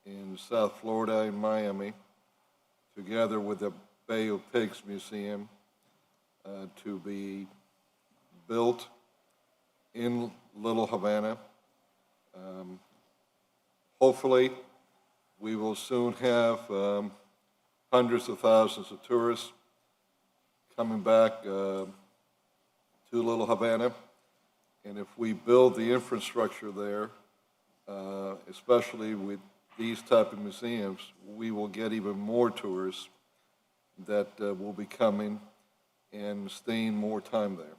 in South Florida and Miami, together with the Bay of Pigs Museum, to be built in Little Havana. Hopefully, we will soon have hundreds of thousands of tourists coming back to Little Havana. And if we build the infrastructure there, especially with these type of museums, we will get even more tourists that will be coming and staying more time there.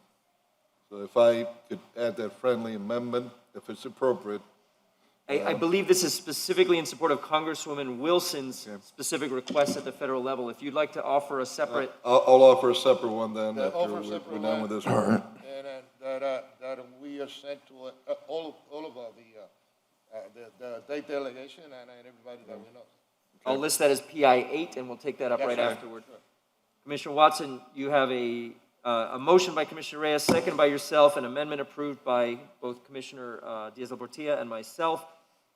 So if I could add that friendly amendment, if it's appropriate. I believe this is specifically in support of Congresswoman Wilson's specific request at the federal level. If you'd like to offer a separate. I'll offer a separate one then after we're done with this one. And that we are sent to all of the state delegation and everybody that we know. I'll list that as PI 8, and we'll take that up right afterward. Commissioner Watson, you have a motion by Commissioner Reyes, second by yourself, an amendment approved by both Commissioner Diaz-Albortia and myself.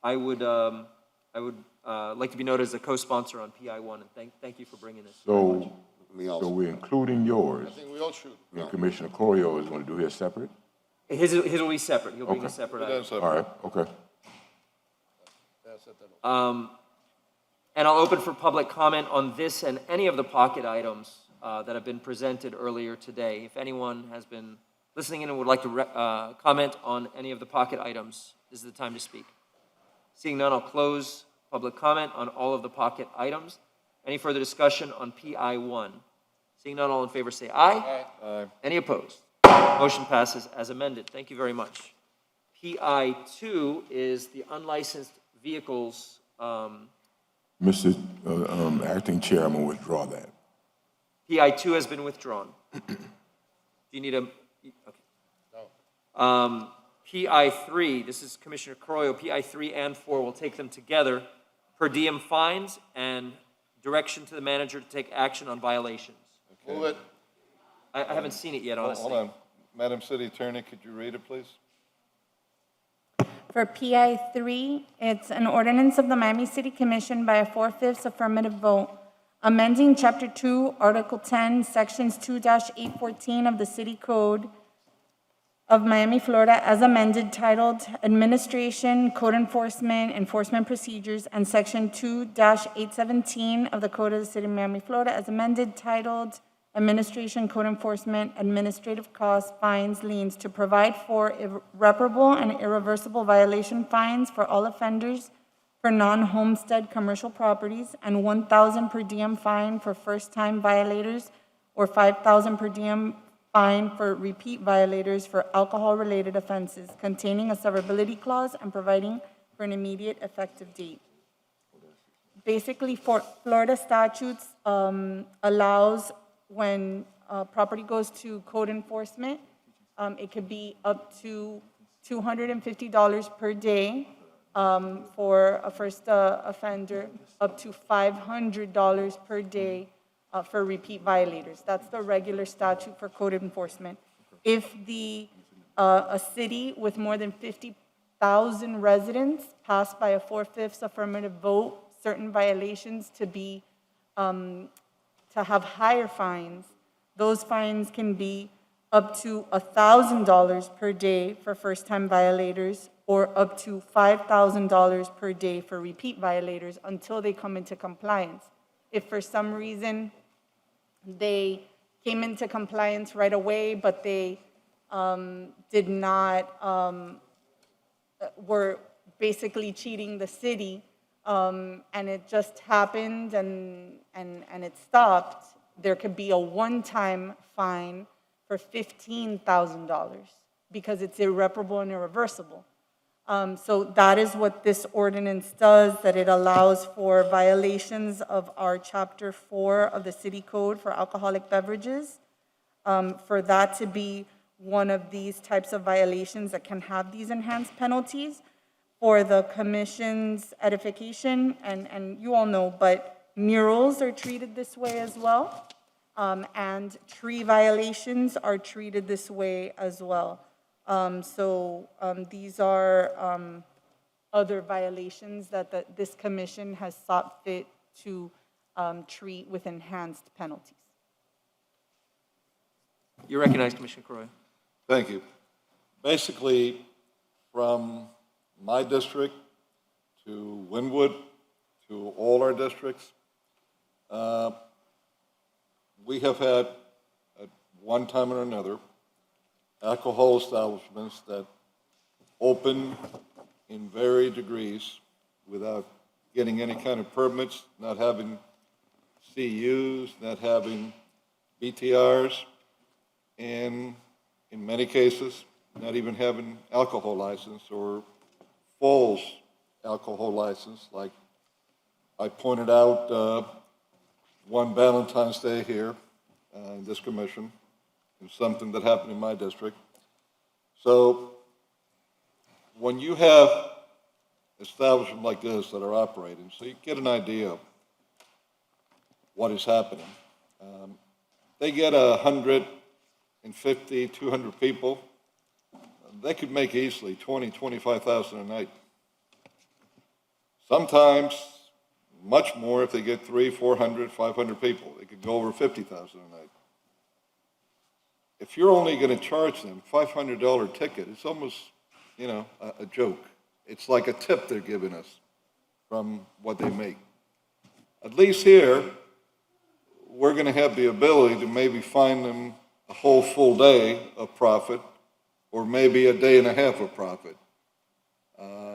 I would like to be noted as a co-sponsor on PI1, and thank you for bringing this. So we're including yours. I think we all should. And Commissioner Corio is going to do his separate? His will be separate. He'll bring a separate item. All right, okay. And I'll open for public comment on this and any of the pocket items that have been presented earlier today. If anyone has been listening in and would like to comment on any of the pocket items, this is the time to speak. Seeing none, I'll close public comment on all of the pocket items. Any further discussion on PI1? Seeing none, all in favor say aye. Aye. Any opposed? Motion passes as amended. Thank you very much. PI2 is the unlicensed vehicles. Mr. Acting Chair, I'm going to withdraw that. PI2 has been withdrawn. Do you need a? Okay. PI3, this is Commissioner Croyo. PI3 and 4, we'll take them together. Per diem fines and direction to the manager to take action on violations. Okay. Move it. I haven't seen it yet, honestly. Hold on. Madam City Attorney, could you read it, please? For PI3, it's an ordinance of the Miami City Commission by a 4/5 affirmative vote, amending Chapter 2, Article 10, Sections 2-814 of the City Code of Miami, Florida, as amended, titled Administration, Code Enforcement, Enforcement Procedures, and Section 2-817 of the Code of the City of Miami, Florida, as amended, titled Administration, Code Enforcement, Administrative Costs, Fines, Liens, to provide for irreparable and irreversible violation fines for all offenders for non-homestead commercial properties, and 1,000 per diem fine for first-time violators, or 5,000 per diem fine for repeat violators for alcohol-related offenses, containing a severability clause and providing for an immediate effective date. Basically, for Florida statutes allows when property goes to code enforcement, it could be up to $250 per day for a first offender, up to $500 per day for repeat violators. That's the regular statute for code enforcement. If a city with more than 50,000 residents passed by a 4/5 affirmative vote, certain violations to have higher fines, those fines can be up to $1,000 per day for first-time violators, or up to $5,000 per day for repeat violators until they come into compliance. If for some reason they came into compliance right away, but they did not, were basically cheating the city, and it just happened and it stopped, there could be a one-time fine for $15,000 because it's irreparable and irreversible. So that is what this ordinance does, that it allows for violations of our Chapter 4 of the City Code for alcoholic beverages, for that to be one of these types of violations that can have these enhanced penalties. For the commission's edification, and you all know, but murals are treated this way as well, and tree violations are treated this way as well. These are other violations that this commission has sought fit to treat with enhanced penalties. You recognize Commissioner Croy. Thank you. Basically, from my district to Wynwood to all our districts, we have had, at one time or another, alcohol establishments that open in varied degrees without getting any kind of permits, not having CUs, not having BTRs, and in many cases, not even having alcohol license or false alcohol license, like I pointed out one Valentine's Day here in this commission, and something that happened in my district. So when you have establishments like this that are operating, so you get an idea of what is happening. They get 150, 200 people. They could make easily 20, 25,000 a night. Sometimes much more if they get 300, 400, 500 people. They could go over 50,000 a night. If you're only going to charge them $500 ticket, it's almost, a joke. It's like a tip they're giving us from what they make. At least here, we're going to have the ability to maybe find them a whole full day of profit, or maybe a day and a half of profit.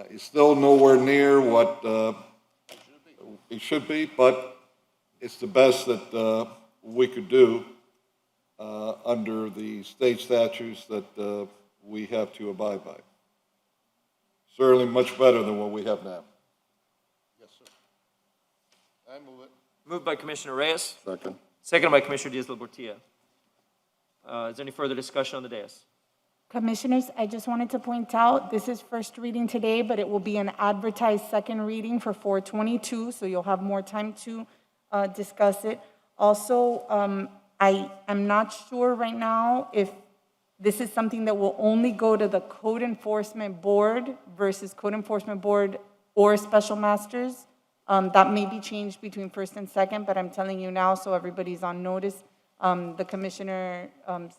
It's still nowhere near what it should be, but it's the best that we could do under the state statutes that we have to abide by. Certainly much better than what we have now. Yes, sir. I move it. Moved by Commissioner Reyes. Second. Seconded by Commissioner Diaz-Labortia. Is there any further discussion on the dais? Commissioners, I just wanted to point out, this is first reading today, but it will be an advertised second reading for 4/22, so you'll have more time to discuss it. Also, I am not sure right now if this is something that will only go to the Code Enforcement Board versus Code Enforcement Board or Special Masters. That may be changed between first and second, but I'm telling you now so everybody's on notice. The commissioner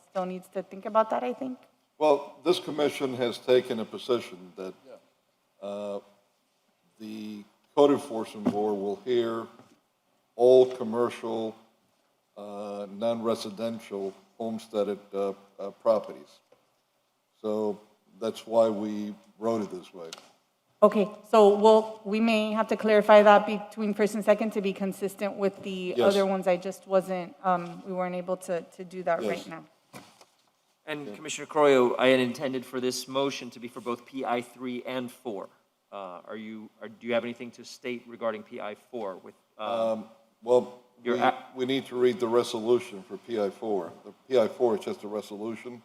still needs to think about that, I think. Well, this commission has taken a position that the Code Enforcement Board will hear all commercial, non-residential homesteaded properties. So that's why we wrote it this way. Okay, so we may have to clarify that between first and second to be consistent with the Yes. other ones. I just wasn't, we weren't able to do that right Yes. now. And Commissioner Croyo, I had intended for this motion to be for both PI 3 and 4. Do you have anything to state regarding PI 4 with? Well, Your we need to read the resolution for PI 4. The PI 4 is just a resolution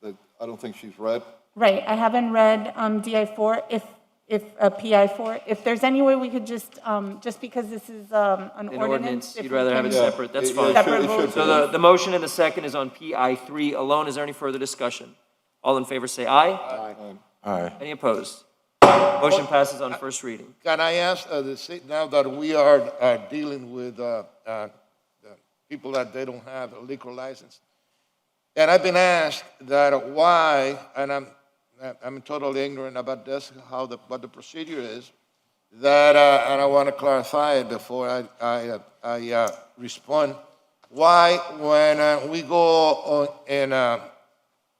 that I don't think she's read. Right, I haven't read DI4, if PI4, if there's any way we could just because this is an ordinance. if You'd we rather have it can- separate, that's Yeah, fine. Separate vote. So the motion and the second is on PI 3 alone. Is there any further discussion? All in favor say aye. Aye. Any opposed? Motion passes on first reading. Can I ask, now that we are dealing with people that they don't have a liquor license, and I've been asked that why, and I'm totally ignorant about this, what the procedure is, that, and I want to clarify it before I respond, why when we go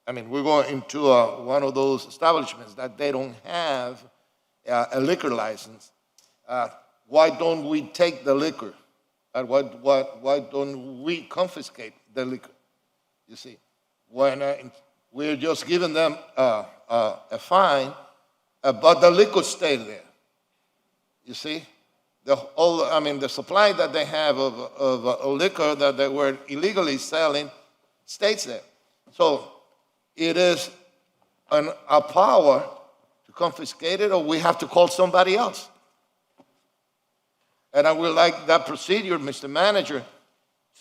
we go into one of those establishments that they don't have a liquor license, why don't we take the liquor? And why don't we confiscate the liquor? You see, when we're just giving them a fine, but the liquor stays there. You see, the supply that they have of liquor that they were illegally selling stays there. So it is our power to confiscate it, or we have to call somebody else. And I would like that procedure, Mr. Manager,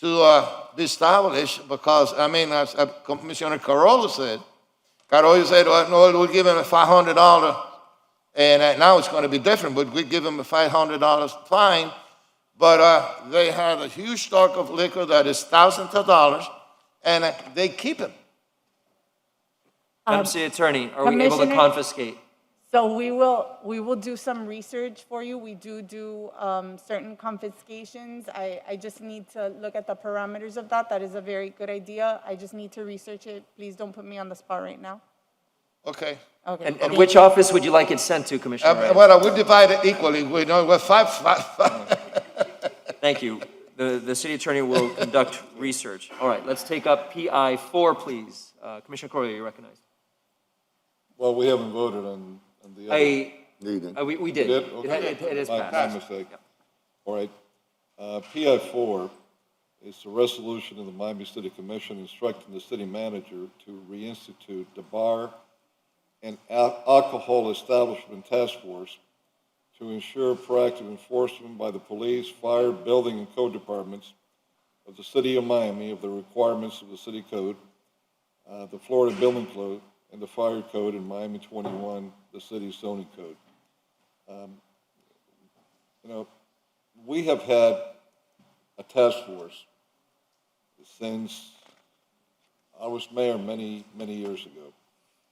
to be established because, as Commissioner Carollo said, well, no, we'll give him a $500, and now it's going to be different, but we give him a $500 fine, but they have a huge stock of liquor that is thousands of dollars, and they keep it. Madam City Attorney, are we able to Commissioner- confiscate? So we will do some research for you. We do certain confiscations. I just need to look at the parameters of that. That is a very good idea. I just need to research it. Please don't put me on the spot right now. Okay. Okay. And which office would you like it sent to, Commissioner Reyes? Well, we divide it equally. We're five. Thank you. The city attorney will conduct research. All right, let's take up PI 4, please. Commissioner Correa, you're recognized. Well, we haven't voted on the other. We did. You did? It Okay. is My passed. mistake. All right. PI 4 is a resolution of the Miami City Commission instructing the city manager to reinstitute the bar and alcohol establishment task force to ensure proactive enforcement by the police, fire, building, and code departments of the city of Miami of the requirements of the city code, the Florida Building Code, and the fire code in Miami 21, the city's zoning code. We have had a task force since I was mayor many, many years ago.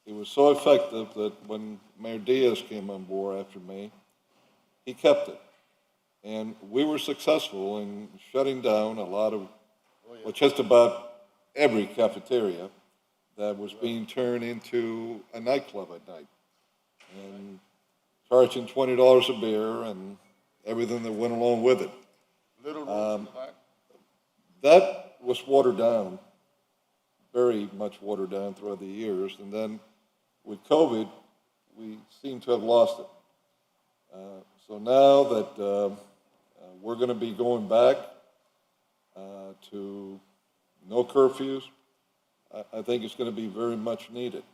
It was so effective that when Mayor Diaz came on board after me, he kept it. And we were successful in shutting down a lot of, well, just about every cafeteria that was being turned into a nightclub at night. And charging $20 a beer and everything that went along with it. That was watered down, very much watered down throughout the years. And then with COVID, we seem to have lost it. So now that we're going to be going back to no curfews, I think it's going to be very much needed.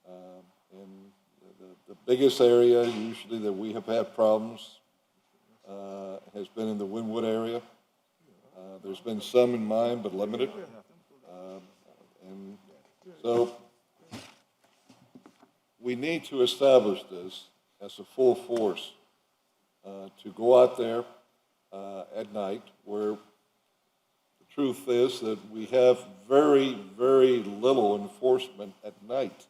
And the biggest area usually that we have had problems has been in the Wynwood area. There's been some in mine, but limited. And so we need to establish this as a full force to go out there at night, where the truth is that we have very, very little enforcement at night. night.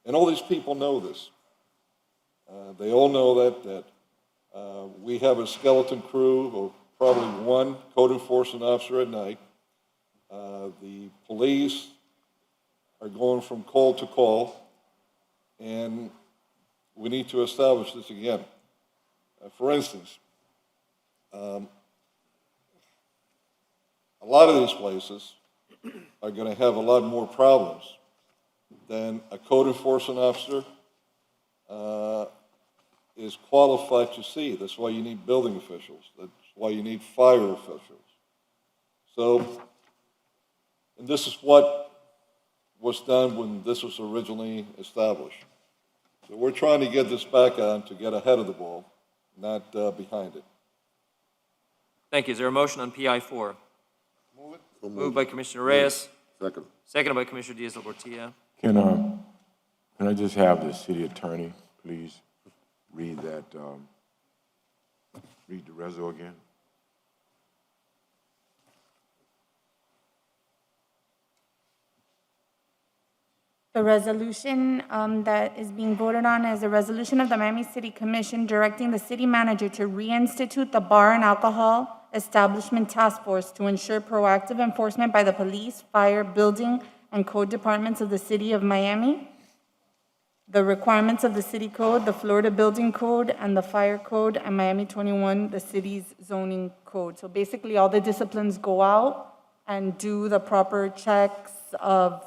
And all these people know this. They all know that we have a skeleton crew of probably one code enforcement officer at night. The police are going from call to call, and we need to establish this again. For instance, a lot of these places are going to have a lot more problems than a code enforcement officer is qualified to see. That's why you need building officials. That's why you need fire officials. So, and this is what was done when this was originally established. So we're trying to get this back on to get ahead of the ball, not behind it. Thank you. Is there a motion on PI 4? Move it. Moved by Commissioner Reyes, Second. seconded by Commissioner Diaz-Portilla. Can I just have the city attorney, please, read that, read the reso again? The resolution that is being voted on is a resolution of the Miami City Commission directing the city manager to reinstitute the Bar and Alcohol Establishment Task Force to ensure proactive enforcement by the police, fire, building, and code departments of the city of Miami, the requirements of the city code, the Florida Building Code, and the Fire Code, and Miami 21, the city's zoning code. So basically, all the disciplines go out and do the proper checks of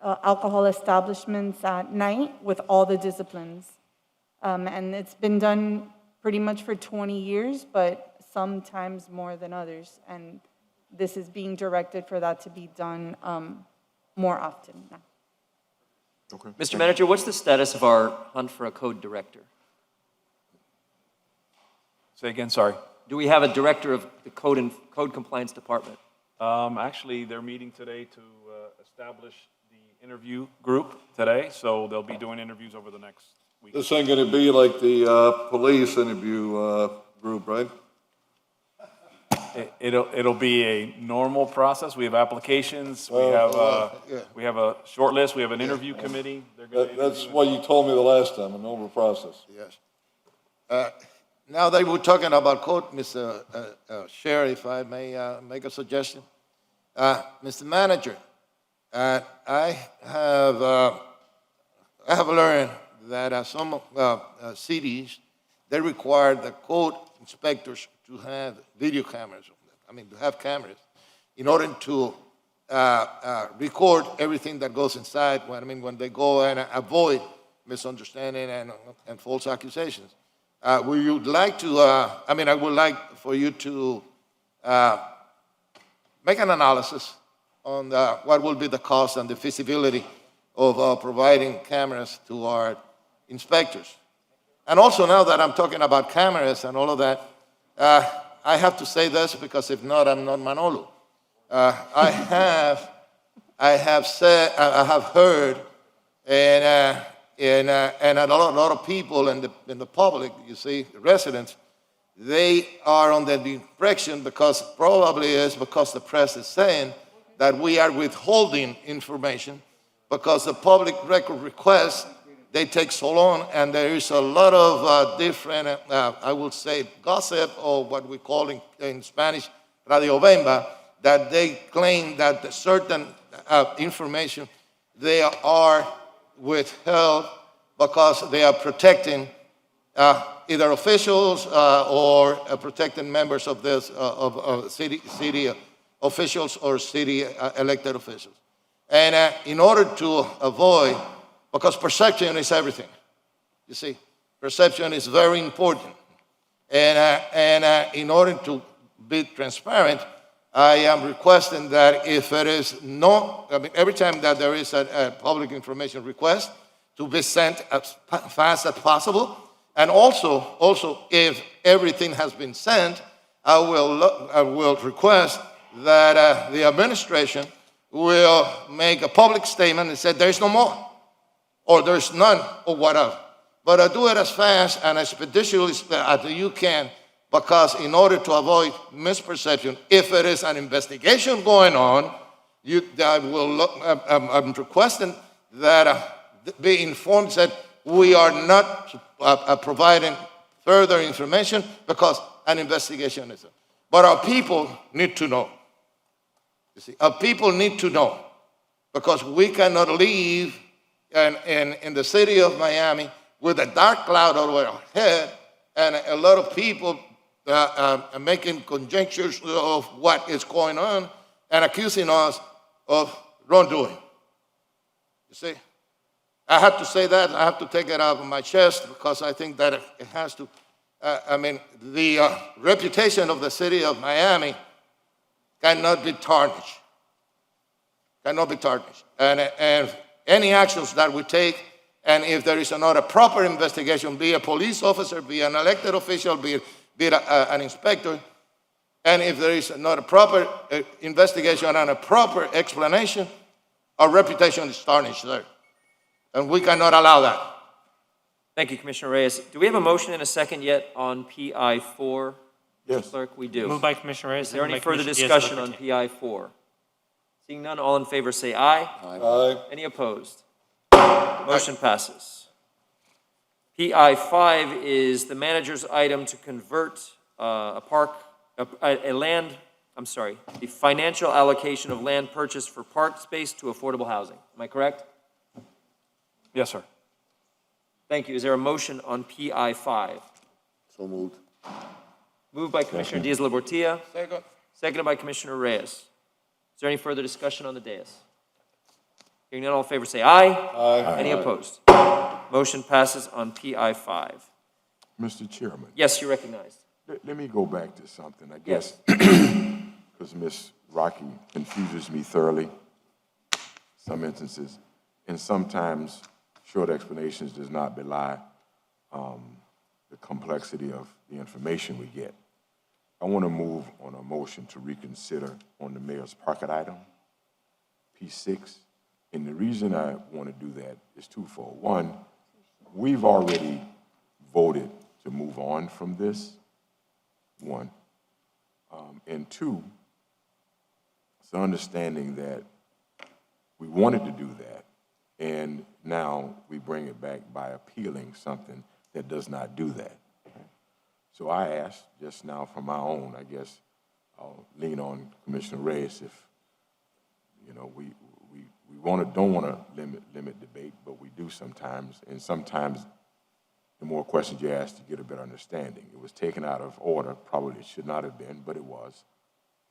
alcohol establishments at night with all the disciplines. And it's been done pretty much for 20 years, but sometimes more than others. And this is being directed for that to be done more often now. Okay. Mr. Manager, what's the status of our hunt for a code director? Say again, sorry. Do we have a director of the code compliance department? Actually, they're meeting today to establish the interview group today, so they'll be doing interviews over the next week. This ain't going to be like the police interview group, right? It'll be a normal process. We have applications. We have a short list. We have an interview committee. They're gonna That's what you told me the last time, a normal process. Yes. Now that we're talking about code, Mr. Chair, if I may make a suggestion. Mr. Manager, I have learned that some cities, they require the code inspectors to have video cameras, to have cameras, in order to record everything that goes inside when they go and avoid misunderstanding and false accusations. We would like to, I would like for you to make an analysis on what will be the cost and the feasibility of providing cameras to our inspectors. And also, now that I'm talking about cameras and all of that, I have to say this because if not, I'm not Manolo. I have heard, and a lot of people in the public, you see, the residents, they are on the impression because the press is saying that we are withholding information because the public record requests, they take so long, and there is a lot of different, I would say, gossip, or what we call in Spanish, Radio Bemba, that they claim that certain information they are withheld because they are protecting either officials or protecting members of this of city officials or city elected officials. And in order to avoid, because perception is everything, you see, perception is very important. And in order to be transparent, I am requesting that if it is every time that there is a public information request, to be sent as fast as possible. And also if everything has been sent, I will request that the administration will make a public statement and say there's no more, or there's none, or whatever. But do it as fast and as expeditiously as you can, because in order to avoid misperception, if it is an investigation going on, I'm requesting be informed that we are not providing further information because an investigation is. But our people need to know. You see, our people need to know because we cannot live in the city of Miami with a dark cloud over our head and a lot of people making conjectures of what is going on and accusing us of wrongdoing. You see, I have to say that. I have to take it out of my chest because I think that it has to. The reputation of the city of Miami cannot be tarnished. Cannot be tarnished. And any actions that we take, and if there is not a proper investigation, be a police officer, be an elected official, be an inspector, and if there is not a proper investigation and a proper explanation, our reputation is tarnished there. And we cannot allow that. Thank you, Commissioner Reyes. Do we have a motion and a second yet on PI 4? Yes. Clerk, we do. Moved by Commissioner Reyes. Is there any seconded by further Commissioner discussion on Diaz-Padrón. PI 4? Seeing none, all in favor say aye. Aye. Any opposed? Motion passes. PI 5 is the manager's item to convert the financial allocation of land purchased for park space to affordable housing. Am I correct? Yes, sir. Thank you. Is there a motion on PI 5? So moved. Moved by Commissioner Diaz-Labortia, Second. seconded by Commissioner Reyes. Is there any further discussion on the dais? Hearing none, all in favor say aye. Aye. Any opposed? Motion passes on PI 5. Mr. Chairman, Yes, you're recognized. let me go back to something, I guess, Yes. because Ms. Rocky confuses me thoroughly, some instances, and sometimes short explanations does not belie the complexity of the information we get. I want to move on a motion to reconsider on the mayor's pocket item, P6. And the reason I want to do that is twofold. One, we've already voted to move on from this, one. And two, it's an understanding that we wanted to do that, and now we bring it back by appealing something that does not do that. So I asked just now for my own, I guess I'll lean on Commissioner Reyes if, we don't want to limit debate, but we do sometimes, and sometimes the more questions you ask, you get a better understanding. It was taken out of order, probably it should not have been, but it was.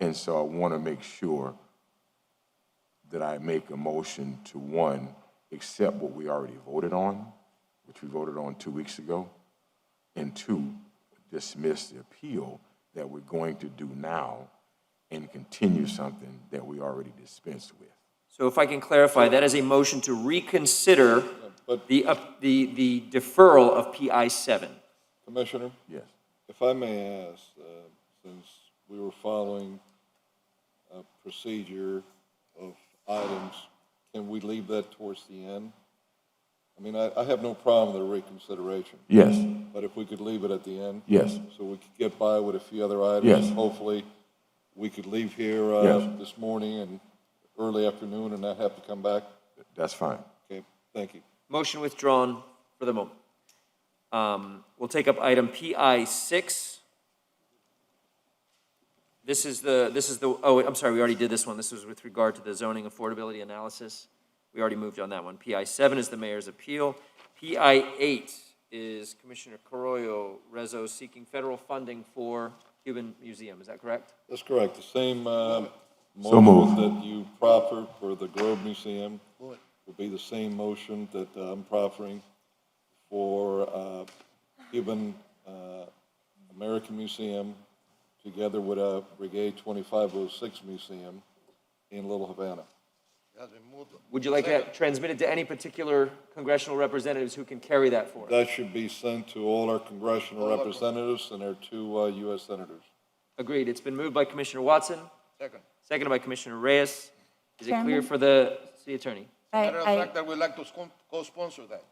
And so I want to make sure that I make a motion to, one, accept what we already voted on, which we voted on 2 weeks ago, and two, dismiss the appeal that we're going to do now and continue something that we already dispensed with. So if I can clarify, that is a motion to reconsider the deferral of PI 7. Commissioner, Yes. if I may ask, since we were following a procedure of items, can we leave that towards the end? I mean, I have no problem with the reconsideration. Yes. But if we could leave it at the end? Yes. So we could get by with a few other items? Yes. Hopefully, we could leave here Yes. this morning and early afternoon and not have to come back? That's fine. Okay, thank you. Motion withdrawn for the moment. We'll take up item PI 6. This is the, I'm sorry, we already did this one. This was with regard to the zoning affordability analysis. We already moved on that one. PI 7 is the mayor's appeal. PI 8 is Commissioner Carollo Rezo seeking federal funding for Cuban Museum. Is that correct? That's correct. The same So motion moved. that you proffered for the Grove Museum will be the same motion that I'm proffering for Cuban American Museum together with Brigade 2506 Museum in Little Havana. Would you like that transmitted to any particular congressional representatives who can carry that for us? That should be sent to all our congressional representatives and our 2 U.S. senators. Agreed. It's been moved by Commissioner Watson, Second. seconded by Commissioner Reyes. Is it clear Chairman? for the city attorney? Matter of fact, that we'd like to co-sponsor that.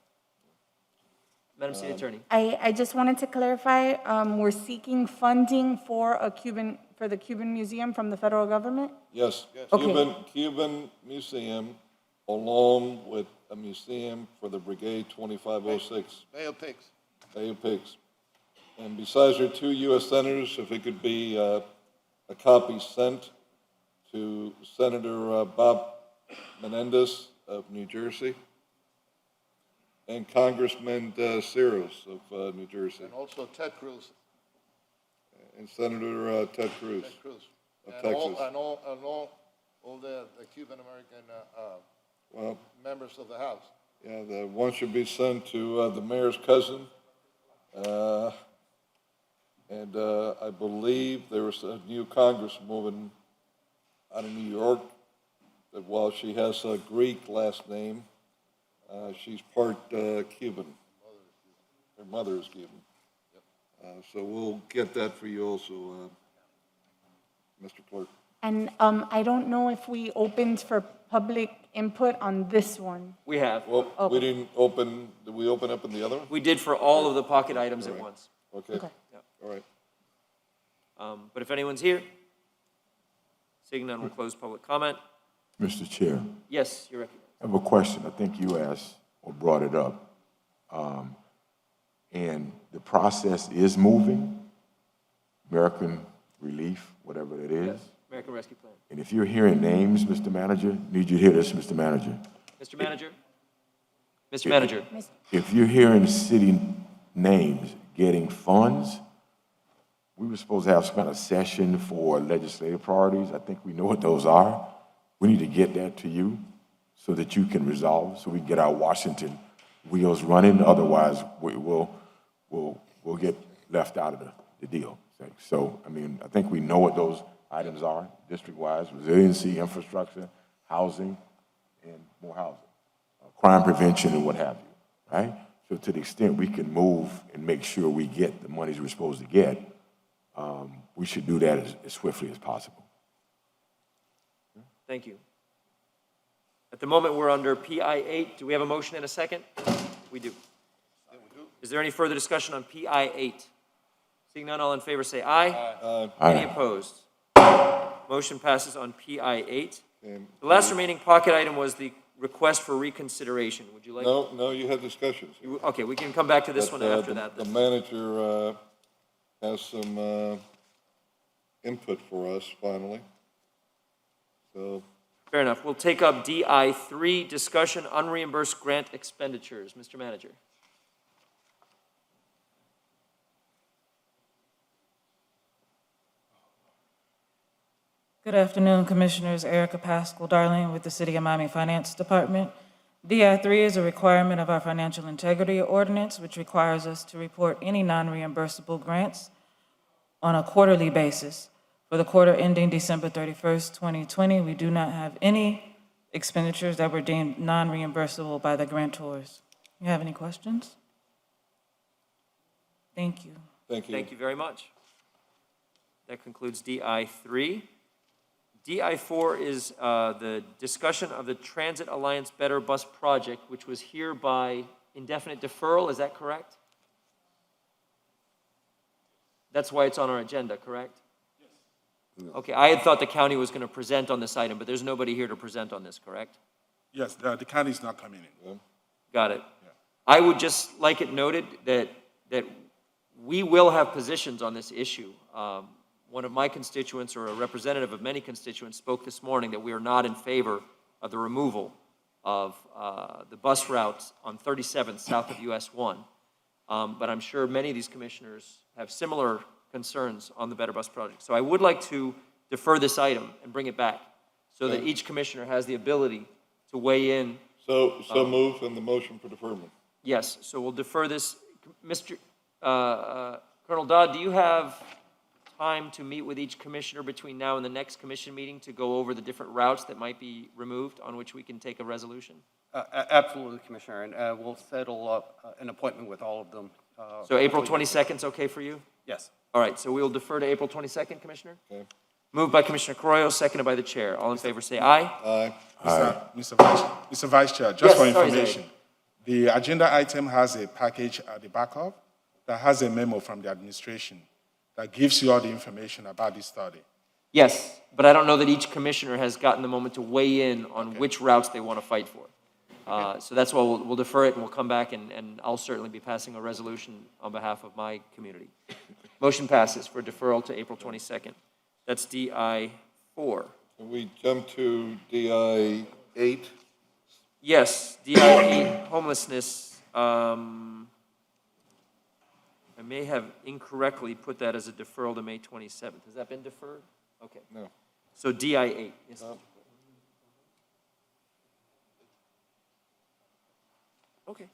Madam City Attorney? I just wanted to clarify, we're seeking funding for the Cuban Museum from the federal government? Yes, Okay. Cuban Museum along with a museum for the Brigade 2506. Bay of Pigs. Bay of Pigs. And besides our 2 U.S. senators, if it could be a copy sent to Senator Bob Menendez of New Jersey and Congressman Ciros of New Jersey And also Ted Cruz. and Senator Ted Cruz Ted Cruz. of And Texas. all the Cuban-American Well, members of the House. yeah, the one should be sent to the mayor's cousin. And I believe there was a new congresswoman out of New York that while she has a Greek last name, she's part Cuban. Her mother is Cuban. So we'll get that for you also, Mr. Clerk. And I don't know if we opened for public input on this one. We have. Well, Okay. we didn't open, did we open up in the other one? We did for all of the pocket items at once. Okay, Okay. all right. But if anyone's here, seeing none, we'll close public comment. Mr. Chair, Yes, you're recognized. I have a question. I think you asked or brought it up. And the process is moving, American Relief, whatever it is. American Rescue Plan. And if you're hearing names, Mr. Manager, need you to hear this, Mr. Manager. Mr. Manager? Mr. Manager? If you're hearing city names getting funds, we were supposed to have some kind of session for legislative priorities. I think we know what those are. We need to get that to you so that you can resolve, so we can get our Washington wheels running. Otherwise, we'll get left out of the deal. So, I mean, I think we know what those items are, district-wise: resiliency, infrastructure, housing, and more housing, crime prevention, and what have you, right? So to the extent we can move and make sure we get the monies we're supposed to get, we should do that as swiftly as possible. Thank you. At the moment, we're under PI 8. Do we have a motion and a second? We do. Is there any further discussion on PI 8? Seeing none, all in favor say aye. Aye. Any opposed? Motion passes on PI 8. The last remaining pocket item was the request for reconsideration. Would you like? No, you had discussions. Okay, we can come back to this But, one after the- that. The manager has some input for us finally. So, Fair enough. We'll take up DI 3, discussion unreimbursed grant expenditures. Mr. Manager. Good afternoon, Commissioners. Erica Pascal Darling with the City of Miami Finance Department. DI-3 is a requirement of our Financial Integrity Ordinance, which requires us to report any non-reimbursable grants on a quarterly basis. For the quarter ending December 31st, 2020, we do not have any expenditures that were deemed non-reimbursable by the grantors. You have any questions? Thank you. thank you. Thank you very much. That concludes DI 3. DI 4 is the discussion of the Transit Alliance Better Bus Project, which was hereby indefinite deferral. Is that correct? That's why it's on our agenda, correct? Yes. Okay, I had thought the county was going to present on this item, but there's nobody here to present on this, correct? Yes, the county is not coming in. Got it. I would just like it noted that we will have positions on this issue. One of my constituents, or a representative of many constituents, spoke this morning that we are not in favor of the removal of the bus routes on 37th south of US 1. But I'm sure many of these commissioners have similar concerns on the Better Bus Project. So I would like to defer this item and bring it back so that each commissioner has the ability to weigh in. So move on the motion for deferment. Yes, so we'll defer this. Mr. Colonel Dodd, do you have time to meet with each commissioner between now and the next commission meeting to go over the different routes that might be removed on which we can take a resolution? Absolutely, Commissioner, and we'll settle up an appointment with all of them. So April 22nd is okay for you? Yes. All right, so we will defer to April 22nd, Commissioner? Okay. Moved by Commissioner Carollo, seconded by the chair. All in favor say aye. Aye. Mr. Vice Chair, just for Yes, sorry, information, the agenda item has a package at the backup that has a memo from the administration that gives you all the information about this study. Yes, but I don't know that each commissioner has gotten the moment to weigh in on which routes they want to fight for. So that's why we'll defer it, and we'll come back, and I'll certainly be passing a resolution on behalf of my community. Motion passes for deferral to April 22nd. That's DI 4. Can we jump to DI 8? Yes, DI 8, homelessness. I may have incorrectly put that as a deferral to May 27th. Has that been deferred? Okay. No. So DI 8. Yes. Okay.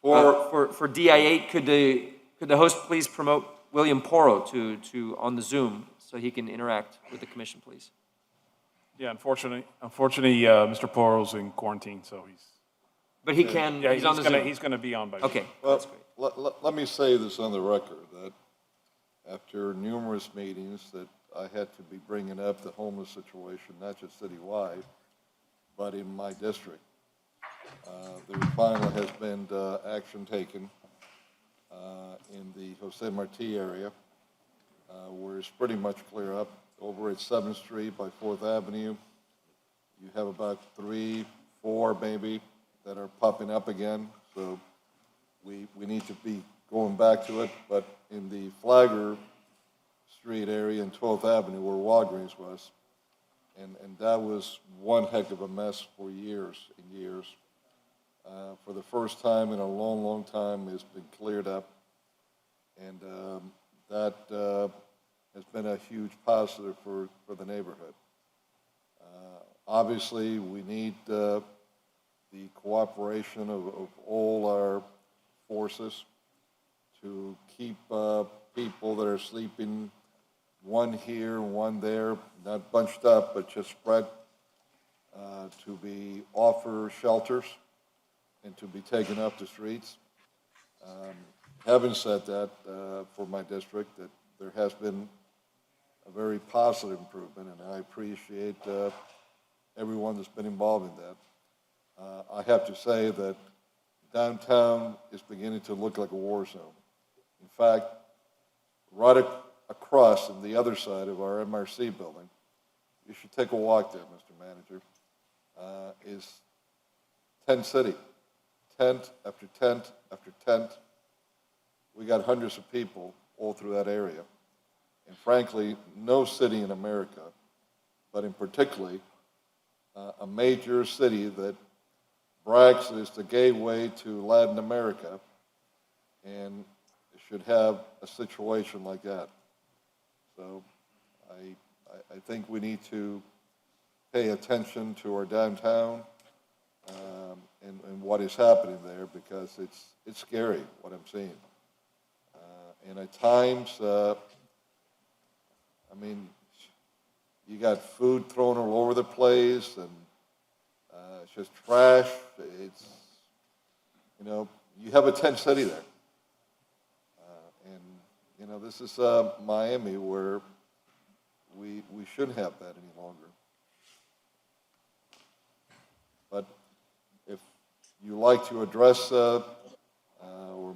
For DI 8, could the host please promote William Porro to on the Zoom so he can interact with the commission, please? Yeah, unfortunately, Mr. Poro's in quarantine, so he's. But he can, Yeah, he's on the Zoom. He's gonna be on by. Okay, Well, that's great. let me say this on the record, that after numerous meetings that I had to be bringing up the homeless situation, not just citywide, but in my district. There finally has been action taken in the Jose Marti area, where it's pretty much clear up. Over at 7th Street by 4th Avenue, you have about 3, 4 maybe that are popping up again. So we need to be going back to it. But in the Flagler Street area and 12th Avenue where Walgreens was, and that was one heck of a mess for years and years. For the first time in a long, long time, it's been cleared up. And that has been a huge positive for the neighborhood. Obviously, we need the cooperation of all our forces to keep people that are sleeping, one here and one there, not bunched up, but just spread, to be offer shelters and to be taken off the streets. Having said that, for my district, that there has been a very positive improvement, and I appreciate everyone that's been involved in that. I have to say that downtown is beginning to look like a war zone. In fact, right across on the other side of our MRC building, you should take a walk there, Mr. Manager, is Tent City. Tent after tent after tent. We got hundreds of people all through that area. And frankly, no city in America, but in particularly a major city that brags is the gateway to Latin America, and should have a situation like that. So I think we need to pay attention to our downtown and what is happening there, because it's scary what I'm seeing. And at times, I mean, you got food thrown all over the place, and it's just trash. It's, you have a tent city there. And, this is Miami, where we shouldn't have that any longer. But if you like to address, or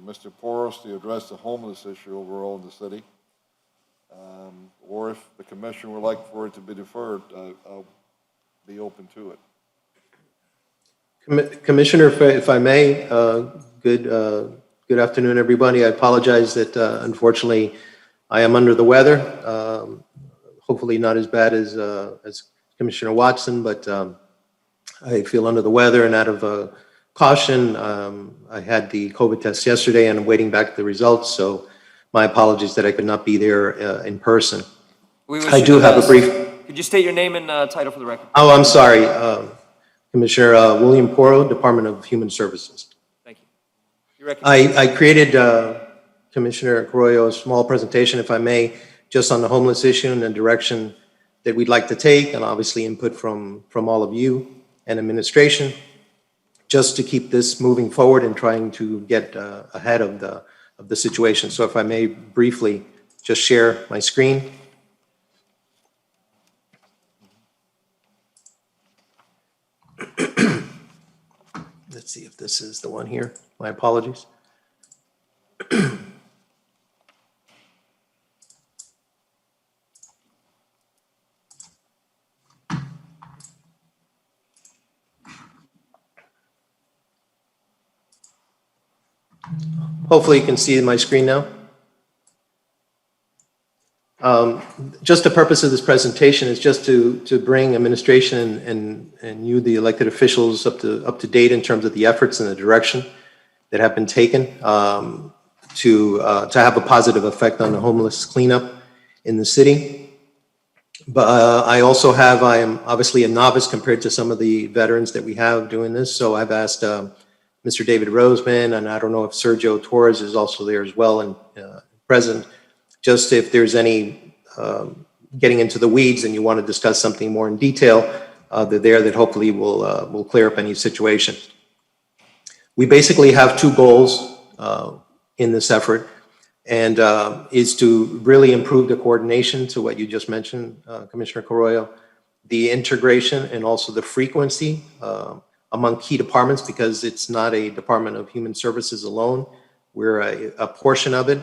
Mr. Poros to address the homeless issue overall in the city, or if the commission would like for it to be deferred, I'll be open to it. Commissioner, if I may, good afternoon, everybody. I apologize that unfortunately I am under the weather. Hopefully not as bad as Commissioner Watson, but I feel under the weather, and out of caution, I had the COVID test yesterday and I'm waiting back the results. So my apologies that I could not be there in person. I do have a brief. Could you state your name and title for the record? Oh, I'm sorry. Commissioner William Porro, Department of Human Services. Thank you. I created, Commissioner Carollo, a small presentation, if I may, just on the homeless issue and the direction that we'd like to take, and obviously input from all of you and administration, just to keep this moving forward and trying to get ahead of the situation. So if I may briefly just share my screen. Let's see if this is the one here. My apologies. Hopefully you can see my screen now. Just the purpose of this presentation is just to bring administration and you, the elected officials, up to date in terms of the efforts and the direction that have been taken to have a positive effect on the homeless cleanup in the city. But I am obviously a novice compared to some of the veterans that we have doing this. So I've asked Mr. David Roseman, and I don't know if Sergio Torres is also there as well and present, just if there's any getting into the weeds and you want to discuss something more in detail, they're there that hopefully will clear up any situation. We basically have two goals in this effort, and is to really improve the coordination to what you just mentioned, Commissioner Carollo, the integration and also the frequency among key departments, because it's not a Department of Human Services alone. We're a portion of it,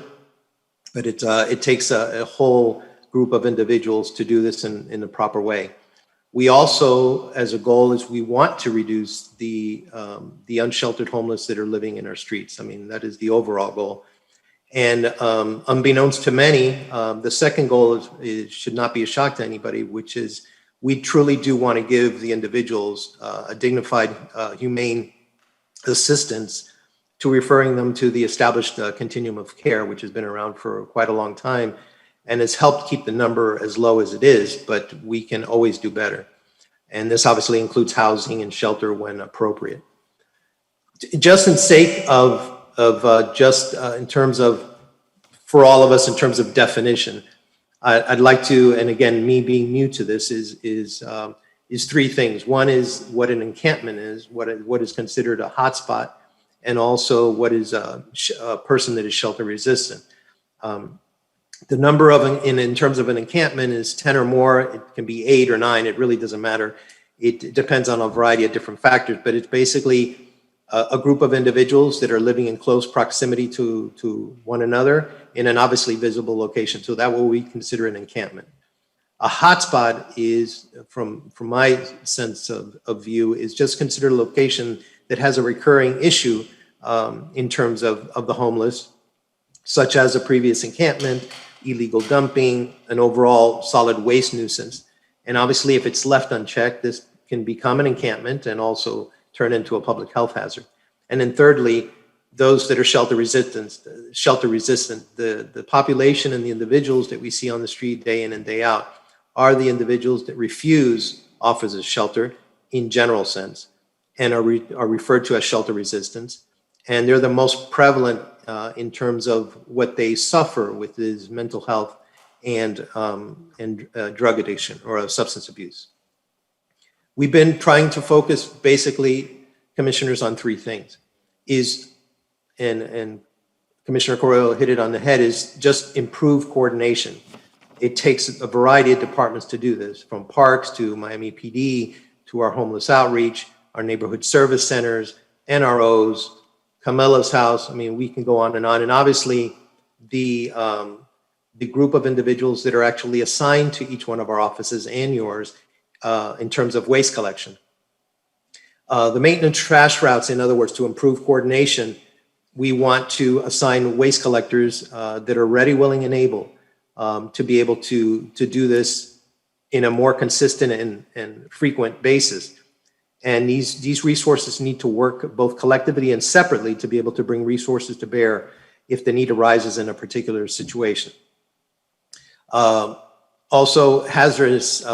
but it takes a whole group of individuals to do this in the proper way. We also, as a goal, is we want to reduce the unsheltered homeless that are living in our streets. I mean, that is the overall goal. And unbeknownst to many, the second goal should not be a shock to anybody, which is we truly do want to give the individuals a dignified, humane assistance to referring them to the established continuum of care, which has been around for quite a long time and has helped keep the number as low as it is, but we can always do better. And this obviously includes housing and shelter when appropriate. Just in sake of in terms of, for all of us in terms of definition, I'd like to, and again, me being new to this is three things. One is what an encampment is, what is considered a hotspot, and also what is a person that is shelter resistant. The number of, in terms of an encampment, is 10 or more. It can be 8 or 9. It really doesn't matter. It depends on a variety of different factors, but it's basically a group of individuals that are living in close proximity to one another in an obviously visible location. So that what we consider an encampment. A hotspot is, from my sense of view, is just considered a location that has a recurring issue in terms of the homeless, such as a previous encampment, illegal dumping, an overall solid waste nuisance. And obviously, if it's left unchecked, this can become an encampment and also turn into a public health hazard. And then thirdly, those that are shelter resistant, the population and the individuals that we see on the street day in and day out are the individuals that refuse offers of shelter in general sense and are referred to as shelter resistance. And they're the most prevalent in terms of what they suffer with is mental health and drug addiction or substance abuse. We've been trying to focus basically, commissioners, on three things. And Commissioner Carollo hit it on the head, is just improve coordination. It takes a variety of departments to do this, from parks to Miami PD to our homeless outreach, our neighborhood service centers, NROs, Camilla's house. I mean, we can go on. And obviously, the group of individuals that are actually assigned to each one of our offices and yours in terms of waste collection. The maintenance trash routes, in other words, to improve coordination, we want to assign waste collectors that are ready, willing, and able to be able to do this in a more consistent and frequent basis. And these resources need to work both collectively and separately to be able to bring resources to bear if the need arises in a particular situation. Also, hazardous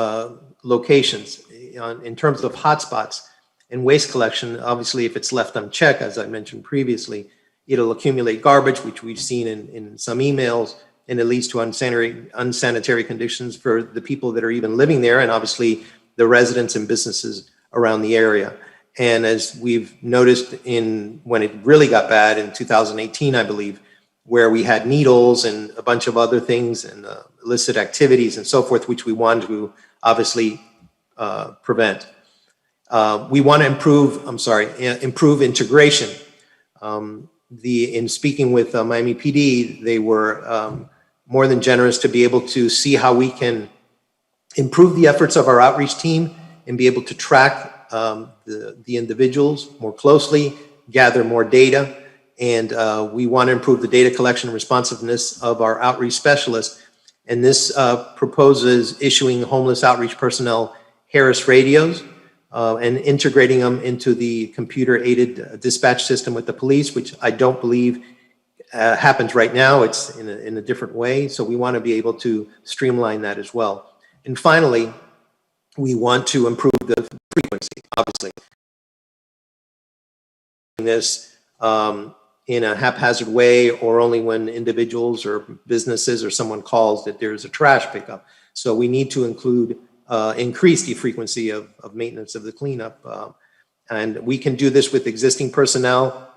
locations in terms of hotspots and waste collection. Obviously, if it's left unchecked, as I mentioned previously, it'll accumulate garbage, which we've seen in some emails, and it leads to unsanitary conditions for the people that are even living there, and obviously the residents and businesses around the area. And as we've noticed when it really got bad in 2018, I believe, where we had needles and a bunch of other things and illicit activities and so forth, which we wanted to obviously prevent. We want to improve integration. In speaking with Miami PD, they were more than generous to be able to see how we can improve the efforts of our outreach team and be able to track the individuals more closely, gather more data, And we want to improve the data collection and responsiveness of our outreach specialists. And this proposes issuing homeless outreach personnel Harris radios and integrating them into the computer-aided dispatch system with the police, which I don't believe happens right now. It's in a different way. So we want to be able to streamline that as well. And finally, we want to improve the frequency, obviously. This in a haphazard way or only when individuals or businesses or someone calls that there's a trash pickup. So we need to increase the frequency of maintenance of the cleanup. And we can do this with existing personnel.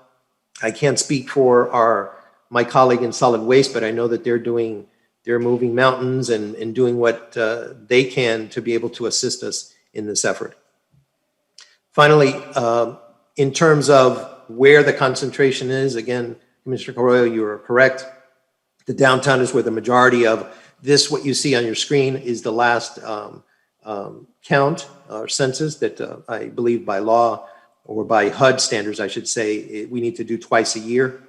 I can't speak for my colleague in solid waste, but I know that they're moving mountains and doing what they can to be able to assist us in this effort. Finally, in terms of where the concentration is, again, Commissioner Carollo, you are correct. The downtown is where the majority of this, what you see on your screen, is the last count or census that I believe by law or by HUD standards, I should say, we need to do twice a year.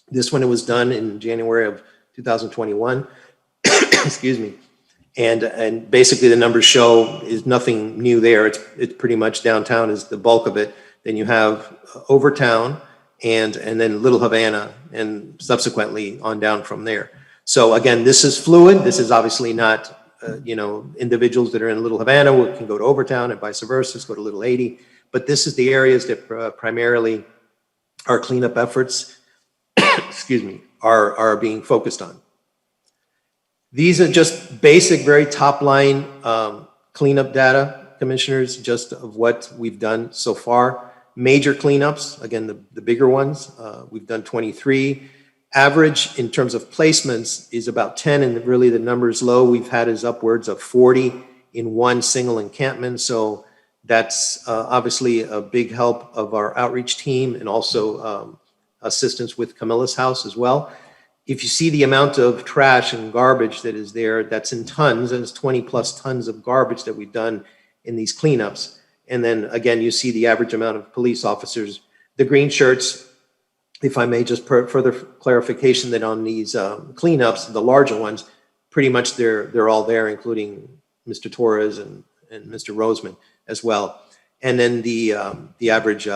This one, it was done in January of 2021. Excuse me. And basically the numbers show is nothing new there. It's pretty much downtown is the bulk of it. Then you have Overtown and then Little Havana and subsequently on down from there. So again, this is fluid. This is obviously not, individuals that are in Little Havana can go to Overtown and vice versa, go to Little 80. But this is the areas that primarily our cleanup efforts, excuse me, are being focused on. These are just basic, very top line cleanup data, commissioners, just of what we've done so far. Major cleanups, again, the bigger ones, we've done 23. Average in terms of placements is about 10, and really the number is low. We've had is upwards of 40 in one single encampment. So that's obviously a big help of our outreach team and also assistance with Camilla's house as well. If you see the amount of trash and garbage that is there, that's in tons, and it's 20 plus tons of garbage that we've done in these cleanups. And then again, you see the average amount of police officers. The green shirts, if I may just further clarification that on these cleanups, the larger ones, pretty much they're all there, including Mr. Torres and Mr. Roseman as well. And then the average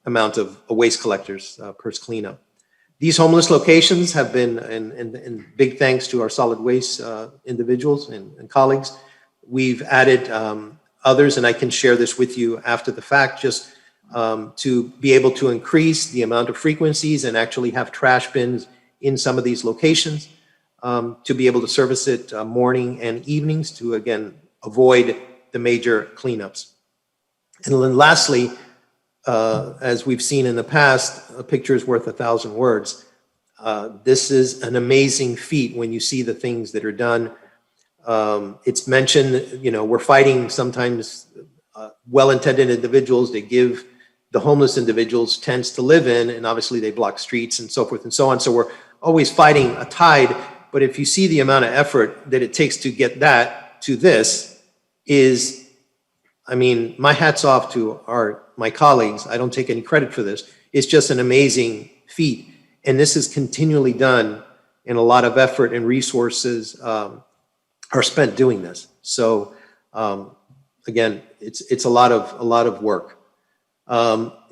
amount of waste collectors per cleanup. These homeless locations have been, and big thanks to our solid waste individuals and colleagues, we've added others, and I can share this with you after the fact, just to be able to increase the amount of frequencies and actually have trash bins in some of these locations to be able to service it morning and evenings to, again, avoid the major cleanups. And then lastly, as we've seen in the past, a picture is worth 1,000 words. This is an amazing feat when you see the things that are done. It's mentioned, we're fighting sometimes well-intended individuals. They give the homeless individuals tents to live in, and obviously they block streets and so forth and so on. So we're always fighting a tide. But if you see the amount of effort that it takes to get that to this is, my hat's off to my colleagues. I don't take any credit for this. It's just an amazing feat. And this is continually done, and a lot of effort and resources are spent doing this. So again, it's a lot of work.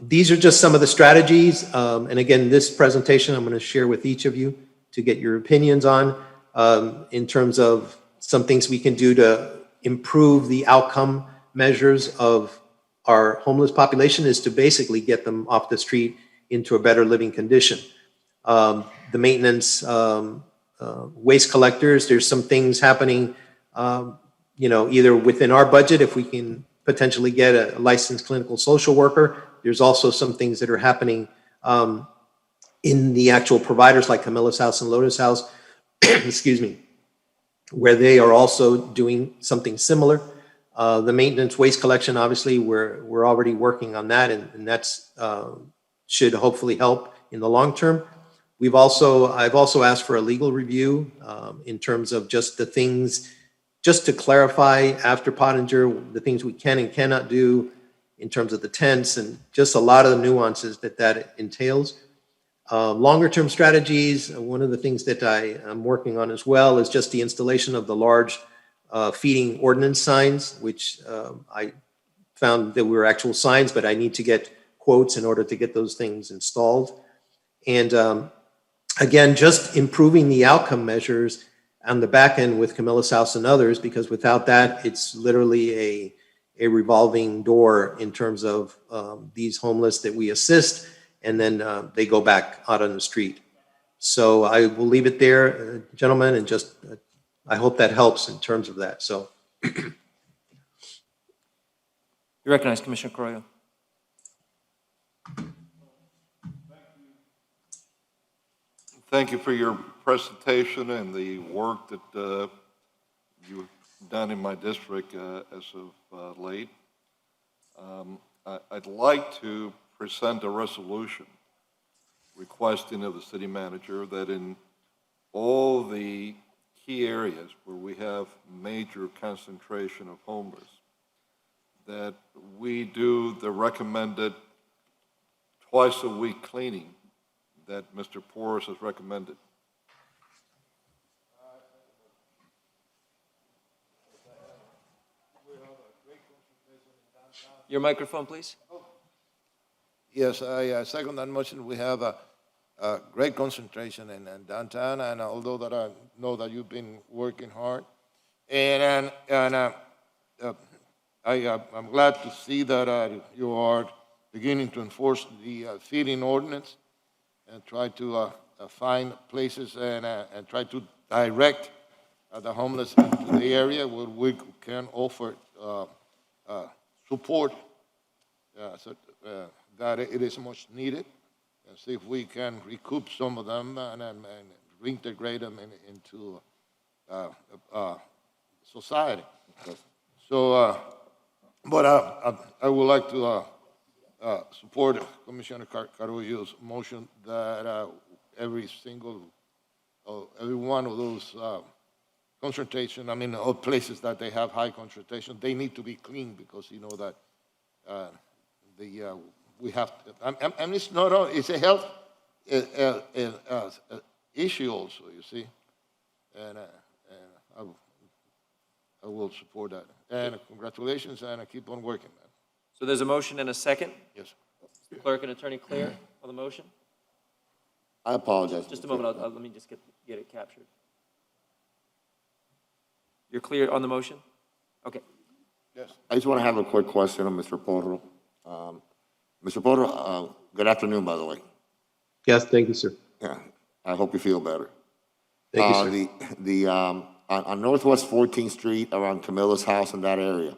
These are just some of the strategies. And again, this presentation I'm going to share with each of you to get your opinions on in terms of some things we can do to improve the outcome measures of our homeless population is to basically get them off the street into a better living condition. The maintenance, waste collectors, there's some things happening, either within our budget, if we can potentially get a licensed clinical social worker. There's also some things that are happening in the actual providers like Camilla's House and Lotus House, excuse me, where they are also doing something similar. The maintenance waste collection, obviously, we're already working on that, and that's should hopefully help in the long term. I've also asked for a legal review in terms of just the things, just to clarify after Pottinger, the things we can and cannot do in terms of the tents and just a lot of the nuances that entails. Longer-term strategies, one of the things that I am working on as well is just the installation of the large feeding ordinance signs, which I found that were actual signs, but I need to get quotes in order to get those things installed. And again, just improving the outcome measures on the back end with Camillus House and others, because without that, it's literally a revolving door in terms of these homeless that we assist, and then they go back out on the street. So I will leave it there, gentlemen, and just I hope that helps in terms of that. So. You recognize Commissioner Carollo. Thank you for your presentation and the work that you've done in my district as of late. I'd like to present a resolution requesting of the city manager that in all the key areas where we have major concentration of homeless, that we do the recommended twice-a-week cleaning that Mr. Porras has recommended. Your microphone, please. Yes, I second that motion. We have a great concentration in downtown, and although that I know that you've been working hard, and I'm glad to see that you are beginning to enforce the feeding ordinance and try to find places and try to direct the homeless into the area where we can offer support so that it is much needed, and see if we can recoup some of them and reintegrate them into society. So, but I would like to support Commissioner Carollo's motion that every one of those concentration, I mean, all places that they have high concentration, they need to be clean, because you know that we have to, and it's not all, it's a health issue also, you see, and I will support that. And congratulations, and I keep on working, man. So there's a motion and a second. Yes. Mr. Clerk and Attorney Claire on the motion. I apologize. Just a moment. Let me just get it captured. You're clear on the motion? Okay. Yes. I just want to have a quick question on Mr. Porro. Mr. Porro, good afternoon, by the way. Yes, thank you, sir. Yeah, I hope you feel better. Thank you, sir. On Northwest 14th Street, around Camilla's house in that area,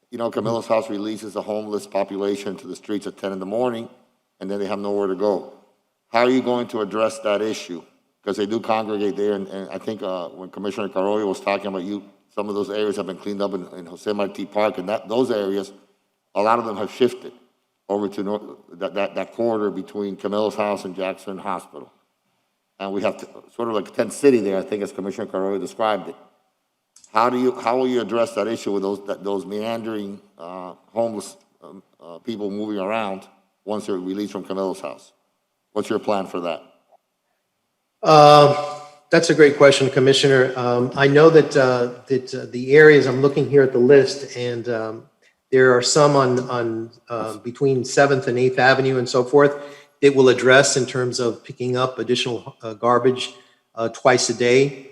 you know, Camilla's house releases the homeless population to the streets at 10 in the morning, and then they have nowhere to go. How are you going to address that issue? Because they do congregate there, and I think when Commissioner Carollo was talking about some of those areas have been cleaned up in Jose Marti Park, and those areas, a lot of them have shifted over to that corridor between Camilla's house and Jackson Hospital. And we have sort of like a tent city there, I think, as Commissioner Carollo described it. How will you address that issue with those meandering homeless people moving around once they're released from Camilla's house? What's your plan for that? That's a great question, Commissioner. I know that the areas, I'm looking here at the list, and there are some on between 7th and 8th Avenue and so forth. It will address in terms of picking up additional garbage twice a day.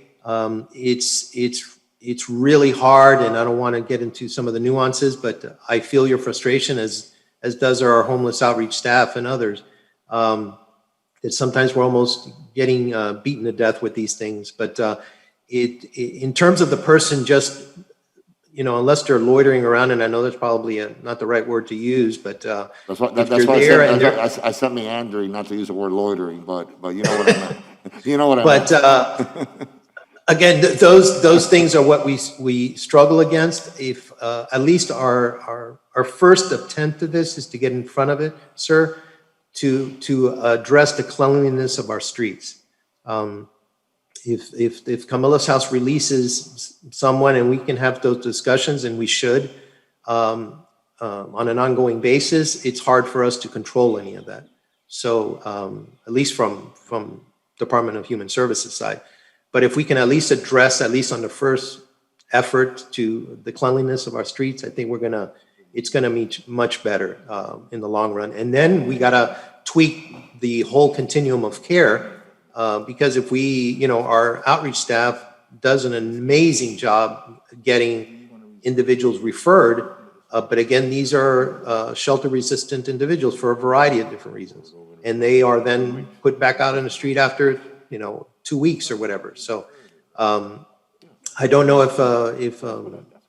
It's really hard, and I don't want to get into some of the nuances, but I feel your frustration, as does our homeless outreach staff and others. That sometimes we're almost getting beaten to death with these things. But in terms of the person, just, you know, unless they're loitering around, and I know that's probably not the right word to use, but that's why I said meandering, not to use the word loitering, but you know what I meant. You know what I meant. But again, those things are what we struggle against. If at least our first attempt at this is to get in front of it, sir, to address the cleanliness of our streets. If Camilla's house releases someone, and we can have those discussions, and we should, on an ongoing basis, it's hard for us to control any of that. So at least from Department of Human Services side. But if we can at least address, at least on the first effort, to the cleanliness of our streets, I think it's gonna be much better in the long run. And then we gotta tweak the whole continuum of care, because if we, our outreach staff does an amazing job getting individuals referred, but again, these are shelter-resistant individuals for a variety of different reasons. And they are then put back out on the street after, 2 weeks or whatever. So I don't know if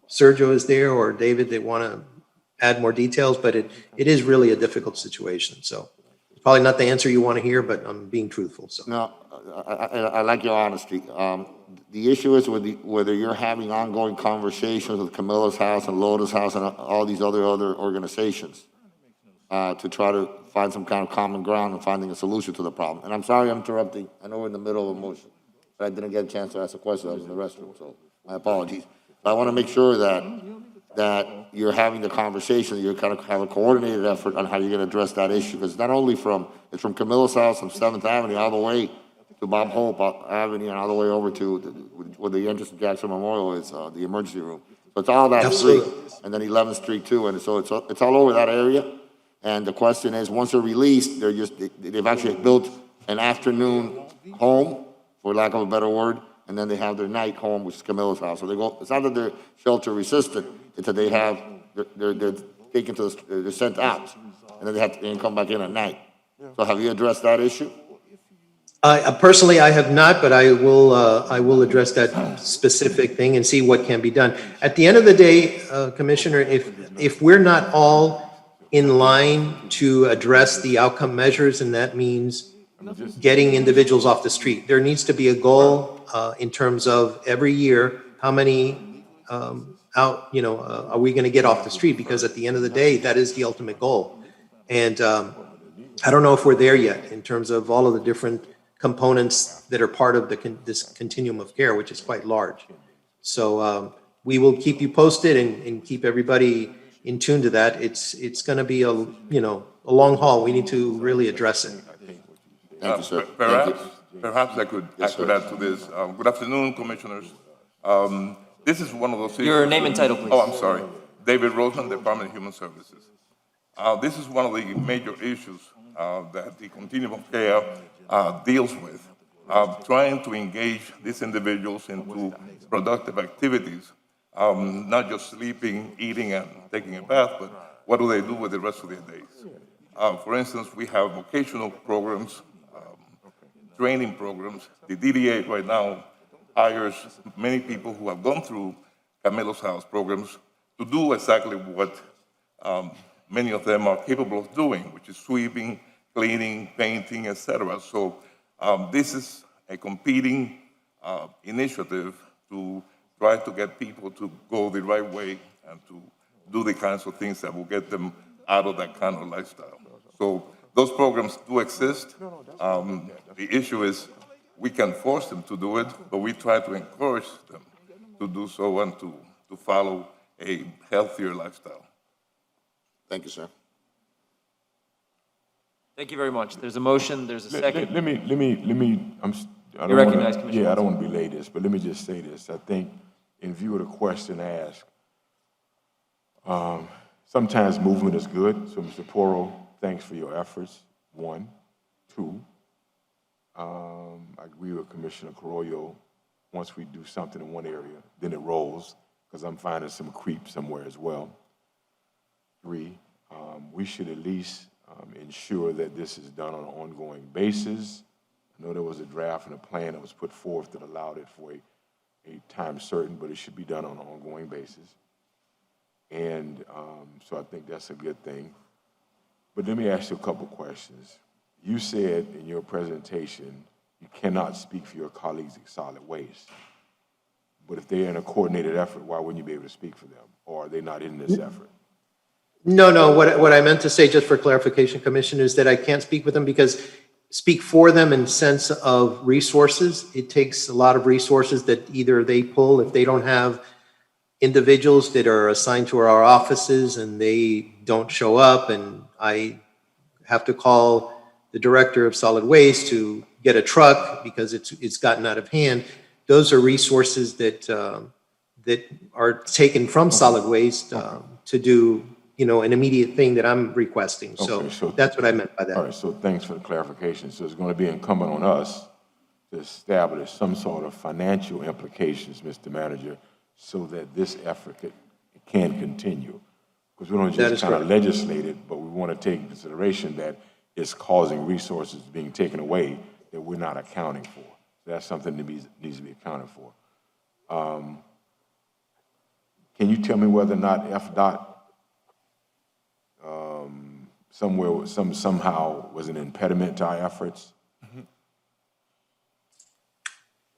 Sergio is there or David, they want to add more details, but it is really a difficult situation. So it's probably not the answer you want to hear, but I'm being truthful. So No, I like your honesty. The issue is whether you're having ongoing conversations with Camilla's House and Lotus House and all these other organizations to try to find some kind of common ground and finding a solution to the problem. And I'm sorry I'm interrupting. I know we're in the middle of a motion, but I didn't get a chance to ask a question. I was in the restroom, so my apologies. But I want to make sure that you're having the conversation, that you kind of have a coordinated effort on how you're going to address that issue. Because not only it's from Camilla's House on 7th Avenue all the way to Bob Hope Avenue and all the way over to where the entrance to Jackson Memorial is, the emergency room. So it's all that street, and then 11th Street too, and so it's all over that area. And the question is, once they're released, they've actually built an afternoon home, for lack of a better word, and then they have their night home, which is Camilla's House. So it's not that they're shelter resistant, it's that they're taken they're sent out, and then they come back in at night. So have you addressed that issue? Personally, I have not, but I will address that specific thing and see what can be done. At the end of the day, Commissioner, if we're not all in line to address the outcome measures, and that means getting individuals off the street, there needs to be a goal in terms of every year, how many are we going to get off the street? Because at the end of the day, that is the ultimate goal. And I don't know if we're there yet in terms of all of the different components that are part of this continuum of care, which is quite large. So we will keep you posted and keep everybody in tune to that. It's going to be a long haul. We need to really address it. Thank you, sir. Perhaps I could add to this. Good afternoon, commissioners. This is one of those issues. Your name and title, please. Oh, I'm sorry. David Roseman, Department of Human Services. This is one of the major issues that the continuum of care deals with, trying to engage these individuals into productive activities, not just sleeping, eating, and taking a bath, but what do they do with the rest of their days? For instance, we have vocational programs, training programs. The DDA right now hires many people who have gone through Camilla's House programs to do exactly what many of them are capable of doing, which is sweeping, cleaning, painting, etc. So this is a competing initiative to try to get people to go the right way and to do the kinds of things that will get them out of that kind of lifestyle. So those programs do exist. The issue is we can force them to do it, but we try to encourage them to do so and to follow a healthier lifestyle. Thank you, sir. Thank you very much. There's a motion, there's a second. Let me, You're recognized, Commissioner. Yeah, I don't want to belay this, but let me just say this. I think in view of the question asked, sometimes movement is good. So Mr. Porro, thanks for your efforts, 1. 2, I agree with Commissioner Carollo. Once we do something in one area, then it rolls, because I'm finding some creep somewhere as well. 3, we should at least ensure that this is done on an ongoing basis. I know there was a draft and a plan that was put forth that allowed it for a time certain, but it should be done on an ongoing basis. And so I think that's a good thing. But let me ask you a couple questions. You said in your presentation you cannot speak for your colleagues in solid waste. But if they're in a coordinated effort, why wouldn't you be able to speak for them? Or are they not in this effort? No. What I meant to say, just for clarification, Commissioner, is that I can't speak with them because speak for them in sense of resources. It takes a lot of resources that either they pull if they don't have individuals that are assigned to our offices and they don't show up, and I have to call the director of solid waste to get a truck because it's gotten out of hand. Those are resources that are taken from solid waste to do, an immediate thing that I'm requesting. So Okay, so- that's what I meant by that. All right, so thanks for the clarification. So it's going to be incumbent on us to establish some sort of financial implications, Mr. Manager, so that this effort can continue. Because we don't That just is kind of correct. legislate it, but we want to take into consideration that it's causing resources being taken away that we're not accounting for. So that's something that needs to be accounted for. Can you tell me whether or not FDOT somehow was an impediment to our efforts?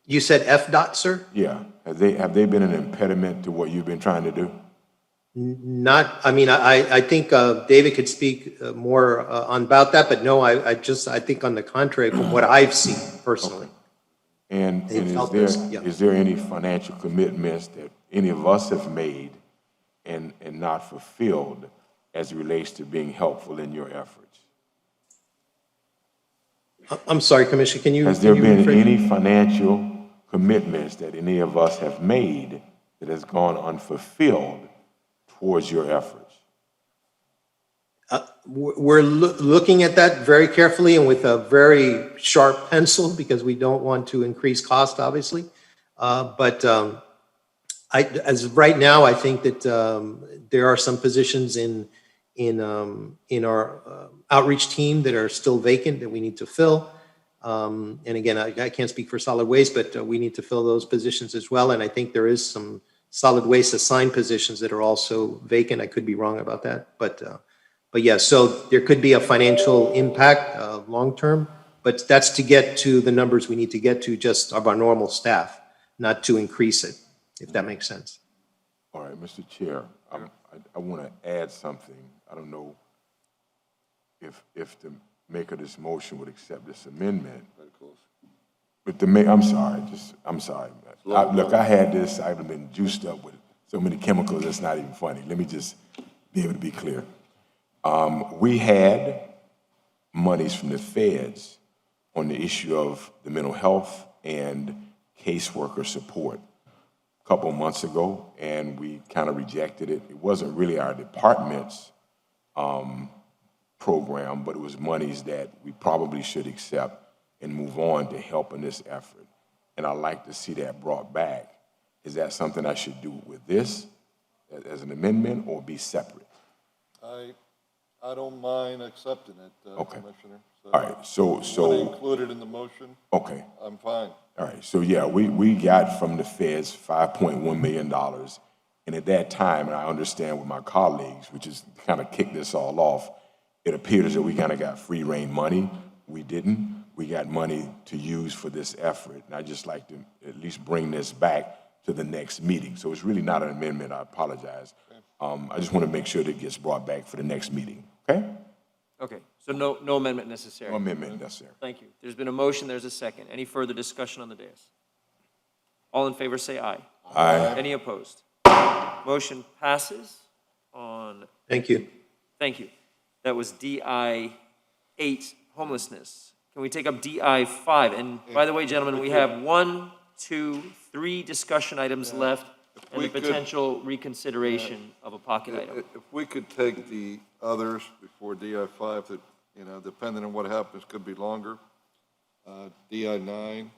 You said FDOT, sir? Yeah. Have they been an impediment to what you've been trying to do? Not, I think David could speak more on about that, but no, I think on the contrary, from what I've seen personally. And They've helped us, yeah. is there any financial commitments that any of us have made and not fulfilled as it relates to being helpful in your efforts? I'm sorry, Commissioner, can you? Has there can you been rephrase? any financial commitments that any of us have made that has gone unfulfilled towards your efforts? We're looking at that very carefully and with a very sharp pencil because we don't want to increase cost, obviously. But as of right now, I think that there are some positions in our outreach team that are still vacant that we need to fill. And again, I can't speak for solid waste, but we need to fill those positions as well. And I think there is some solid waste assigned positions that are also vacant. I could be wrong about that, but yeah, so there could be a financial impact long-term, but that's to get to the numbers we need to get to just of our normal staff, not to increase it, if that makes sense. All right, Mr. Chair, I want to add something. I don't know if the maker of this motion would accept this amendment. But I'm sorry. Look, I had this, I've been juiced up with so many chemicals, it's not even funny. Let me just be able to be clear. We had monies from the feds on the issue of the mental health and caseworker support a couple of months ago, and we kind of rejected it. It wasn't really our department's program, but it was monies that we probably should accept and move on to help in this effort. And I'd like to see that brought back. Is that something I should do with this as an amendment or be separate? I don't mind accepting it, Okay. Commissioner. All right, so Include it in the motion. okay. I'm fine. All right, so yeah, we got from the feds $5.1 million. And at that time, and I understand with my colleagues, which is kind of kicked this all off, it appeared as though we kind of got free rein money. We didn't. We got money to use for this effort. And I'd just like to at least bring this back to the next meeting. So it's really not an amendment, I apologize. I just want to make sure that it gets brought back for the next meeting, okay? Okay, so no amendment necessary. No amendment necessary. Thank you. There's been a motion, there's a second. Any further discussion on the dais? All in favor say aye. Aye. Any opposed? Motion passes on. Thank you. Thank you. That was DI 8, homelessness. Can we take up DI 5? And by the way, gentlemen, we have 1, 2, 3 discussion items left and the potential reconsideration of a pocket item. If we could take the others before DI 5, that, depending on what happens, could be longer. DI 9,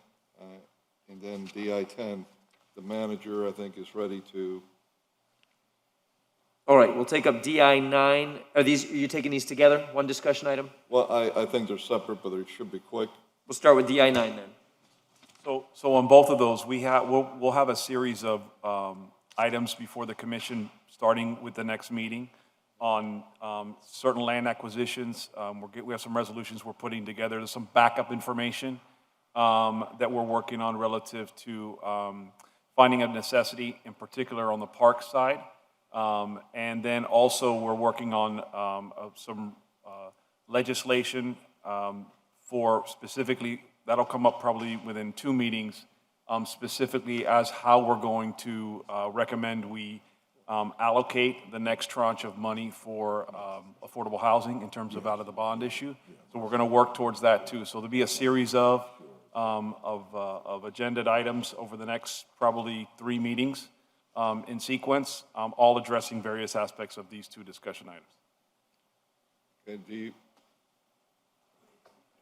and then DI 10, the manager, I think, is ready to. All right, we'll take up DI 9. Are you taking these together, one discussion item? Well, I think they're separate, but it should be quick. We'll start with DI 9 then. So on both of those, we'll have a series of items before the commission, starting with the next meeting on certain land acquisitions. We have some resolutions we're putting together. There's some backup information that we're working on relative to finding a necessity, in particular on the park side. And then also we're working on some legislation for specifically, that'll come up probably within 2 meetings, specifically as how we're going to recommend we allocate the next tranche of money for affordable housing in terms of out of the bond issue. So we're going to work towards that too. So there'll be a series of agended items over the next probably 3 meetings in sequence, all addressing various aspects of these 2 discussion items. And do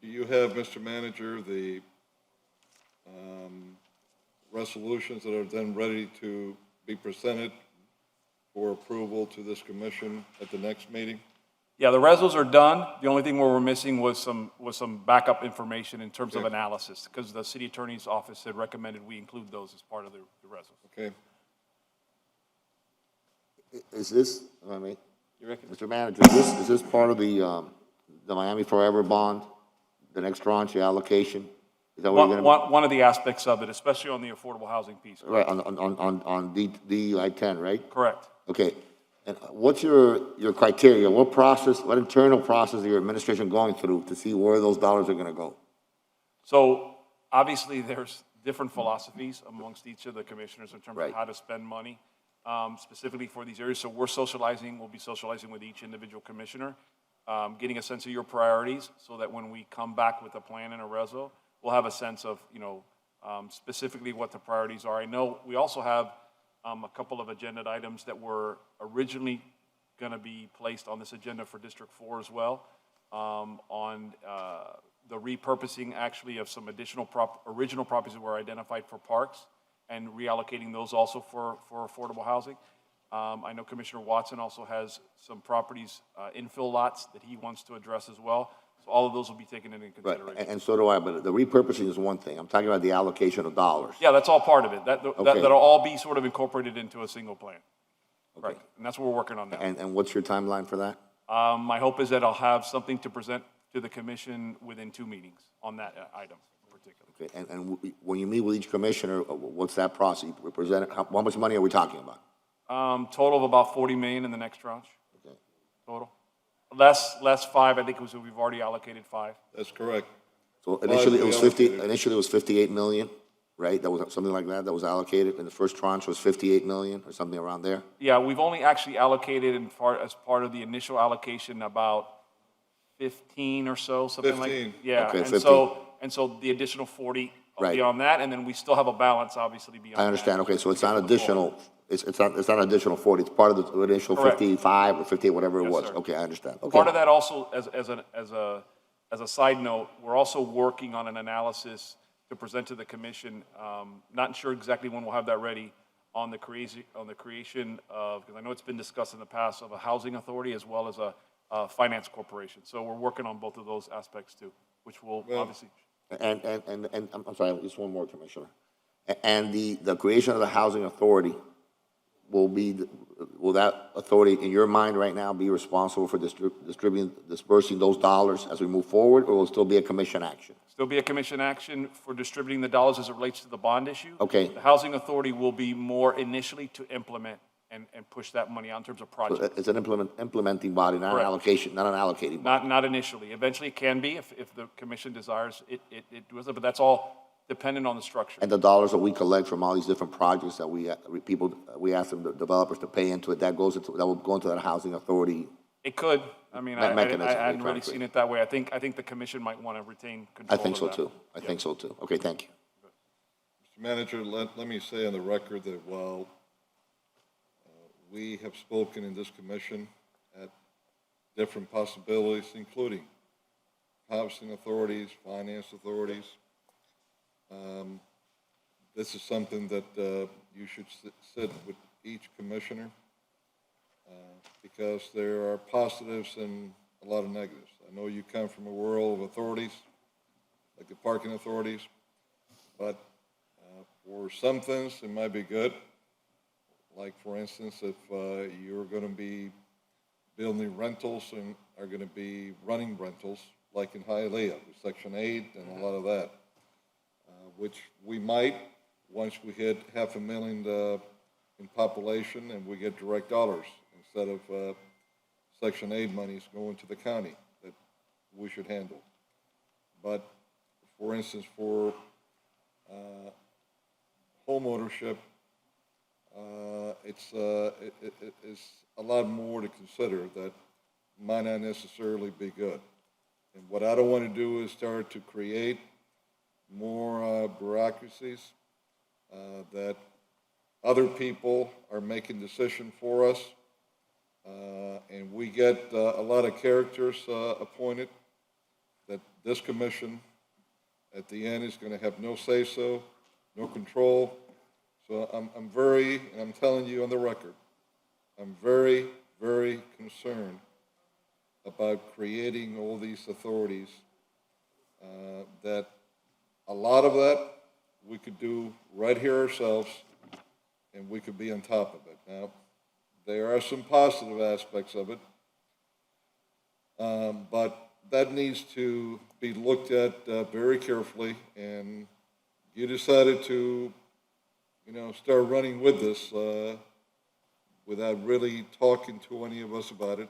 you have, Mr. Manager, the resolutions that are then ready to be presented for approval to this commission at the next meeting? Yeah, the resos are done. The only thing we're missing was some backup information in terms of Okay. analysis, because the city attorney's office had recommended we include those as part of the resos. Okay. Is this, I mean, You reckon? Mr. Manager, is this part of the Miami Forever bond, the next tranche, the allocation? Is that what you're gonna? One of the aspects of it, especially on the affordable housing piece. Right, on DUI 10, right? Correct. Okay, and what's your criteria? What process, what internal process is your administration going through to see where those dollars are gonna go? So obviously, there's different philosophies amongst each of the commissioners in terms Right. of how to spend money, specifically for these areas. So we'll be socializing with each individual commissioner, getting a sense of your priorities so that when we come back with a plan and a reso, we'll have a sense of, specifically what the priorities are. I know we also have a couple of agenda items that were originally going to be placed on this agenda for District 4 as well, on the repurposing actually of some additional original properties that were identified for parks and reallocating those also for affordable housing. I know Commissioner Watson also has some properties, infill lots that he wants to address as well. So all of those will be taken into Right, consideration. and so do I, but the repurposing is one thing. I'm talking about the allocation of dollars. Yeah, that's all part of it. Okay. That'll all be sort of incorporated into a single plan. Right, and that's what we're working on now. And what's your timeline for that? My hope is that I'll have something to present to the commission within 2 meetings on that item in particular. Okay, and when you meet with each commissioner, what's that process? You present it, how much money are we talking about? Total of about 40 million in the next tranche. Okay. Total. Less 5, I think we've already allocated 5. That's correct. So initially it was Five 50, allocated. initially it was 58 million, right? That was something like that was allocated, and the first tranche was 58 million or something around there? Yeah, we've only actually allocated as part of the initial allocation about 15 or so, something like. 15. Yeah, Okay, and 15. so the additional 40 Right. beyond that, and then we still have a balance obviously beyond that. I understand, okay, so it's not additional, it's not additional 40, it's part of the initial Correct. 55 or 58, whatever it Yes, was. sir. Okay, I understand, okay. Part of that also, as a side note, we're also working on an analysis to present to the commission. Not sure exactly when we'll have that ready on the creation of, because I know it's been discussed in the past, of a housing authority as well as a finance corporation. So we're working on both of those aspects too, which will obviously. And I'm sorry, just one more, Commissioner. And the creation of the housing authority will that authority, in your mind right now, be responsible for dispersing those dollars as we move forward, or will it still be a commission action? Still be a commission action for distributing the dollars as it relates to the bond issue. Okay. The housing authority will be more initially to implement and push that money out in terms of So projects. it's an implementing body, not an Correct. allocation, not an allocating body. Not initially. Eventually it can be if the commission desires it does it, but that's all dependent on the structure. And the dollars that we collect from all these different projects that we ask them, the developers to pay into it, that will go into that housing authauthority. It could. I mean, That I mechanism hadn't you're really trying to seen it that way. I think the commission might want to retain I control think of so that. too. I think so too. Okay, thank you. Mr. Manager, let me say on the record that while we have spoken in this commission at different possibilities, including housing authorities, finance authorities, this is something that you should sit with each commissioner because there are positives and a lot of negatives. I know you come from a world of authorities, like the parking authorities, but for some things, it might be good. Like, for instance, if you're going to be building rentals and are going to be running rentals, like in Hialeah, with Section 8 and a lot of that, which we might, once we hit 500,000 in population and we get direct dollars instead of Section 8 monies going to the county that we should handle. But, for instance, for home ownership, it's a lot more to consider that might not necessarily be good. And what I don't want to do is start to create more bureaucracies that other people are making decisions for us. And we get a lot of characters appointed that this commission at the end is going to have no say-so, no control. So I'm very, and I'm telling you on the record, I'm very, very concerned about creating all these authorities, that a lot of that we could do right here ourselves, and we could be on top of it. Now, there are some positive aspects of it, but that needs to be looked at very carefully, and you decided to, start running with this without really talking to any of us about it.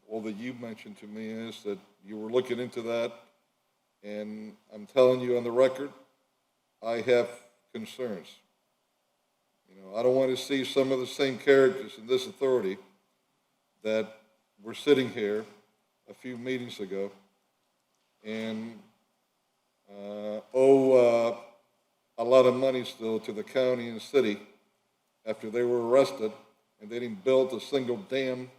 All that you mentioned to me is that you were looking into that, and I'm telling you on the record, I have concerns. I don't want to see some of the same characters in this authority that were sitting here a few meetings ago and owe a lot of money still to the county and city after they were arrested and they didn't build a single damn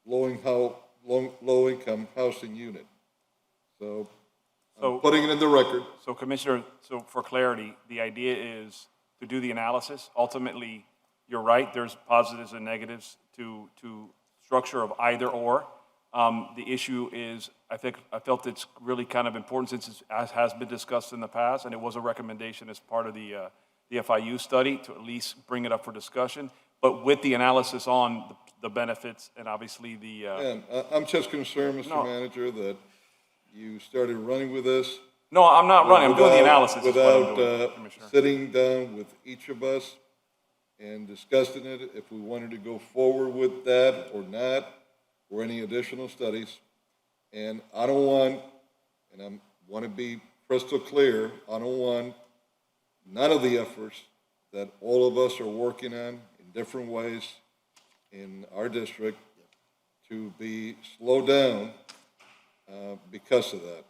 low-income housing unit. So I'm putting it in the record. So Commissioner, so for clarity, the idea is to do the analysis. Ultimately, you're right, there's positives and negatives to structure of either or. The issue is, I felt it's really kind of important since it has been discussed in the past, and it was a recommendation as part of the FIU study to at least bring it up for discussion, but with the analysis on the benefits and obviously the... I'm just concerned, Mr. Manager, that you started running with this. No, I'm not running, I'm doing the analysis. Without sitting down with each of us and discussing it, if we wanted to go forward with that or not, or any additional studies. And I don't want, and I want to be crystal clear, I don't want none of the efforts that all of us are working on in different ways in our district to be slowed down because of that.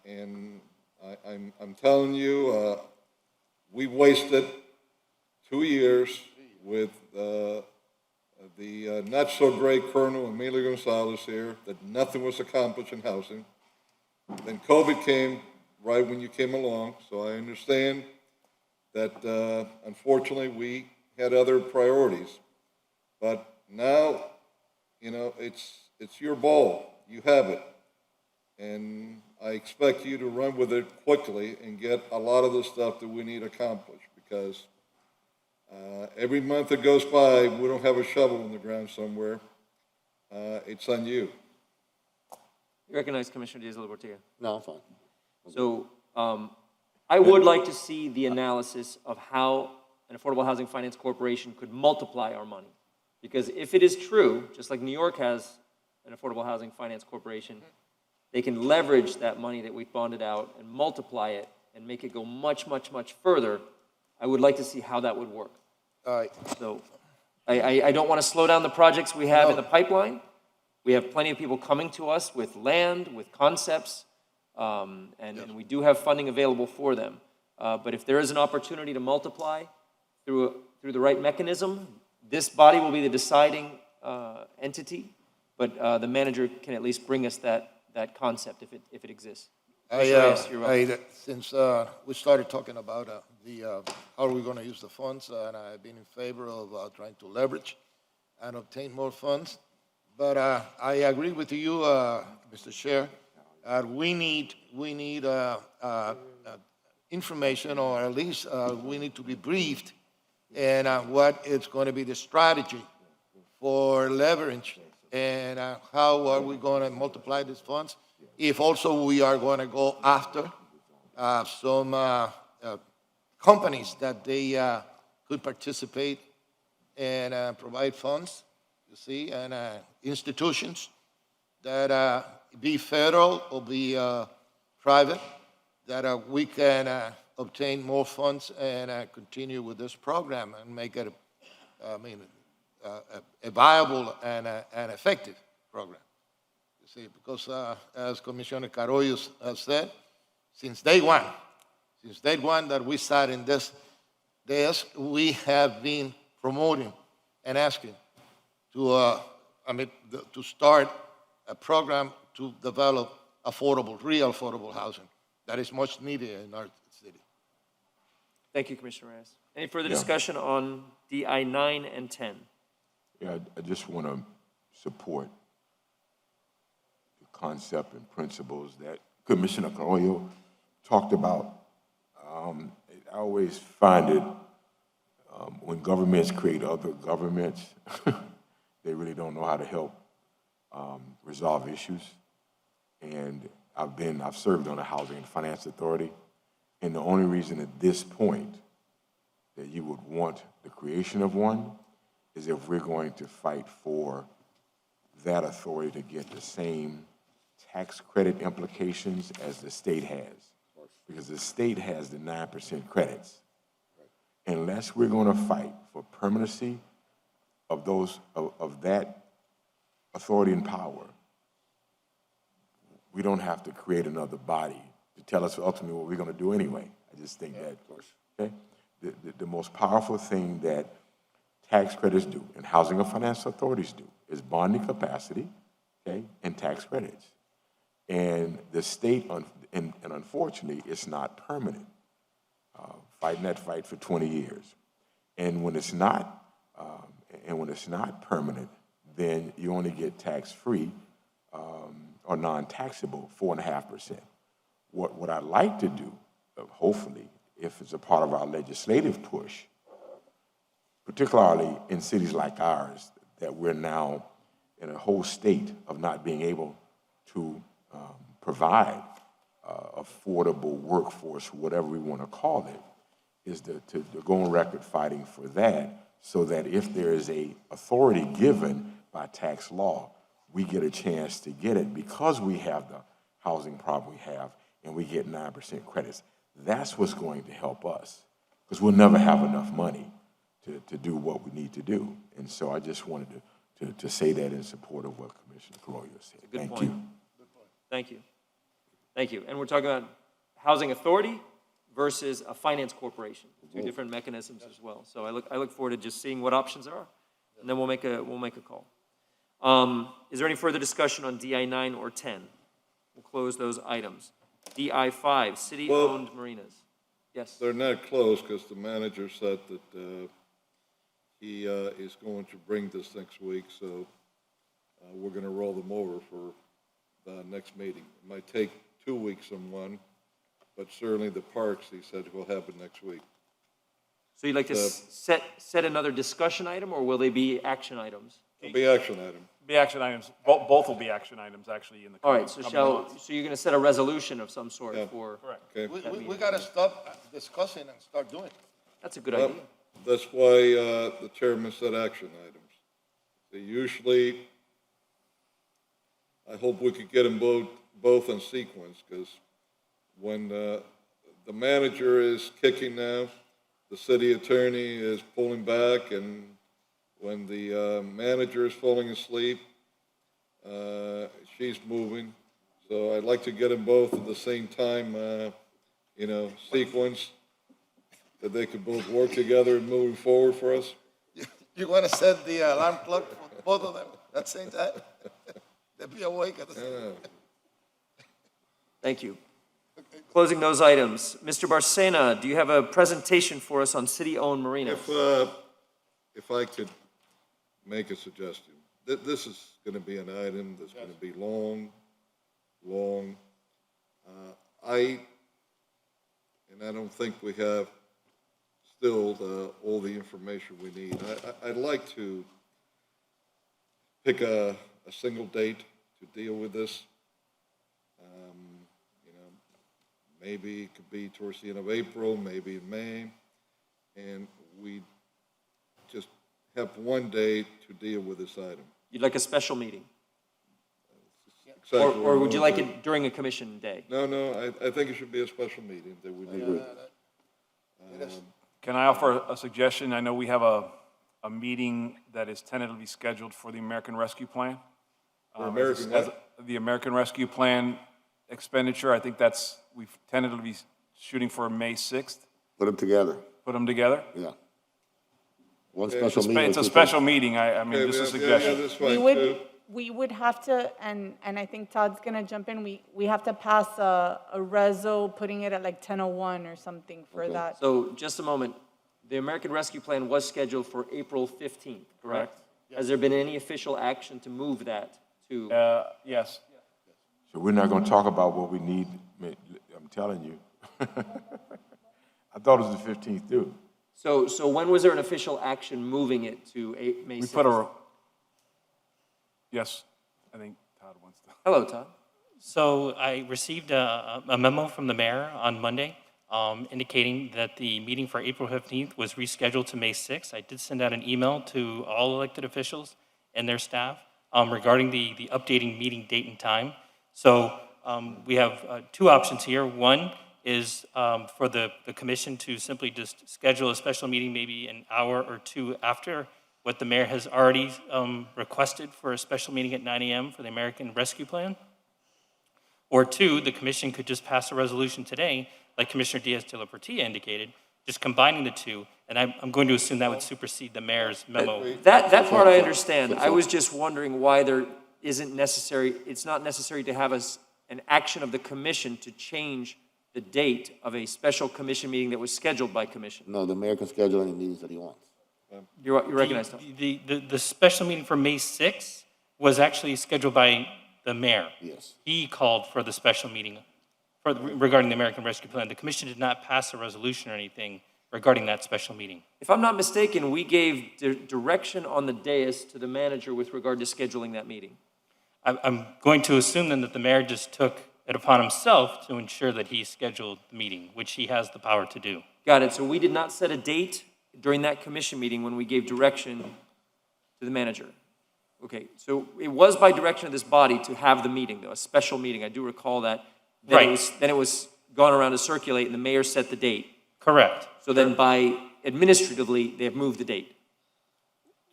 And I'm telling you, we wasted 2 years with the not-so-great Colonel Emilio Gonzalez here, that nothing was accomplished in housing. Then COVID came right when you came along, so I understand that, unfortunately, we had other priorities. But now, it's your ball. You have it. And I expect you to run with it quickly and get a lot of the stuff that we need accomplished, because every month that goes by, we don't have a shovel in the ground somewhere. It's on you. You recognize Commissioner Diaz-Olivartia? No, I'm fine. So I would like to see the analysis of how an Affordable Housing Finance Corporation could multiply our money. Because if it is true, just like New York has an Affordable Housing Finance Corporation, they can leverage that money that we've bonded out and multiply it and make it go much, much, much further. I would like to see how that would work. All right. So I don't want to slow down the projects we have in the pipeline. We have plenty of people coming to us with land, with concepts, and we do have funding available for them. But if there is an opportunity to multiply through the right mechanism, this body will be the deciding entity, but the manager can at least bring us that concept if it exists. Since we started talking about how are we going to use the funds, and I've been in favor of trying to leverage and obtain more funds. But I agree with you, Mr. Chair. We need information, or at least we need to be briefed in what is going to be the strategy for leverage, and how are we going to multiply these funds. If also we are going to go after some companies that they could participate and provide funds, you see, and institutions that be federal or be private, that we can obtain more funds and continue with this program and make it, a viable and an effective program. You see, because as Commissioner Carollo has said, since day one that we sat in this desk, we have been promoting and asking to, to start a program to develop real affordable housing that is much needed in our city. Thank you, Commissioner Reyes. Any further discussion on DI 9 and 10? Yeah, I just want to support the concept and principles that Commissioner Carollo talked about. I always find it when governments create other governments, they really don't know how to help resolve issues. And I've served on the Housing and Finance Authority, and the only reason at this point that you would want the creation of one is if we're going to fight for that authority to get the same tax credit implications as the state has. Because the state has the 9% credits. Unless we're going to fight for permanency of that authority and power, we don't have to create another body to tell us ultimately what we're going to do anyway. I just think that, okay? The most powerful thing that tax credits do and housing and finance authorities do is bonding capacity, okay, and tax credits. And the state, and unfortunately, it's not permanent. Fighting that fight for 20 years. And when it's not, permanent, then you only get tax-free or non-taxable 4.5%. What I'd like to do, hopefully, if it's a part of our legislative push, particularly in cities like ours, that we're now in a whole state of not being able to provide affordable workforce, whatever we want to call it, is to go on record fighting for that, so that if there is a authority given by tax law, we get a chance to get it because we have the housing problem we have and we get 9% credits. That's what's going to help us, because we'll never have enough money to do what we need to do. And so I just wanted to say that in support of what Commissioner Carollo said. Thank you. Thank you. Thank you. And we're talking about housing authority versus a finance corporation, two different mechanisms as well. So I look forward to just seeing what options are, and then we'll make a call. Is there any further discussion on DI 9 or 10? We'll close those items. DI 5, city-owned marinas. Yes. They're not closed because the manager said that he is going to bring this next week, so we're going to roll them over for the next meeting. It might take 2 weeks on one, but certainly the parks, he said, will happen next week. So you'd like to set another discussion item, or will they be action items? It'll be action item. Be action items. Both will be action items, actually, in the All coming right, so months. so you're going to set a resolution of some sort for... Correct. Okay. We got to stop discussing and start doing it. That's a good idea. That's why the chairman said action items. They usually, I hope we could get them both in sequence, because when the manager is kicking now, the city attorney is pulling back, and when the manager is falling asleep, she's moving. So I'd like to get them both at the same time, sequence, that they could both work together and moving forward for us. You want to set the alarm clock for both of them at the same time? They'll be awake at the same time. Thank you. Closing those items. Mr. Barcena, do you have a presentation for us on city-owned marinas? If I could make a suggestion. This is going to be an item that's going to be long. I don't think we have still all the information we need. I'd like to pick a single date to deal with this. Maybe it could be towards the end of April, maybe in May, and we just have one day to deal with this item. You'd like a special meeting? Exactly Or would you like it during a commission day? No, I think it should be a special meeting that we deal with. Can I offer a suggestion? I know we have a meeting that is tentatively scheduled for the American Rescue Plan. American as the American Rescue Plan expenditure, I think we've tentatively shooting for May 6th. Put them together, Put them together? yeah. One Okay. special meeting. It's a with two special meeting. I mean, Okay, just a yeah, suggestion. that's We fine, would, too. we would have to, and I think Todd's gonna jump in, we have to pass a reso, putting it at like 10:01 or something for that. So just a moment. The American Rescue Plan was scheduled for April 15th, correct? Has there been any official action to move that to? Yes. So we're not gonna talk about what we need, I'm telling you. I thought it was the 15th too. So when was there an official action moving it to May 6th? We put yes, I think Todd wants to. Hello, Todd. So I received a memo from the mayor on Monday indicating that the meeting for April 15th was rescheduled to May 6th. I did send out an email to all elected officials and their staff regarding the updating meeting date and time. So we have two options here. One is for the commission to simply just schedule a special meeting maybe an hour or two after what the mayor has already requested for a special meeting at 9 a.m. for the American Rescue Plan. Or two, the commission could just pass a resolution today, like Commissioner Diaz-de la Portilla indicated, just combining the two, and I'm going to assume that would supersede the mayor's memo. That part I understand. I was just wondering why there isn't necessary, it's not necessary to have an action of the commission to change the date of a special commission meeting that was scheduled by commission. No, the mayor can schedule any meetings that he wants. You recognize that? The special meeting for May 6th was actually scheduled by the mayor. Yes. He called for the special meeting regarding the American Rescue Plan. The commission did not pass a resolution or anything regarding that special meeting. If I'm not mistaken, we gave direction on the dais to the manager with regard to scheduling that meeting. I'm going to assume then that the mayor just took it upon himself to ensure that he scheduled the meeting, which he has the power to do. Got it. So we did not set a date during that commission meeting when we gave direction to the manager. Okay, so it was by direction of this body to have the meeting, though, a special meeting. I do recall that. Then it was gone around to circulate, and the mayor set the date. Correct. So then by administratively, they have moved the date.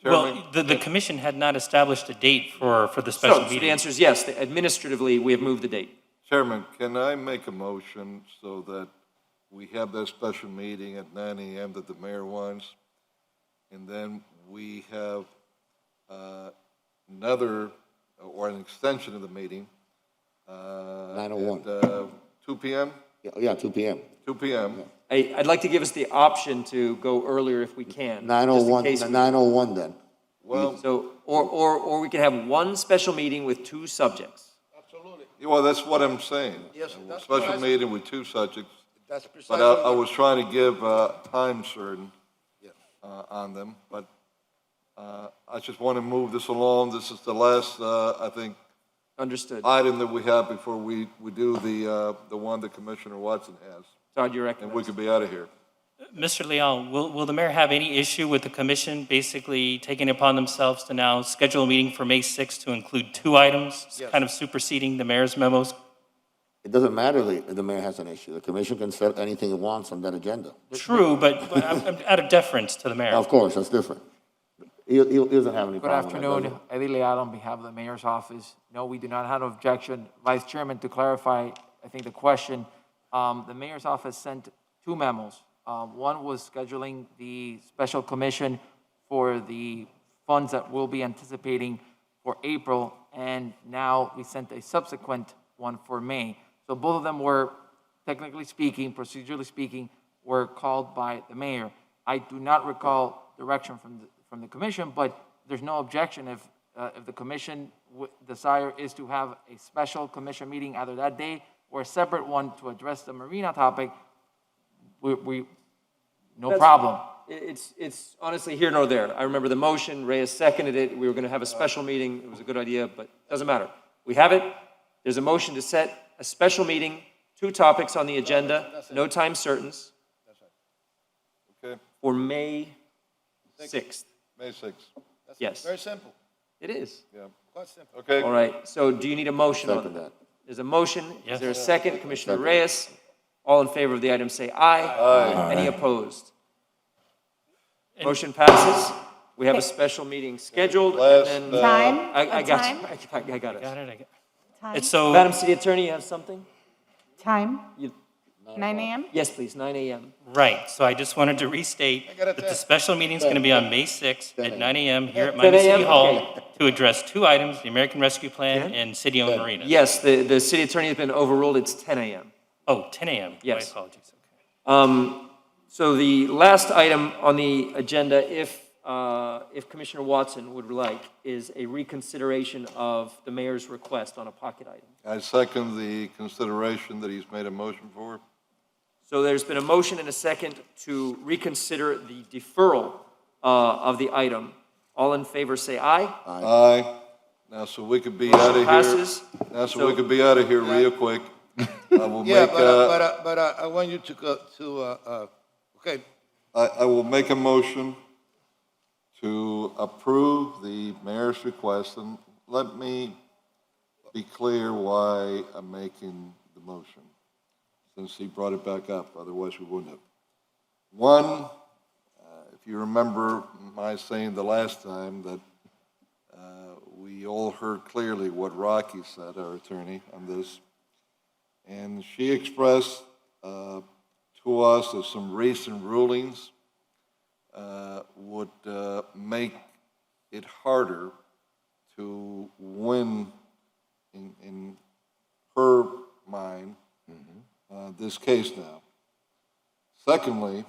Well, the commission had not established a date for the special So meeting. the answer is yes. Administratively, we have moved the date. Chairman, can I make a motion so that we have that special meeting at 9 a.m. that the mayor wants? And then we have another, or an extension of the meeting. 9:01. At 2 p.m.? Yeah, 2 p.m. 2 p.m. I'd like to give us the option to go earlier if we can. 9:01, just in case 9:01 then. Well, So, or we can have one special meeting with two subjects. well, that's what I'm saying. Yes, A that's special precisely- meeting with two subjects. That's But precisely. I was trying to give time certain on them, but I just want to move this along. This is the last, I think, Understood. item that we have before we do the one that Commissioner Watson has. Todd, you And recognize. we could be out of here. Mr. Leal, will the mayor have any issue with the commission basically taking it upon themselves to now schedule a meeting for May 6th to include two items, Yes. kind of superseding the mayor's memos? It doesn't matter if the mayor has an issue. The commission can set anything it wants on that agenda. True, but I'm out of deference to the mayor. Of course, that's different. He doesn't have any Good problem with that, afternoon, Eddie Leal on behalf of the mayor's office. No, we do not have an objection. Vice Chairman, to clarify, I think the question, the mayor's office sent two memos. One was scheduling the special commission for the funds that we'll be anticipating for April, and now we sent a subsequent one for May. So both of them were, technically speaking, procedurally speaking, were called by the mayor. I do not recall direction from the commission, but there's no objection if the commission desire is to have a special commission meeting either that day or a separate one to address the marina topic. No problem. It's honestly here nor there. I remember the motion, Reyes seconded it, we were going to have a special meeting, it was a good idea, but it doesn't matter. We have it, there's a motion to set a special meeting, two topics on the agenda, no time certains, Okay? for May 6th. May 6th. Yes. Very simple, It is. Yeah. quite simple. Okay? All right, so do you need a motion on Second that? that. There's a motion, is Yes. there a second? Commissioner Second. Reyes, All in favor of the item say aye. Aye. Any opposed? Motion passes. We have a special meeting scheduled. and then- Time? I A got time? you. I got it. Time? It's so. Madam City Attorney, you have something? Time? You- 9 a.m.? Yes, please, 9 a.m. Right, so I just wanted to restate that the special meeting is going to be on May 6th at 9 a.m. here at 10 Miami City a.m.? Hall Okay. to address two items, the American Rescue Plan and city-owned marinas. Yes, the city attorney has been overruled. It's 10 a.m. Oh, 10 a.m. Yes. My apologies. Okay. So the last item on the agenda, if Commissioner Watson would like, is a reconsideration of the mayor's request on a pocket item. I second the consideration that he's made a motion for. So there's been a motion and a second to reconsider the deferral of the item. All in favor, say aye. Aye. Now, so we could be out of here. Passes. Now, so we could be out of here real quick. I will Yeah, make, but I want you to go to, okay, I will make a motion to approve the mayor's request, and let me be clear why I'm making the motion, since he brought it back up, otherwise we wouldn't have. One, if you remember my saying the last time that we all heard clearly what Rocky said, our attorney, on this, and she expressed to us that some recent rulings would make it harder to win, in her mind, this case now. Secondly,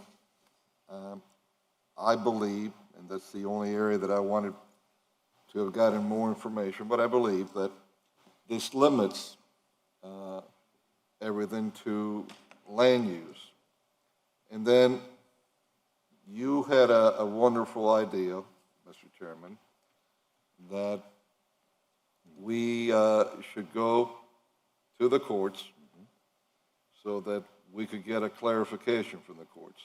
I believe, and that's the only area that I wanted to have gotten more information, but I believe that this limits everything to land use. And then you had a wonderful idea, Mr. Chairman, that we should go to the courts so that we could get a clarification from the courts.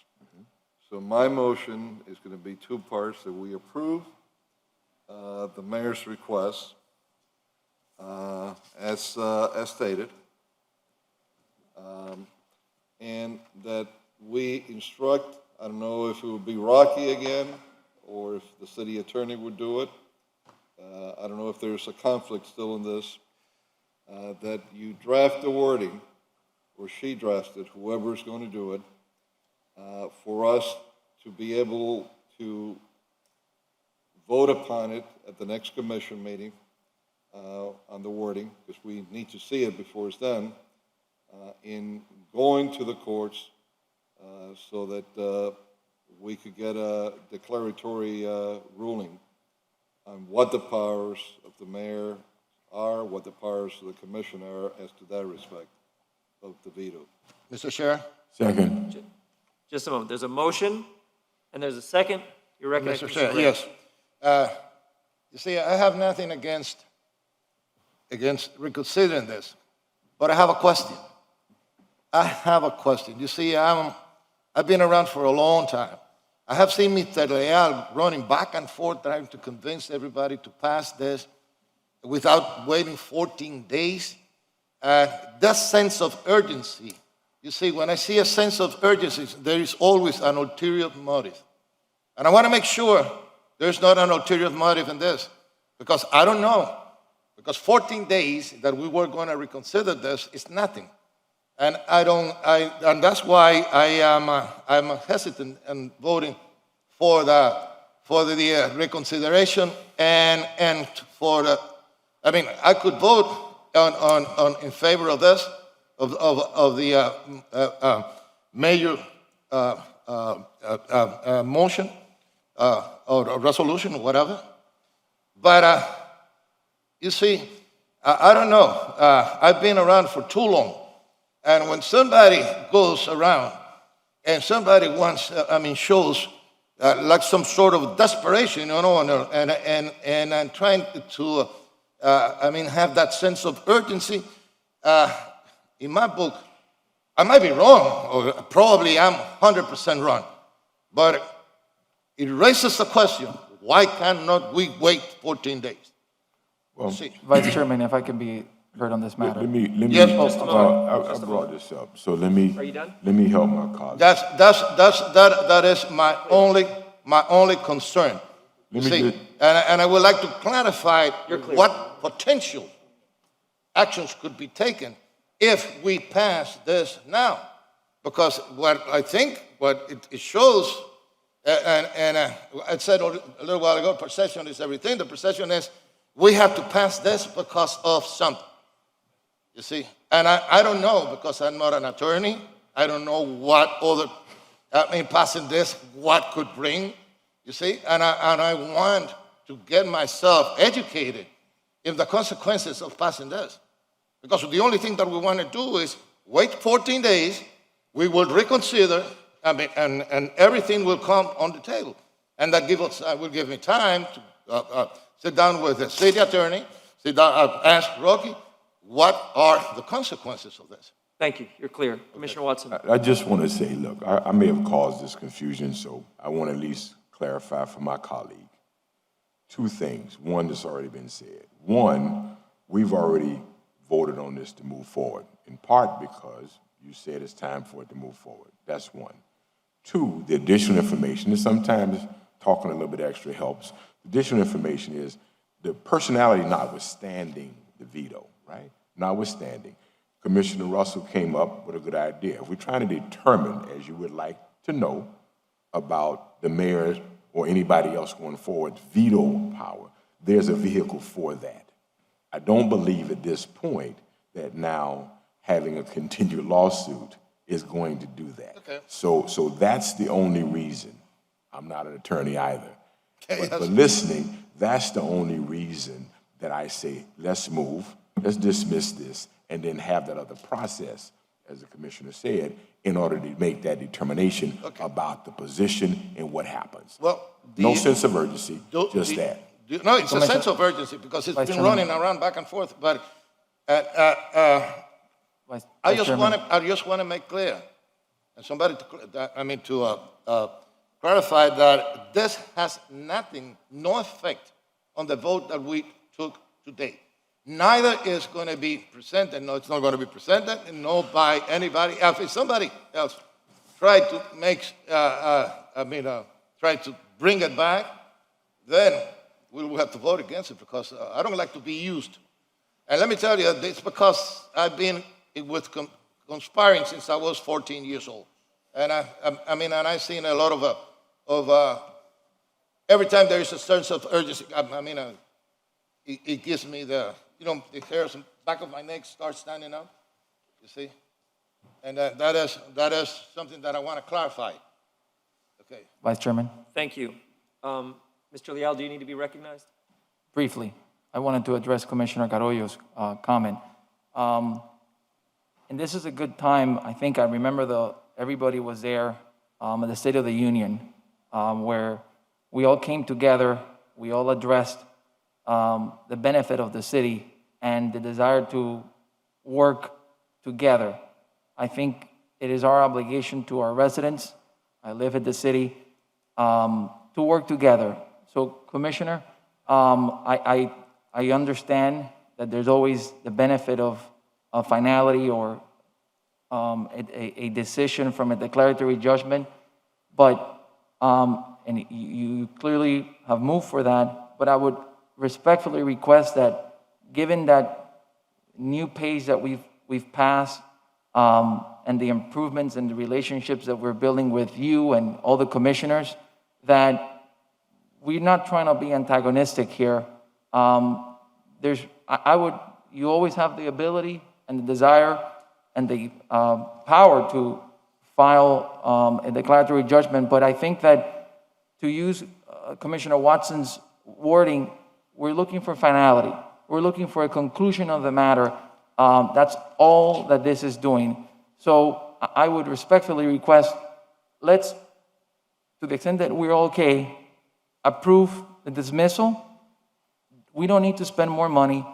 So my motion is going to be two parts, that we approve the mayor's request as stated, and that we instruct, I don't know if it would be Rocky again, or if the city attorney would do it. I don't know if there's a conflict still in this, that you draft the wording, or she drafts it, whoever's going to do it, for us to be able to vote upon it at the next commission meeting on the wording, because we need to see it before it's done, in going to the courts so that we could get a declaratory ruling on what the powers of the mayor are, what the powers of the commission are as to that respect of the veto. Mr. Chair? Second. Just a moment. There's a motion and there's a second. You recognize Mr. Chair, Commissioner Reyes. yes. You see, I have nothing against reconsidering this, but I have a question. I have a question. You see, I've been around for a long time. I have seen Mr. Leal running back and forth trying to convince everybody to pass this without waiting 14 days. That sense of urgency, you see, when I see a sense of urgency, there is always an ulterior motive. And I want to make sure there's not an ulterior motive in this, because I don't know. Because 14 days that we were going to reconsider this is nothing. And and that's why I'm hesitant in voting for the reconsideration and for the, I mean, I could vote in favor of this, of the major motion or resolution, whatever. But you see, I don't know. I've been around for too long. And when somebody goes around and somebody wants, shows like some sort of desperation, you know, and trying to, have that sense of urgency, in my book, I might be wrong, or probably I'm 100% wrong, but it raises the question, why cannot we wait 14 days? Well, Vice Chairman, if I can be heard on this matter. Let me, Yes, I brought this up, so let me. Are you done? Let me help my colleague. That is my only concern. You Let me see, ju- and I would like to clarify You're clear. what potential actions could be taken if we pass this now. Because what I think, what it shows, I said a little while ago, perception is everything. The perception is we have to pass this because of something. You see, and I don't know because I'm not an attorney. I don't know what passing this, what could bring, you see, and I want to get myself educated in the consequences of passing this. Because the only thing that we want to do is wait 14 days, we will reconsider, and everything will come on the table. And that will give me time to sit down with the city attorney, sit down, ask Rocky, what are the consequences of this? Thank you. You're clear. Commissioner Watson. I just want to say, look, I may have caused this confusion, so I want to at least clarify for my colleague. Two things. One that's already been said. One, we've already voted on this to move forward, in part because you said it's time for it to move forward. That's one. Two, the additional information, and sometimes talking a little bit extra helps. The additional information is the personality notwithstanding the veto, right? Notwithstanding, Commissioner Russell came up with a good idea. If we're trying to determine, as you would like to know, about the mayor or anybody else going forward, veto power, there's a vehicle for that. I don't believe at this point that now having a continued lawsuit is going to do that. Okay. So that's the only reason. I'm not an attorney either. Okay, But listening, that's the only reason that I say, let's move, let's dismiss this, and then have that other process, as the commissioner said, in order to make that determination about the position and what happens. Well, No sense of urgency, just that. No, it's a sense of urgency because it's been running around back and forth. But I just want to make clear, and somebody to clarify that this has no effect on the vote that we took today. Neither is going to be presented. No, it's not going to be presented, and no by anybody else. If somebody else tried to try to bring it back, then we will have to vote against it because I don't like to be used. And let me tell you, it's because I've been with conspiring since I was 14 years old. And I've seen a lot of every time there is a sense of urgency, it gives me the hairs on the back of my neck start standing up, you see? And that is something that I want to clarify. Okay. Vice Chairman, Thank you. Mr. Leal, do you need to be recognized? briefly, I wanted to address Commissioner Carollo's comment. And this is a good time, I think I remember everybody was there at the State of the Union, where we all came together, we all addressed the benefit of the city and the desire to work together. I think it is our obligation to our residents, I live at the city, to work together. So Commissioner, I understand that there's always the benefit of finality or a decision from a declaratory judgment, but, and you clearly have moved for that, but I would respectfully request that, given that new pace that we've passed, and the improvements and the relationships that we're building with you and all the commissioners, that we're not trying to be antagonistic here. You always have the ability and the desire and the power to file a declaratory judgment, but I think that, to use Commissioner Watson's wording, we're looking for finality. We're looking for a conclusion of the matter. That's all that this is doing. So I would respectfully request, let's, to the extent that we're okay, approve the dismissal. We don't need to spend more money.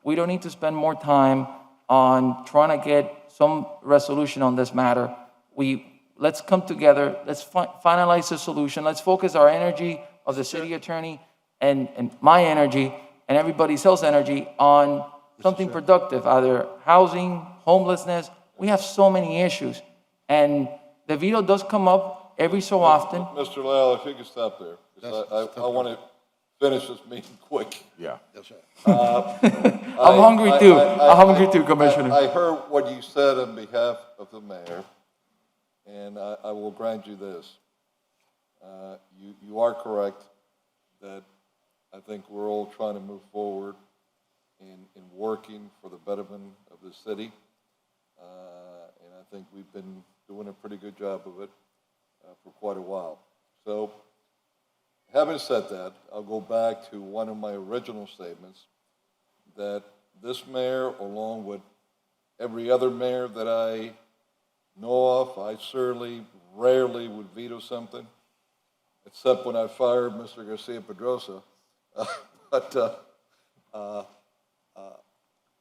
We don't need to spend more time on trying to get some resolution on this matter. Let's come together. Let's finalize the solution. Let's focus our energy of the city attorney and my energy and everybody else's energy on something productive, either housing, homelessness. We have so many issues. And the veto does come up every so often. Mr. Lau, if you could stop there, 'cause I want to finish this meeting quick. Yeah. Yes, sir. I'm hungry too. I'm hungry too, Commissioner. I heard what you said on behalf of the mayor, and I will grant you this. You are correct that I think we're all trying to move forward in working for the betterment of the city. And I think we've been doing a pretty good job of it for quite a while. So, having said that, I'll go back to one of my original statements, that this mayor, along with every other mayor that I know of, I certainly rarely would veto something, except when I fired Mr. Garcia Pedrosa. But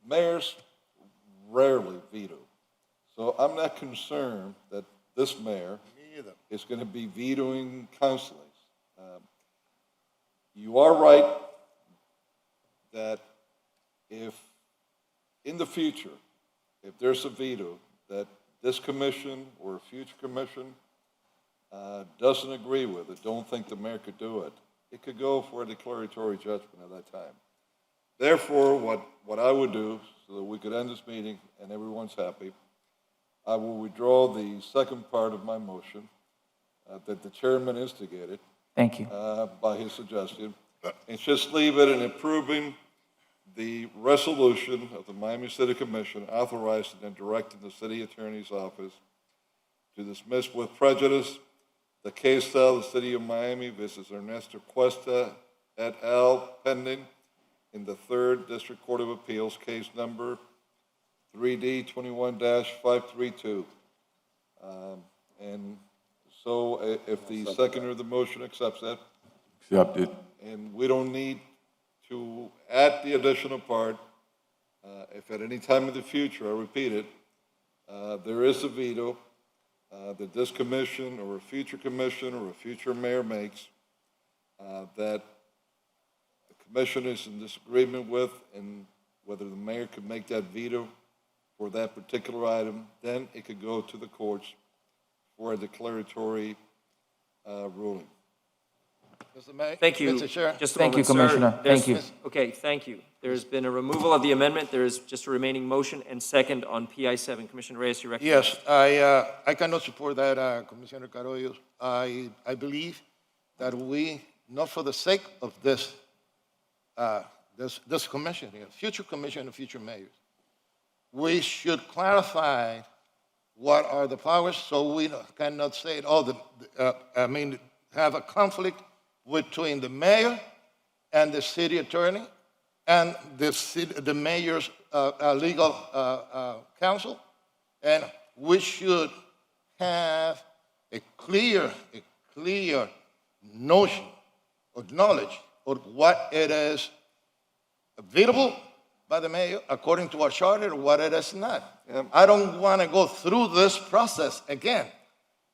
mayors rarely veto. So I'm not concerned that this mayor is going to be vetoing constantly. You are right that if in the future, if there's a veto, that this commission or a future commission doesn't agree with it, don't think the mayor could do it, it could go for a declaratory judgment at that time. Therefore, what I would do, so that we could end this meeting and everyone's happy, I will withdraw the second part of my motion that the chairman instigated. Thank you. By his suggestion, and just leave it in approving the resolution of the Miami City Commission authorizing and directing the city attorney's office to dismiss with prejudice the case file of the city of Miami versus Ernesto Cuesta et al. Pending in the 3rd District Court of Appeals, case number 3D 21-532. And so if the seconder of the motion accepts that. Accepted. And we don't need to add the additional part. If at any time in the future, I repeat it, there is a veto that this commission or a future commission or a future mayor makes that the commission is in disagreement with, and whether the mayor could make that veto for that particular item, then it could go to the courts for a declaratory ruling. Mr. Mayor? Thank you. Mr. Chair? Just a Thank you, moment, sir. Commissioner. Thank you. Okay, thank you. There's been a removal of the amendment. There is just a remaining motion and second on PI 7. Commissioner Reyes, you recognize. Yes, I cannot support that, Commissioner Carollo. I believe that we, not for the sake of this commission here, future commission and future mayors, we should clarify what are the powers so we cannot say, have a conflict between the mayor and the city attorney and the mayor's legal counsel. And we should have a clear notion or knowledge of what it is available by the mayor according to our charter or what it is not. I don't want to go through this process again.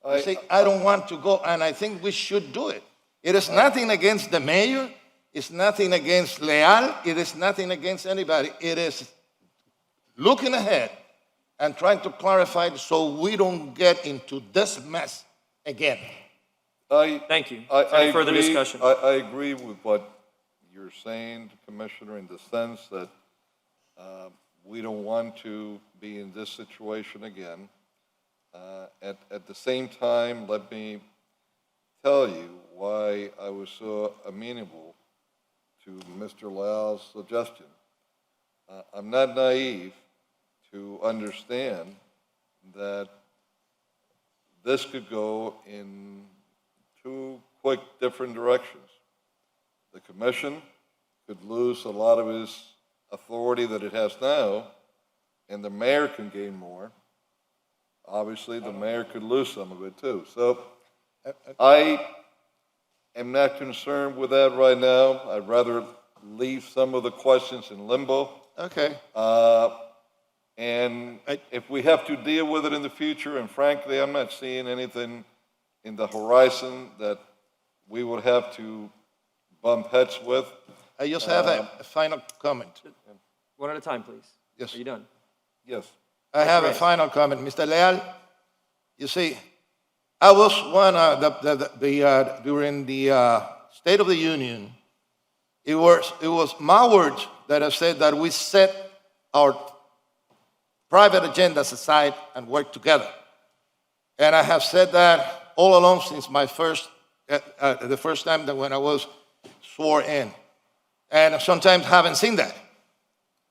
I don't want to go, and I think we should do it. It is nothing against the mayor. It's nothing against Leal. It is nothing against anybody. It is looking ahead and trying to clarify it so we don't get into this mess again. Thank you. Any further discussion? I agree with what you're saying, Commissioner, in the sense that we don't want to be in this situation again. At the same time, let me tell you why I was so amenable to Mr. Leal's suggestion. I'm not naive to understand that this could go in two quick different directions. The commission could lose a lot of its authority that it has now, and the mayor can gain more. Obviously, the mayor could lose some of it too. So I am not concerned with that right now. I'd rather leave some of the questions in limbo. Okay. And if we have to deal with it in the future, and frankly, I'm not seeing anything in the horizon that we would have to bump heads with. I just have a final comment. One at a time, please. Yes. Are you done? Yes. I have a Reyes. final comment. Mr. Leal, you see, I was one, during the State of the Union, it was my words that I said that we set our private agendas aside and work together. And I have said that all along since my the first time that when I was sworn in. And sometimes haven't seen that.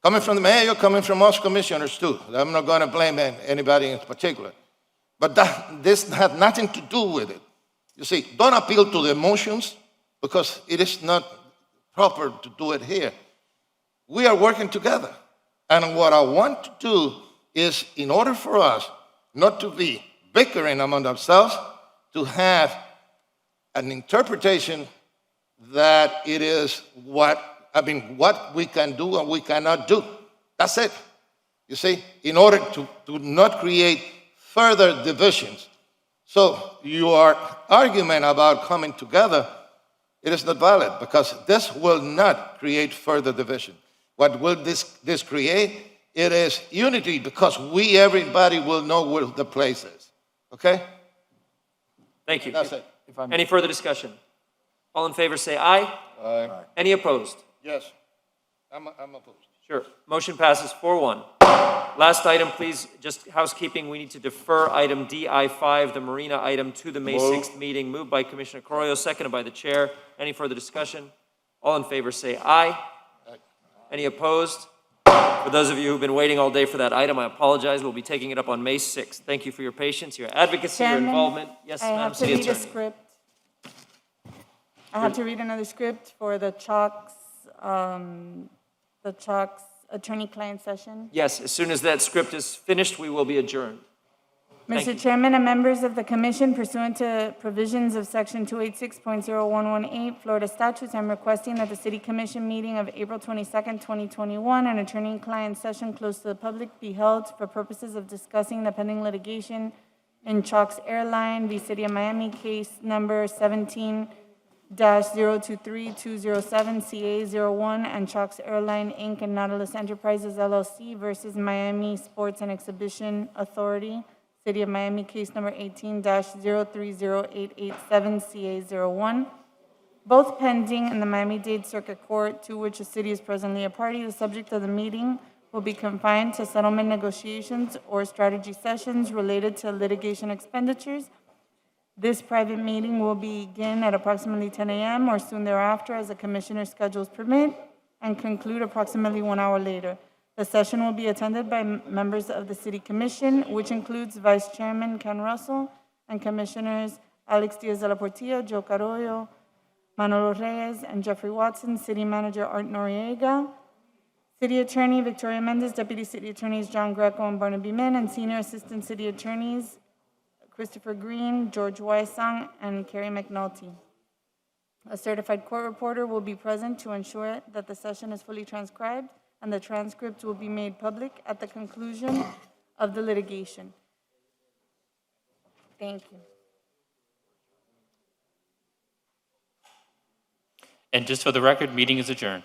Coming from the mayor, coming from us commissioners too. I'm not going to blame anybody in particular. But this had nothing to do with it. You see, don't appeal to the emotions because it is not proper to do it here. We are working together. And what I want to do is, in order for us not to be bickering among ourselves, to have an interpretation that it is what we can do and we cannot do. That's it. You see, in order to not create further divisions. So your argument about coming together, it is not valid because this will not create further division. What will this create? It is unity because everybody will know where the place is. Okay? Thank you. That's it. Any further discussion? All in favor, say aye. Aye. Any opposed? Yes. I'm opposed. Sure. Motion passes 4-1. Last item, please, just housekeeping. We need to defer item DI5, the marina item, to the May 6th meeting. Moved by Commissioner Correa, seconded by the chair. Any further discussion? All in favor, say aye. Aye. Any opposed? For those of you who've been waiting all day for that item, I apologize. We'll be taking it up on May 6th. Thank you for your patience, your advocacy, your Chairman, involvement. Yes, I Madam have to City read a Attorney. script. I have to read another script for the Chalks attorney-client session. Yes, as soon as that script is finished, we will be adjourned. Thank you. Mr. Chairman and members of the commission, pursuant to provisions of Section 286.0118 Florida statutes, I'm requesting that the City Commission meeting of April 22nd, 2021, an attorney-client session closed to the public, be held for purposes of discussing the pending litigation in Chalks Airline v. City of Miami, case number 17-023207CA01, and Chalks Airline, Inc. and Nautilus Enterprises, LLC versus Miami Sports and Exhibition Authority, City of Miami, case number 18-030887CA01, both pending in the Miami-Dade Circuit Court, to which the city is presently a party. The subject of the meeting will be confined to settlement negotiations or strategy sessions related to litigation expenditures. This private meeting will begin at approximately 10 a.m. or soon thereafter as the commissioner's schedules permit, and conclude approximately 1 hour later. The session will be attended by members of the City Commission, which includes Vice Chairman Ken Russell and Commissioners Alex Diaz de la Portilla, Joe Carollo, Manolo Reyes, and Jeffrey Watson, City Manager Art Noriega, City Attorney Victoria Mendez, Deputy City Attorneys John Greco and Barnaby Min, and Senior Assistant City Attorneys Christopher Green, George Wysong, and Carrie McNulty. A certified court reporter will be present to ensure that the session is fully transcribed, and the transcript will be made public at the conclusion of the litigation. Thank you. And just for the record, meeting is adjourned.